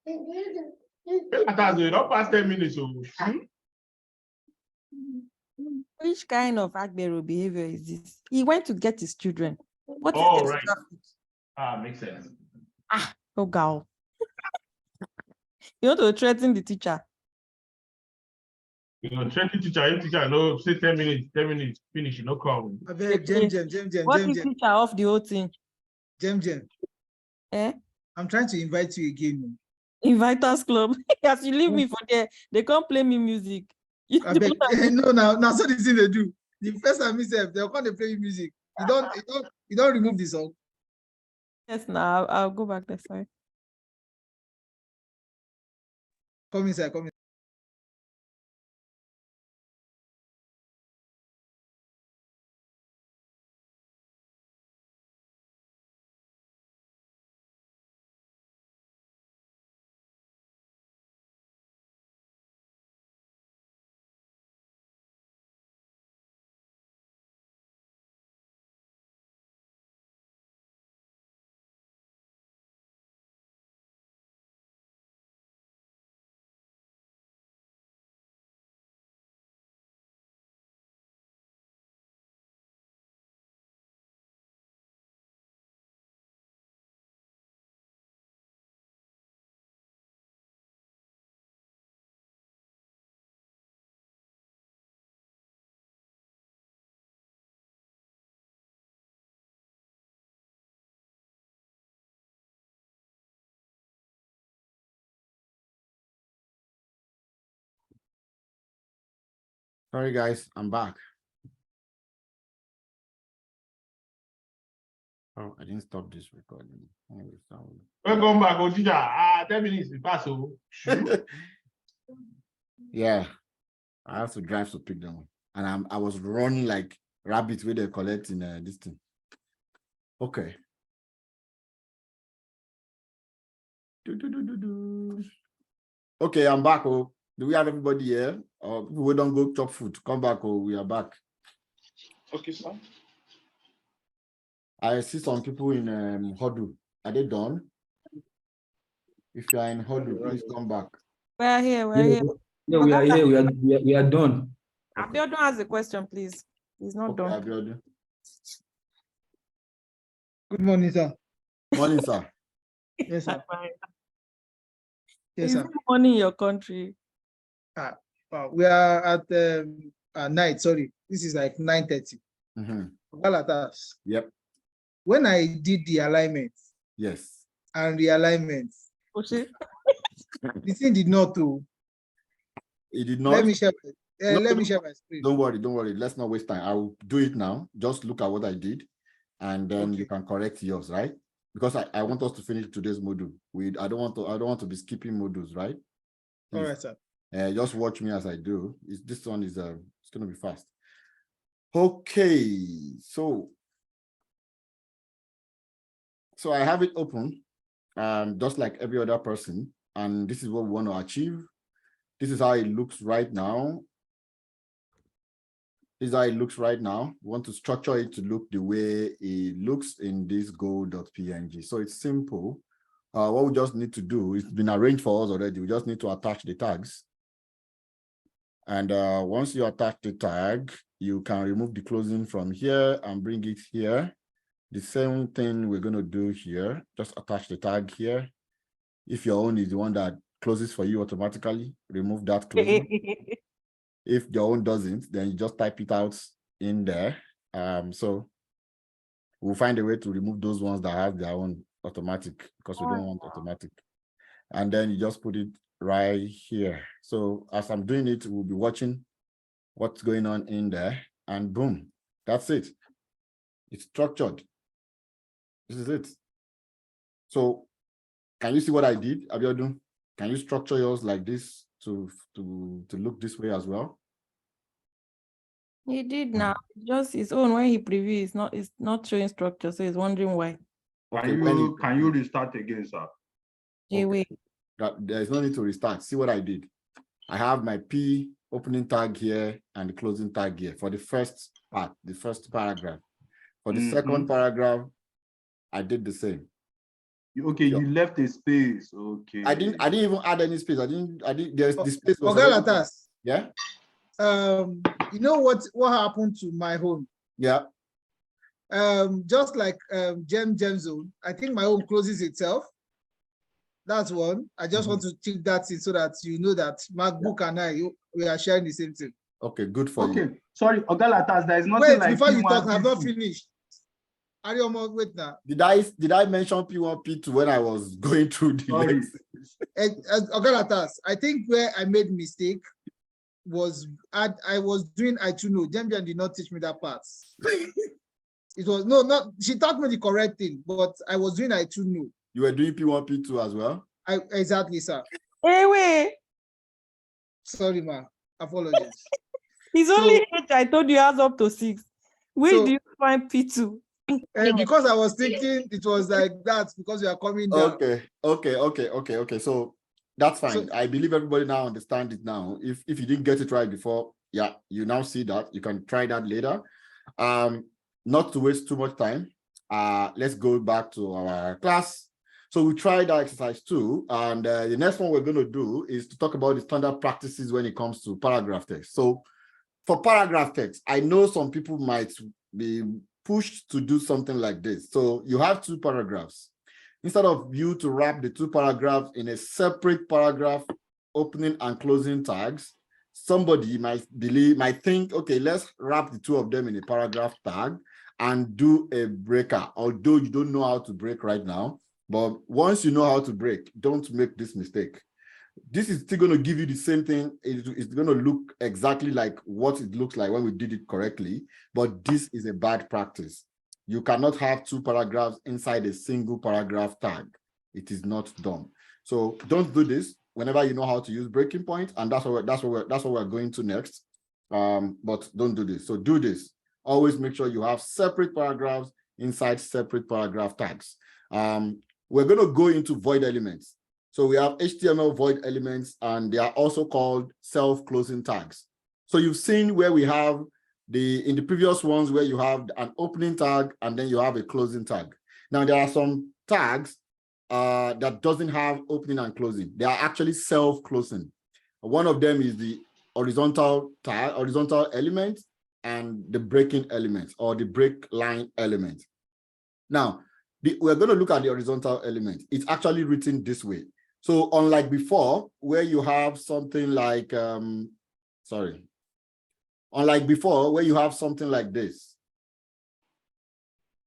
You don't pass 10 minutes. Which kind of Agbero behavior is this? He went to get his children. What is Oh, this right. traffic? Makes sense. Oh, girl. You want to threaten the teacher? You know, 20 teacher, no, say 10 minutes, finish, no problem. I beg, Jem. What is teacher off the whole thing? Jem. Eh? I'm trying to invite you again. Inviters Club. As you leave me for there, they can't play me music. I beg, no, now so this thing they do. The first time myself, they'll come and play you music. You don't remove the song. Yes, now I'll go back there. Sorry. Come inside, come in. Sorry, guys, I'm back. Oh, I didn't stop this recording. Welcome back, teacher. 10 minutes, we pass over. Yeah, I have to drive to pick them up. And I was running like rabbits with they collecting this thing. Okay. Okay, I'm back. Oh, do we have everybody here? Or we don't go chop food? Come back. Oh, we are back. Okay, sir. I see some people in Huddle. Are they done? If you are in Huddle, please come back. We're here. We're here. Yeah, we are here. We are done. Abiodun has a question, please. He's not done. Abiodun. Good morning, sir. Morning, sir. Yes, sir. Yes, Is sir. it morning in your country? We are at night. Sorry, this is like 9:30. Well, at us. Yep. When I did the alignment. Yes. And realignment. Okay. The thing did not do. It did not. Let me share. Let me share my screen. Don't worry. Let's not waste time. I will do it now. Just look at what I did, and then you can correct yours, right? Because I want us to finish today's module. I don't want to be skipping modules, right? All right, sir. Just watch me as I do. This one is it's gonna be fast. Okay, so I have it open, just like every other person, and this is what we want to achieve. This is how it looks right now. We want to structure it to look the way it looks in this go.png. So it's simple. What we just need to do, it's been arranged for us already. We just need to attach the tags. And once you attach the tag, you can remove the closing from here and bring it here. The same thing we're going to do here. Just attach the tag here. If your own is the one that closes for you automatically, remove that closing. If your own doesn't, then you just type it out in there. So we'll find a way to remove those ones that have their own automatic, because we don't want automatic. And then you just put it right here. So as I'm doing it, we'll be watching what's going on in there, and boom, that's it. It's structured. This is it. So can you see what I did, Abiodun? Can you structure yours like this to look this way as well? He did now. Just his own. When he preview, it's not showing structure, so he's wondering why. Can you restart again, sir? Wait. There's no need to restart. See what I did. I have my P opening tag here and the closing tag here for the first part, the first paragraph. For the second paragraph, I did the same. Okay, you left a space. Okay. I didn't even add any space. I didn't, there's the space was Okay, already there. Latas. Yeah. You know what happened to my home? Yeah. Just like Gem Zone, I think my home closes itself. That's one. I just want to tick that in so that you know that MacBook and we are sharing the same thing. Okay, good for you. Okay, sorry, Oga Latas, there is nothing Wait, like before you talk, P1, I've not P2. finished. Wait now. Did I mention P1, P2 when I was going through the list? Oga Latas, I think where I made mistake was I was doing I2know. Gem did not teach me that part. It was not she taught me the correct thing, but I was doing I2know. You were doing P1, P2 as well? Exactly, sir. Wait. Sorry, ma. Apologies. It's only 8 I told you has up to 6. Where do you find P2? Because I was thinking it was like that because we are coming down. Okay. So that's fine. I believe everybody now understands it now. If you didn't get it right before, yeah, you now see that. You can try that later. Not to waste too much time. Let's go back to our class. So we tried that exercise 2, and the next one we're going to do is to talk about the standard practices when it comes to paragraph text. So for paragraph text, I know some people might be pushed to do something like this. So you have 2 paragraphs. Instead of you to wrap the 2 paragraphs in a separate paragraph, opening and closing tags, somebody might think, okay, let's wrap the 2 of them in a paragraph tag and do a breaker, although you don't know how to break right now. But once you know how to break, don't make this mistake. This is still going to give you the same thing. It's going to look exactly like what it looks like when we did it correctly, but this is a bad practice. You cannot have 2 paragraphs inside a single paragraph tag. It is not done. So don't do this whenever you know how to use breaking point, and that's what we're going to next. But don't do this. So do this. Always make sure you have separate paragraphs inside separate paragraph tags. We're going to go into void elements. So we have HTML void elements, and they are also called self-closing tags. So you've seen where we have in the previous ones where you have an opening tag and then you have a closing tag. Now there are some tags that doesn't have opening and closing. They are actually self-closing. One of them is the horizontal tag, horizontal element, and the breaking element or the break line element. Now, we're going to look at the horizontal element. It's actually written this way. So unlike before, where you have something like, unlike before, where you have something like this,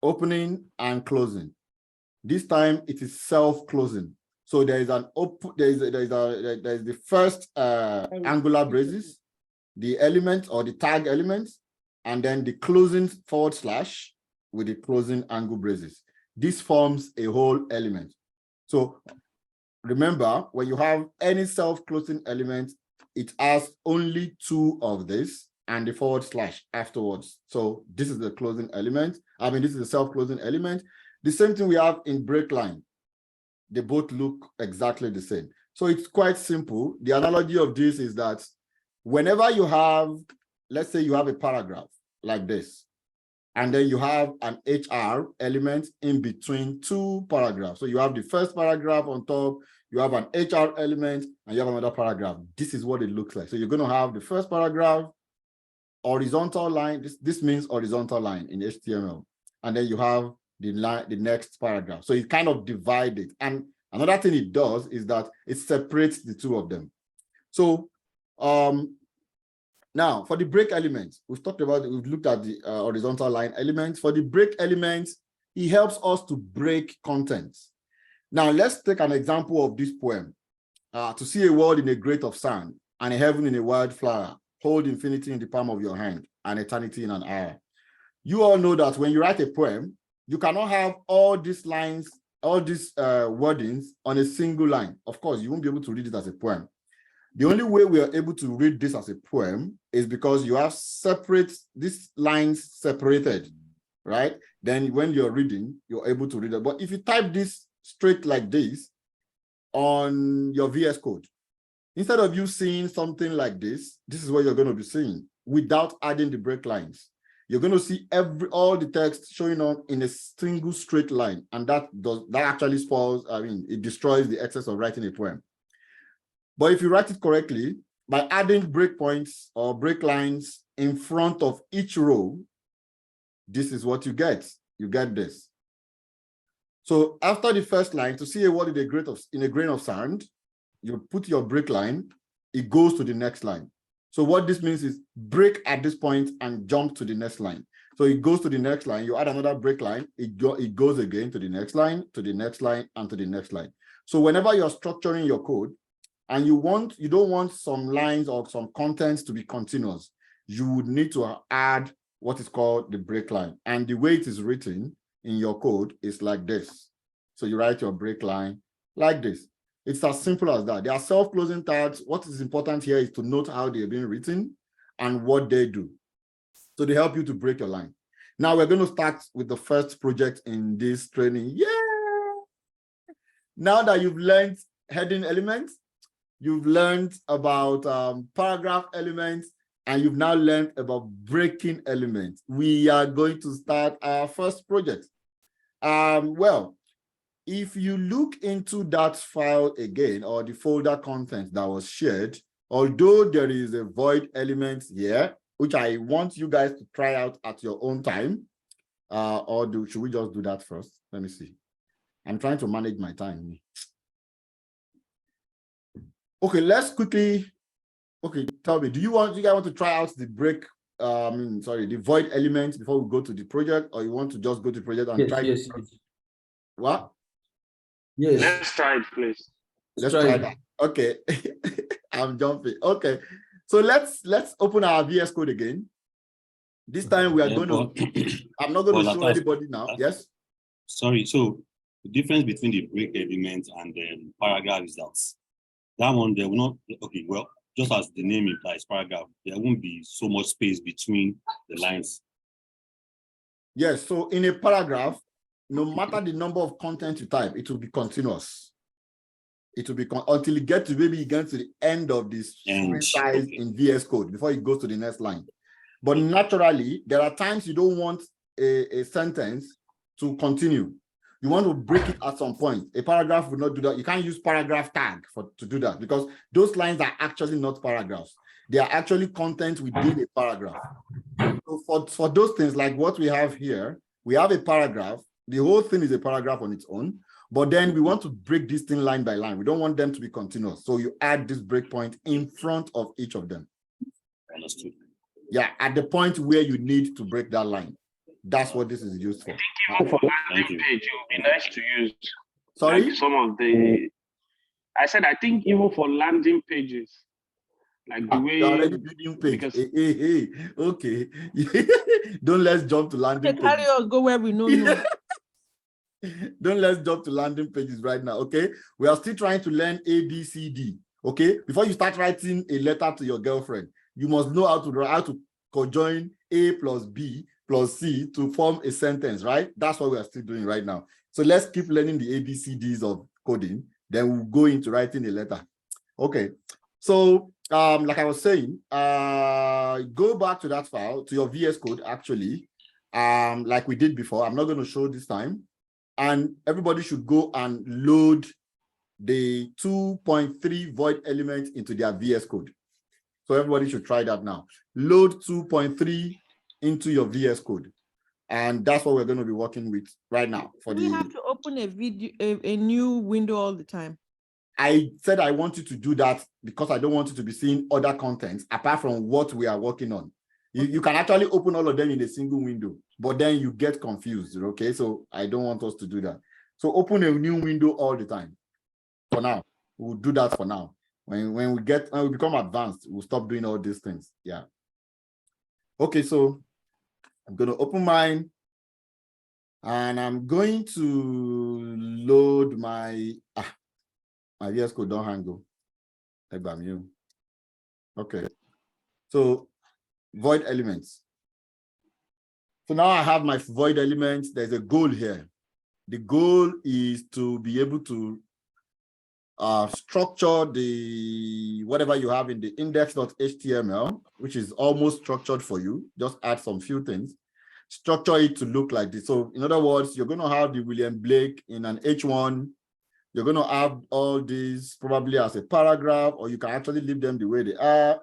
opening and closing. This time it is self-closing. So there is the first angular braces, the element or the tag element, and then the closing / with the closing angle braces. This forms a whole element. So remember, when you have any self-closing element, it has only 2 of this and the / afterwards. So this is the closing element. This is the self-closing element. The same thing we have in break line. They both look exactly the same. So it's quite simple. The analogy of this is that whenever you have, let's say you have a paragraph like this, and then you have an HR element in between 2 paragraphs. So you have the first paragraph on top, you have an HR element, and you have another paragraph. This is what it looks like. So you're going to have the first paragraph, horizontal line. This means horizontal line in HTML. And then you have the next paragraph. So it kind of divides it. And another thing it does is that it separates the 2 of them. So now, for the break elements, we've looked at the horizontal line elements. For the break elements, it helps us to break content. Now, let's take an example of this poem. To see a world in a grate of sand, and a heaven in a wildflower, hold infinity in the palm of your hand, and eternity in an hour. You all know that when you write a poem, you cannot have all these lines, all these wordings on a single line. Of course, you won't be able to read it as a poem. The only way we are able to read this as a poem is because you have these lines separated, right? Then when you're reading, you're able to read it. But if you type this straight like this on your VS Code, instead of you seeing something like this, this is what you're going to be seeing without adding the break lines. you're going to see all the text showing up in a single straight line. And that actually spoils, it destroys the excess of writing a poem. But if you write it correctly, by adding breakpoints or break lines in front of each row, this is what you get. You get this. So after the first line, to see a word in a grain of sand, you put your break line, it goes to the next line. So what this means is break at this point and jump to the next line. So it goes to the next line, you add another break line, it goes again to the next line, to the next line, and to the next line. So whenever you're structuring your code, and you don't want some lines or some contents to be continuous, you would need to add what is called the break line. And the way it is written in your code is like this. So you write your break line like this. It's as simple as that. They are self-closing tags. What is important here is to note how they're being written and what they do. So they help you to break your line. Now we're going to start with the first project in this training. Yeah! Now that you've learned heading elements, you've learned about paragraph elements, and you've now learned about breaking elements. We are going to start our first project. Well, if you look into that file again, or the folder content that was shared, although there is a void element here, which I want you guys to try out at your own time, should we just do that first? Let me see. I'm trying to manage my time. Okay, let's quickly. Okay, tell me, do you guys want to try out the the void elements before we go to the project, or you want to just go to the project and try? Yes. What? Yes. Let's try it, please. Let's try that. Okay, I'm jumping. Okay, so let's open our VS Code again. This time we are going to. I'm not going to show anybody now. Yes. Sorry. So the difference between the break element and the paragraph is that one there will not. Okay, well, just as the name implies, paragraph, there won't be so much space between the lines. Yes. So in a paragraph, no matter the number of content you type, it will be continuous. It will be until you get to the end of this screen size in VS Code before it goes to the next line. But naturally, there are times you don't want a sentence to continue. You want to break it at some point. A paragraph will not do that. You can't use paragraph tag to do that because those lines are actually not paragraphs. They are actually content within a paragraph. So for those things like what we have here, we have a paragraph. The whole thing is a paragraph on its own, but then we want to break this thing line by line. We don't want them to be continuous. So you add this breakpoint in front of each of them. Understood. Yeah, at the point where you need to break that line. That's what this is used for. Even for landing page, it would be nice to use. Sorry? Like some of the. I said, I think even for landing pages, like the way. Already building page. Hey. Okay. Don't let's jump to landing pages. Carry us go where we know. Don't let's jump to landing pages right now. Okay. We are still trying to learn ABCD. Okay. Before you start writing a letter to your girlfriend, you must know how to conjoin A plus B plus C to form a sentence, right? That's what we are still doing right now. So let's keep learning the ABCDs of coding. Then we'll go into writing a letter. Okay. So like I was saying, go back to that file, to your VS Code, actually, like we did before. I'm not going to show this time. And everybody should go and load the 2.3 void element into their VS Code. So everybody should try that now. Load 2.3 into your VS Code. And that's what we're going to be working with right now. We have to open a new window all the time. I said I want you to do that because I don't want you to be seeing other contents apart from what we are working on. You can actually open all of them in a single window, but then you get confused, okay? So I don't want us to do that. So open a new window all the time. For now, we'll do that for now. When we become advanced, we'll stop doing all these things. Yeah. Okay, so I'm going to open mine and I'm going to load my VS Code. Don't hang go. Okay. So void elements. So now I have my void elements. There's a goal here. The goal is to be able to structure the whatever you have in the index.html, which is almost structured for you. Just add some few things. Structure it to look like this. So in other words, you're going to have the William Blake in an H1. You're going to have all these probably as a paragraph, or you can actually leave them the way they are.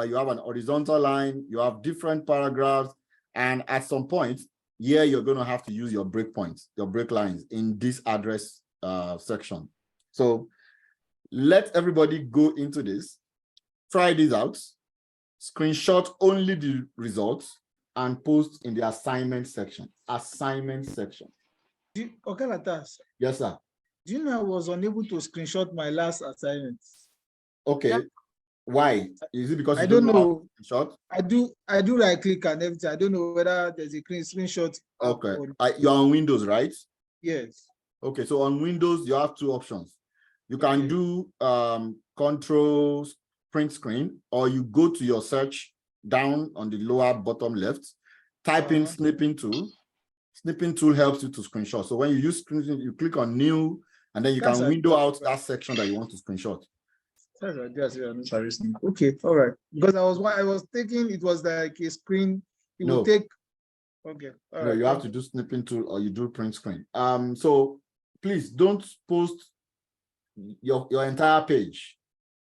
You have an horizontal line. You have different paragraphs. And at some point, here, you're going to have to use your breakpoints, your break lines in this address section. So let everybody go into this, try this out, screenshot only the results, and post in the assignment section. Assignment section. Okay, Latas. Yes, sir. Do you know I was unable to screenshot my last assignment? Okay. Yeah. Why? Is it because I don't know? Screenshot? I do right click and everything. I don't know whether there's a screenshot. Okay. You're on Windows, right? Yes. Okay. So on Windows, you have two options. You can do control print screen, or you go to your search down on the lower bottom left, type in snipping tool. Snipping tool helps you to screenshot. So when you use screenshot, you click on new, and then you can window out that section that you want to screenshot. Okay, all right. Because I was thinking it was like a screen. It will take. Okay. All right. You have to do snipping tool, or you do print screen. So please don't post your entire page.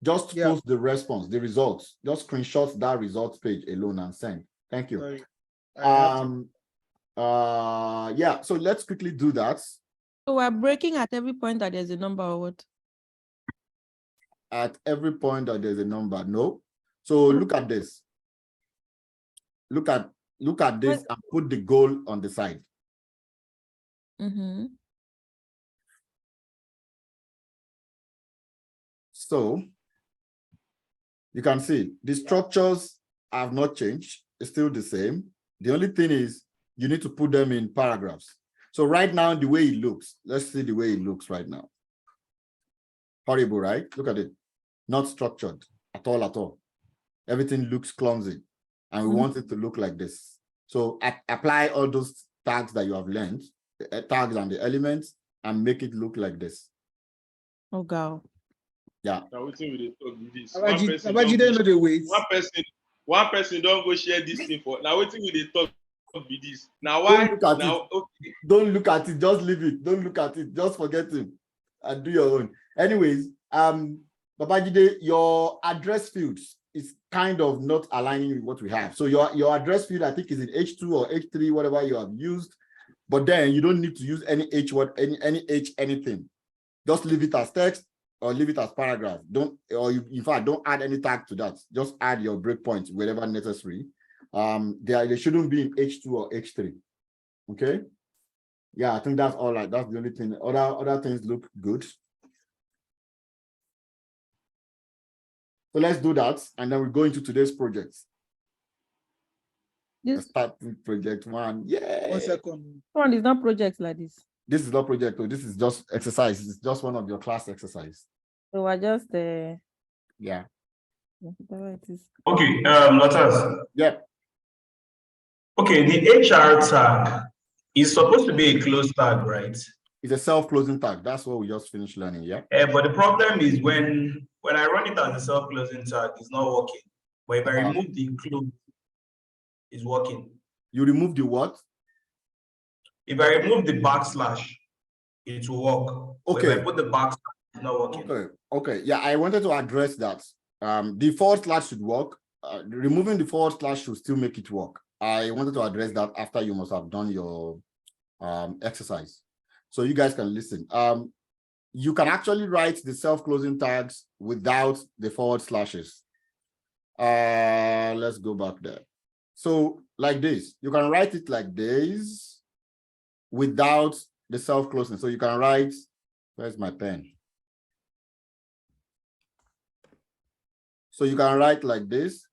Just post the response, the results. Just screenshot that results page alone and send. Thank you. Yeah, so let's quickly do that. So we're breaking at every point that there's a number, or what? At every point that there's a number, no. So look at this. Look at this and put the goal on the side. Mm-hmm. So you can see the structures have not changed. It's still the same. The only thing is you need to put them in paragraphs. So right now, the way it looks, let's see the way it looks right now. Horrible, right? Look at it. Not structured at all. Everything looks clumsy. And we want it to look like this. So apply all those tags that you have learned, the tags and the elements, and make it look like this. Oh, God. Yeah. Now, we talk with this. One person don't go share this thing for. Now, waiting with the talk with this. Now, why? Don't look at it. Just leave it. Don't look at it. Just forget him and do your own. Anyways, Babajide, your address fields is kind of not aligning with what we have. So your address field, I think, is in H2 or H3, whatever you have used. But then you don't need to use any H word, any H anything. Just leave it as text or leave it as paragraph. In fact, don't add any tag to that. Just add your breakpoints wherever necessary. They shouldn't be in H2 or H3. Okay. Yeah, I think that's all right. That's the only thing. Other things look good. So let's do that, and then we'll go into today's project. Let's start with project one. Yeah. 1 second. One is not projects like this. This is not project. This is just exercise. It's just one of your class exercise. So we're just yeah. Whatever it is. Okay, Latas. Yeah. Okay, the HR tag is supposed to be a closed tag, right? It's a self-closing tag. That's what we just finished learning, yeah? But the problem is when I run it as a self-closing tag, it's not working. But if I remove the close, it's working. You remove the what? If I remove the backslash, it will work. Okay. But if I put the backslash, it's not working. Okay. Yeah, I wanted to address that. The forward slash should work. Removing the forward slash should still make it work. I wanted to address that after you must have done your exercise. So you guys can listen. You can actually write the self-closing tags without the forward slashes. Let's go back there. So like this, you can write it like this without the self-closing. So you can write, where's my pen? So you can write like this.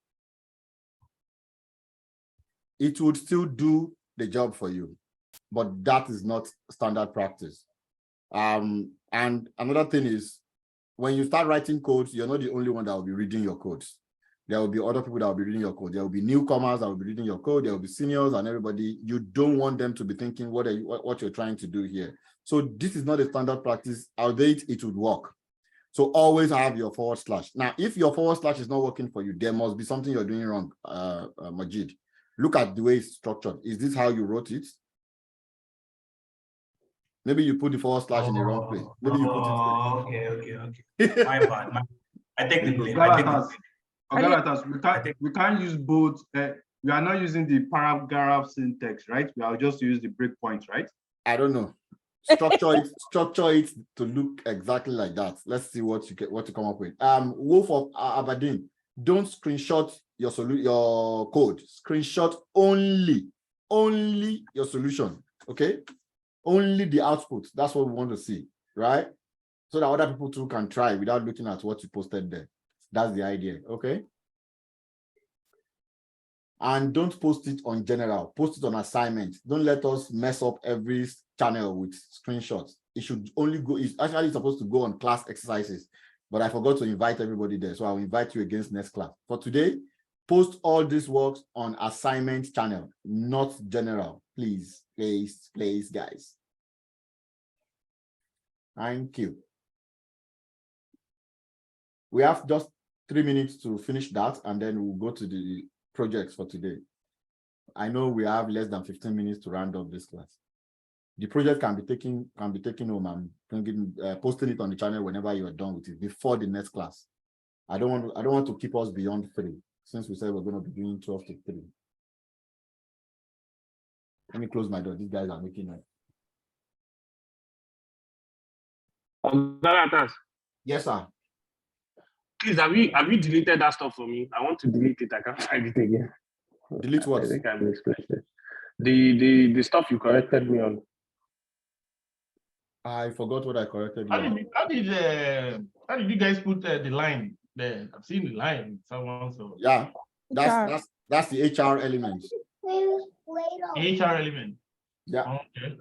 It would still do the job for you, but that is not standard practice. And another thing is, when you start writing codes, you're not the only one that will be reading your codes. There will be other people that will be reading your code. There will be newcomers that will be reading your code. There will be seniors and everybody. You don't want them to be thinking what you're trying to do here. So this is not a standard practice. Albeit it would work. So always have your forward slash. Now, if your forward slash is not working for you, there must be something you're doing wrong, Majid. Look at the way it's structured. Is this how you wrote it? Maybe you put the forward slash in the wrong place. Maybe you put it. Okay. My bad. I take the blame. I take the blame. We can't use both. We are not using the paragraph syntax, right? We are just use the breakpoints, right? I don't know. Structure it to look exactly like that. Let's see what you come up with. Wolf of Aberdeen, don't screenshot your code. Screenshot only your solution. Okay, only the output. That's what we want to see, right? So that other people too can try without looking at what you posted there. That's the idea. Okay. And don't post it on general, post it on assignment. Don't let us mess up every channel with screenshots. It should only go, it's actually supposed to go on class exercises, but I forgot to invite everybody there. So I'll invite you against next class. For today, post all these works on assignment channel, not general. Please, guys. Thank you. We have just 3 minutes to finish that, and then we'll go to the projects for today. I know we have less than 15 minutes to round up this class. The project can be taken home and posting it on the channel whenever you are done with it before the next class. I don't want to keep us beyond 3, since we said we're going to be doing 12 to 3. Let me close my door. These guys are making noise. Yes, sir. Please, have you deleted that stuff for me? I want to delete it. I can't find it again. Delete what? I think I misplaced it. The stuff you corrected me on. I forgot what I corrected you on. How did you guys put the line there? I've seen the line. Someone so. Yeah, that's the HR element. HR element. Yeah. Okay.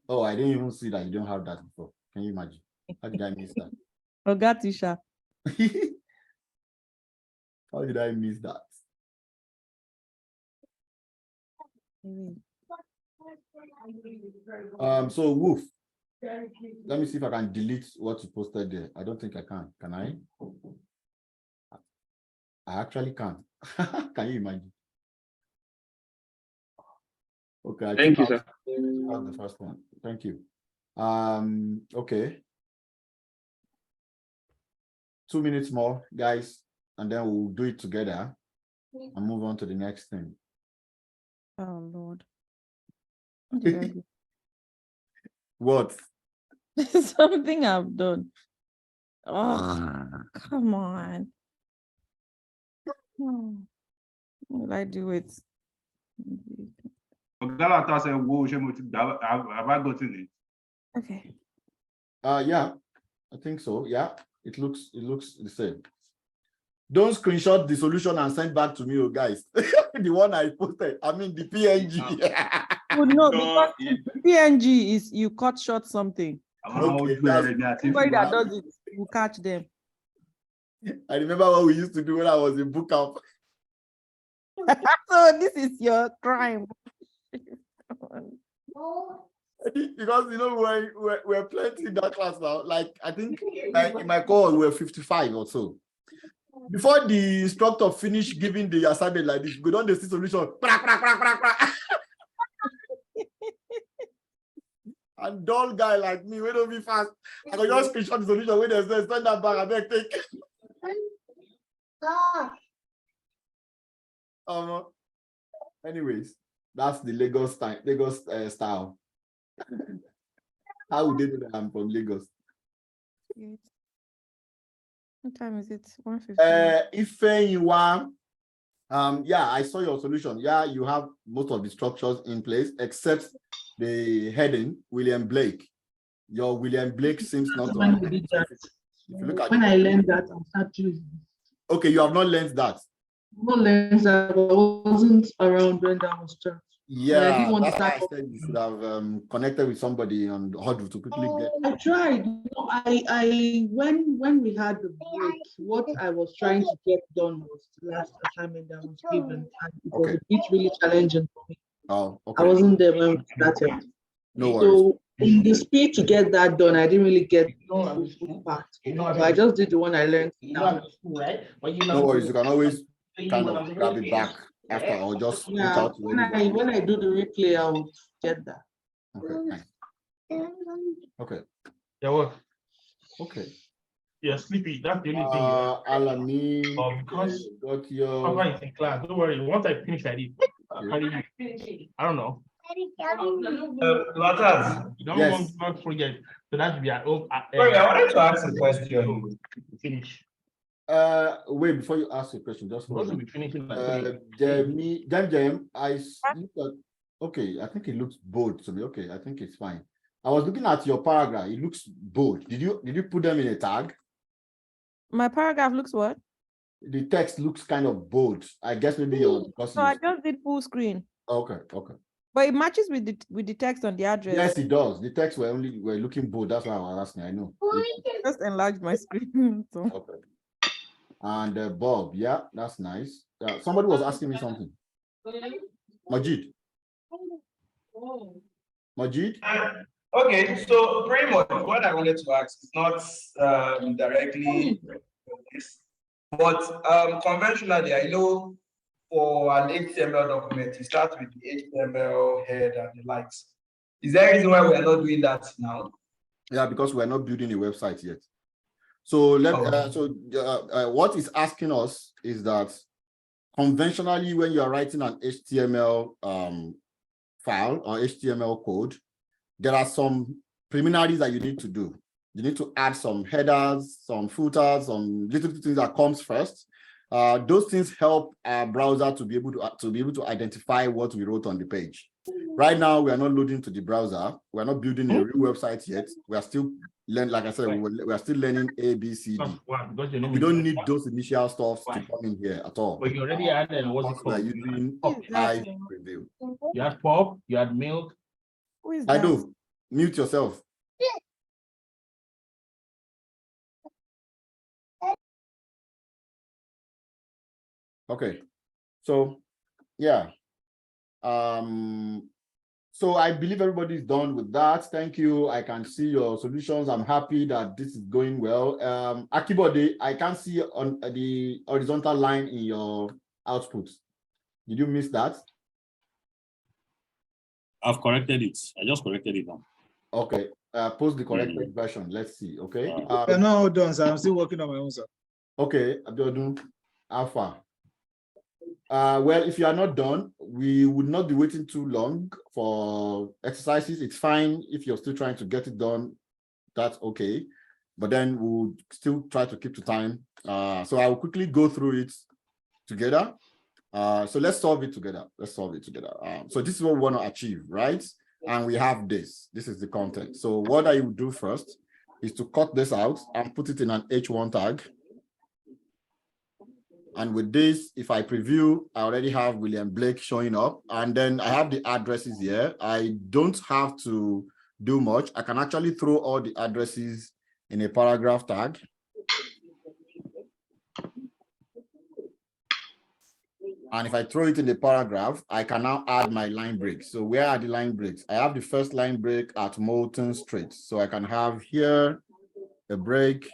Oh, I didn't even see that you don't have that before. Can you imagine? How did I miss that? Tisha. How did I miss that? So Wolf, let me see if I can delete what you posted there. I don't think I can. Can I? I actually can. Can you imagine? Okay. Thank you, sir. The first one. Thank you. Okay. 2 minutes more, guys, and then we'll do it together and move on to the next thing. Oh Lord. What did I do? What? Something I've done. Oh, come on. What will I do it? Have I gotten it? Okay. Yeah, I think so. Yeah, it looks the same. Don't screenshot the solution and send back to me, oh guys. The one I posted. I mean the PNG. Oh, no, because the PNG is you cut short something. Okay, everybody that does it, you catch them. I remember what we used to do when I was in book camp. So this is your crime. Because you know we're plenty in that class now. Like I think in my cohort we're 55 or so. Before the instructor finished giving the assignment like this, go down the solution. And dull guy like me, we don't be fast. I can just screenshot the solution when there's stand that back and then take. Anyways, that's the Lagos style. How would they know that I'm from Lagos? What time is it? 1:50. Yeah, I saw your solution. Yeah, you have most of the structures in place except the heading, William Blake. Your William Blake seems not to have. If you look at when I learned that, I'll start using. Okay, you have not learned that. Not learned that, but I wasn't around when that was taught. Yeah, that's why I said you should have connected with somebody on Huddle to quickly get. I tried. When we had the break, what I was trying to get done was the last assignment that was given, and it was a bit really challenging for me. Oh, okay. I wasn't there when we started. No worries. in the speed to get that done, I didn't really get the full part. So I just did the one I learned now. Right? But No worries, you can always kind of grab it back after or just reach Yeah, out to anybody. when I do the replay, I will get that. Okay, nice. Okay. Yeah, well, Okay. you're sleepy. That's the only thing. Alani, Because got your Papa is in class. Don't worry. Once I finish, I did. I don't know. Latas. You don't Yes. want to forget. So that should be at home. Sorry, I wanted to ask a question. Finish. Wait, before you ask the question, just hold Supposed to on. be finishing like Jem, okay, I think it looks bold to me. Okay, I think it's fine. I was looking at your paragraph. It looks bold. Did you put them in a tag? My paragraph looks what? The text looks kind of bold. I guess maybe you're because So I just did full screen. okay. But it matches with the text on the address. Yes, it does. The text were looking bold. That's why I was asking. I know. Just enlarge my screen. So. Okay. And Bob, yeah, that's nice. Somebody was asking me something. Majid. Okay, so pretty much what I wanted to ask is not directly this, but conventionally, I know for an HTML document, you start with the HTML head and the likes. Is there a reason why we are not doing that now? Yeah, because we're not building a website yet. So what it's asking us is that conventionally, when you are writing an HTML file or HTML code, there are some preliminaries that you need to do. You need to add some headers, some footers, some little things that comes first. Those things help our browser to be able to identify what we wrote on the page. Right now, we are not loading to the browser. We are not building a real website yet. We are still learning, like I said, we are still learning A, B, C, D. We don't need those initial stuff to come in here at all. But you already added what's it called? We are using live preview. You had pop, you had milk. Who is I that? do. Mute yourself. Okay. So yeah. So I believe everybody's done with that. Thank you. I can see your solutions. I'm happy that this is going well. Akibode, I can't see on the horizontal line in your output. Did you miss that? I've corrected it. I just corrected it now. Okay. Post the corrected version. Let's see. Okay. We're not all done, so I'm still working on my own, sir. Okay, Abiodun, Alpha. Well, if you are not done, we would not be waiting too long for exercises. It's fine if you're still trying to get it done. That's okay. But then we'll still try to keep to time. So I will quickly go through it together. So let's solve it together. So this is what we want to achieve, right? And we have this. This is the content. So what I will do first is to cut this out and put it in an H1 tag. And with this, if I preview, I already have William Blake showing up. And then I have the addresses here. I don't have to do much. I can actually throw all the addresses in a paragraph tag. And if I throw it in the paragraph, I can now add my line breaks. So where are the line breaks? I have the first line break at Moulton Street. So I can have here a break.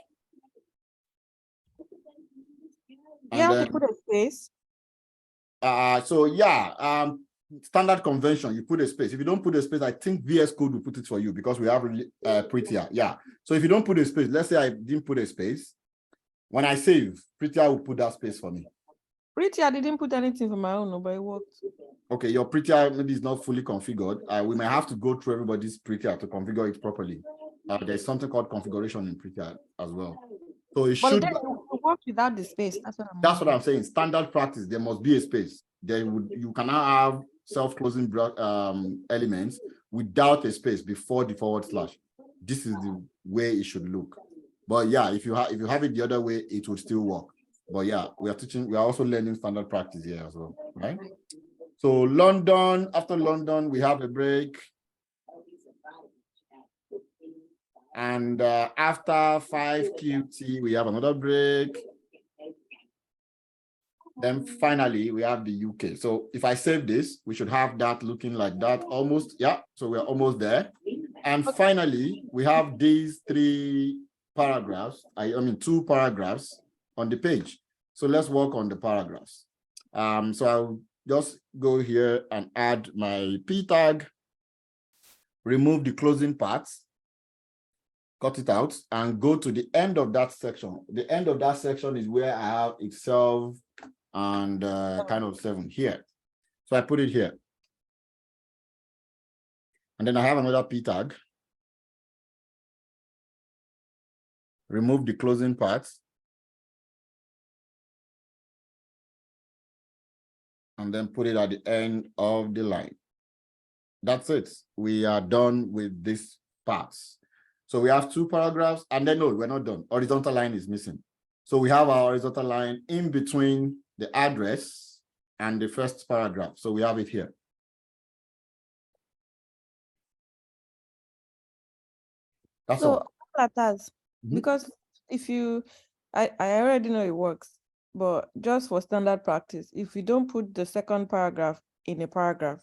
You have to put a space. So yeah, standard convention, you put a space. If you don't put a space, I think VS Code will put it for you because we have Prettier. Yeah. So if you don't put a space, let's say I didn't put a space. When I save, Prettier will put that space for me. Prettier didn't put anything for my own, but it worked. Okay, your Prettier maybe is not fully configured. We might have to go through everybody's Prettier to configure it properly. There's something called configuration in Prettier as well. So it should work without the space. That's what I'm saying. Standard practice, there must be a space. You cannot have self-closing elements without a space before the /. This is the way it should look. But yeah, if you have it the other way, it will still work. But yeah, we are also learning standard practice here as well, right? So London, after London, we have a break. And after 5QT, we have another break. Then finally, we have the UK. So if I save this, we should have that looking like that almost. Yeah, so we're almost there. And finally, we have these 3 paragraphs, I mean 2 paragraphs on the page. So let's work on the paragraphs. So I'll just go here and add my P tag, remove the closing parts, cut it out, and go to the end of that section. The end of that section is where I have itself and kind of 7 here. So I put it here. And then I have another P tag. Remove the closing parts. And then put it at the end of the line. That's it. We are done with this parts. So we have 2 paragraphs, and then no, we're not done. Horizontal line is missing. So we have our horizontal line in between the address and the first paragraph. So we have it here. That's all. Because if you, I already know it works, but just for standard practice, if you don't put the second paragraph in a paragraph,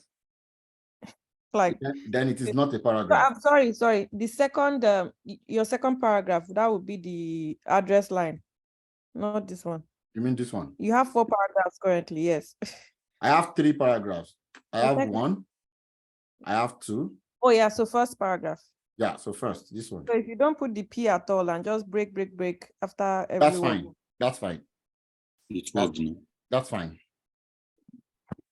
like then it is not a paragraph. I'm sorry. The second, your second paragraph, that would be the address line, not this one. You mean this one? You have 4 paragraphs currently, yes. I have 3 paragraphs. I have 1. I have 2. Oh yeah, so first paragraph. Yeah, so first, this one. So if you don't put the P at all and just break after every That's word. fine. That's fine. That's fine.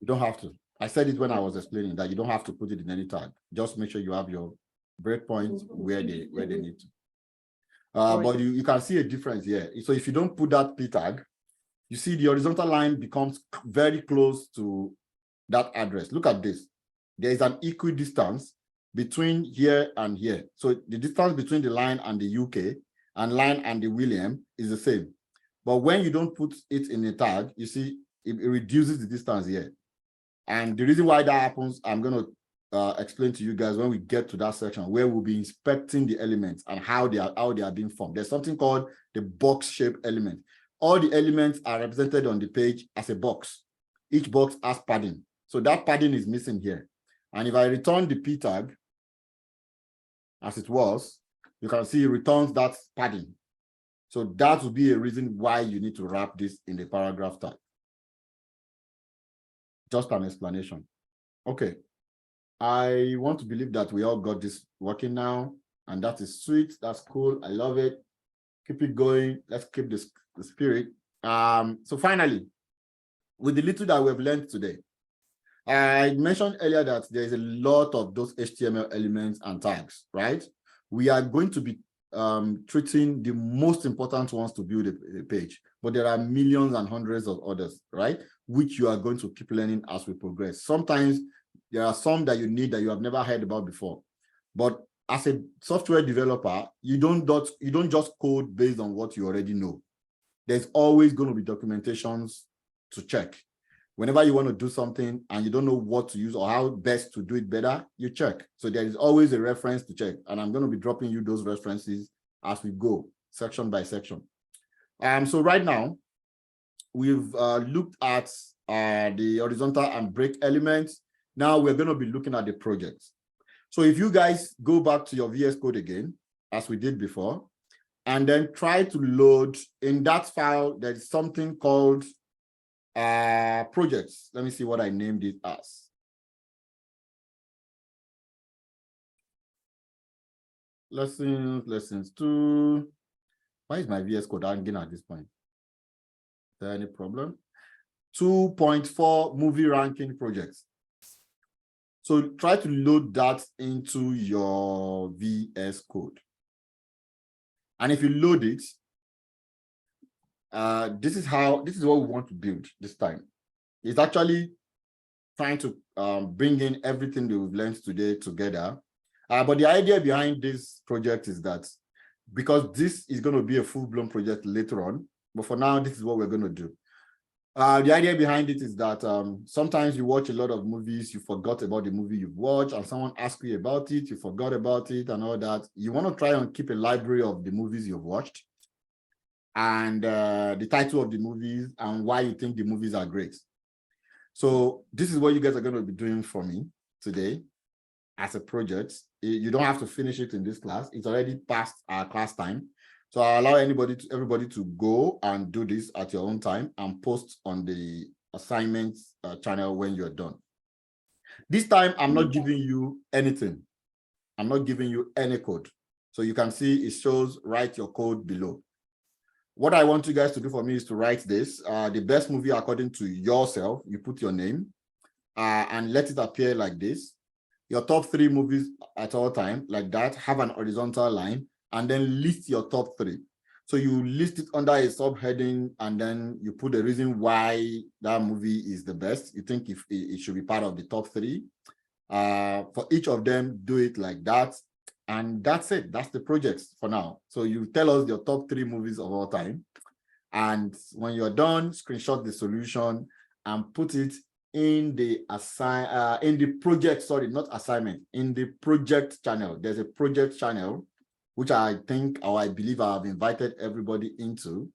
You don't have to. I said it when I was explaining that you don't have to put it in any tag. Just make sure you have your breakpoints where they need to. But you can see a difference here. So if you don't put that P tag, you see the horizontal line becomes very close to that address. Look at this. There is an equidistance between here and here. So the distance between the line and the UK and line and the William is the same. But when you don't put it in a tag, you see it reduces the distance here. And the reason why that happens, I'm going to explain to you guys when we get to that section where we'll be inspecting the elements and how they are being formed. There's something called the box shape element. All the elements are represented on the page as a box. Each box has padding. So that padding is missing here. And if I return the P tag as it was, you can see it returns that padding. So that would be a reason why you need to wrap this in the paragraph tag. Just an explanation. Okay. I want to believe that we all got this working now, and that is sweet. That's cool. I love it. Keep it going. Let's keep the spirit. So finally, with the little that we've learned today, I mentioned earlier that there is a lot of those HTML elements and tags, right? We are going to be treating the most important ones to build a page, but there are millions and hundreds of others, right? Which you are going to keep learning as we progress. Sometimes there are some that you need that you have never heard about before, but as a software developer, you don't just code based on what you already know. There's always going to be documentations to check. Whenever you want to do something and you don't know what to use or how best to do it better, you check. So there is always a reference to check. And I'm going to be dropping you those references as we go, section by section. So right now, we've looked at the horizontal and break elements. Now we're going to be looking at the projects. So if you guys go back to your VS Code again, as we did before, and then try to load in that file, there's something called projects. Let me see what I named it as. Lessons 2. Why is my VS Code hanging at this point? Is there any problem? 2.4 movie ranking projects. So try to load that into your VS Code. And if you load it, this is what we want to build this time. It's actually trying to bring in everything that we've learned today together. But the idea behind this project is that because this is going to be a full-blown project later on, but for now, this is what we're going to do. The idea behind it is that sometimes you watch a lot of movies, you forgot about the movie you've watched, and someone asks you about it, you forgot about it and all that. You want to try and keep a library of the movies you've watched and the title of the movies and why you think the movies are great. So this is what you guys are going to be doing for me today. as a project. You don't have to finish it in this class. It's already past our class time. So I allow everybody to go and do this at your own time and post on the assignments channel when you're done. This time, I'm not giving you anything. I'm not giving you any code. So you can see it shows write your code below. What I want you guys to do for me is to write this. The best movie according to yourself, you put your name and let it appear like this. Your top 3 movies at all time, like that, have an horizontal line, and then list your top 3. So you list it under a subheading, and then you put the reason why that movie is the best. You think if it should be part of the top 3. For each of them, do it like that. And that's it. That's the project for now. So you tell us your top 3 movies of all time. And when you're done, screenshot the solution and put it in the project, sorry, not assignment, in the project channel. There's a project channel, which I think, or I believe I have invited everybody into.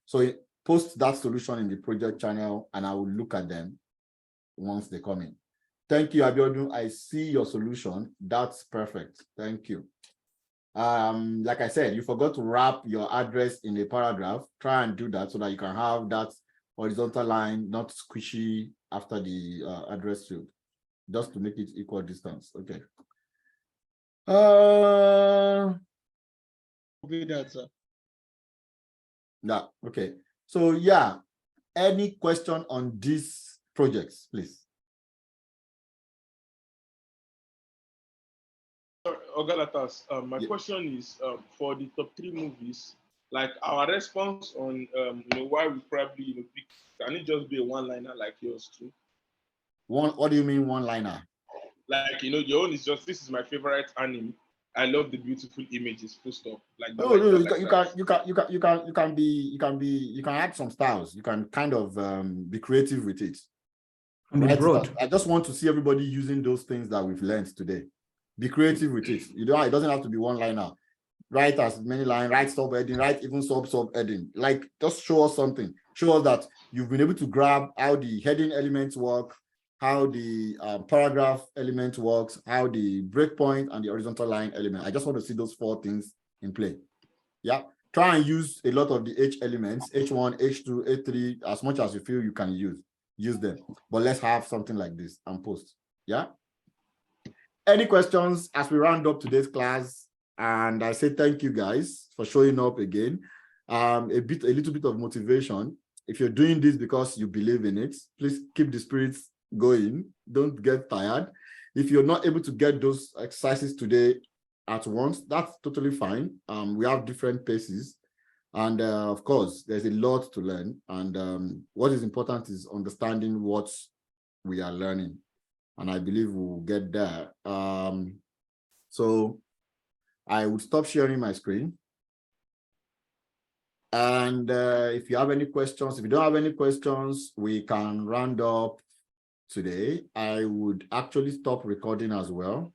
So post that solution in the project channel and I will look at them once they come in. Thank you, Abiodun. I see your solution. That's perfect. Thank you. Like I said, you forgot to wrap your address in a paragraph. Try and do that so that you can have that horizontal line, not squishy after the address field, just to make it equal distance. Okay. Yeah, okay. So yeah, any question on these projects, please? Ogalatas, my question is for the top 3 movies, like our response on why we probably pick, can it just be a one-liner like yours too? What do you mean one-liner? Like your own is just, this is my favorite anime. I love the beautiful images. Full stop. Like no, you can add some styles. You can kind of be creative with it. Right? I just want to see everybody using those things that we've learned today. Be creative with it. It doesn't have to be one-liner. Write as many lines, write sub-heading, write even sub-heading. Like, just show us something. Show us that you've been able to grab how the heading elements work, how the paragraph element works, how the breakpoint and the horizontal line element. I just want to see those 4 things in play. Yeah. Try and use a lot of the H elements, H1, H2, H3, as much as you feel you can use them. But let's have something like this and post. Yeah. Any questions as we round up today's class? And I say thank you guys for showing up again. A little bit of motivation. If you're doing this because you believe in it, please keep the spirits going. Don't get tired. If you're not able to get those exercises today at once, that's totally fine. We have different paces. And of course, there's a lot to learn. And what is important is understanding what we are learning. And I believe we'll get there. So I would stop sharing my screen. And if you have any questions, if you don't have any questions, we can round up today. I would actually stop recording as well.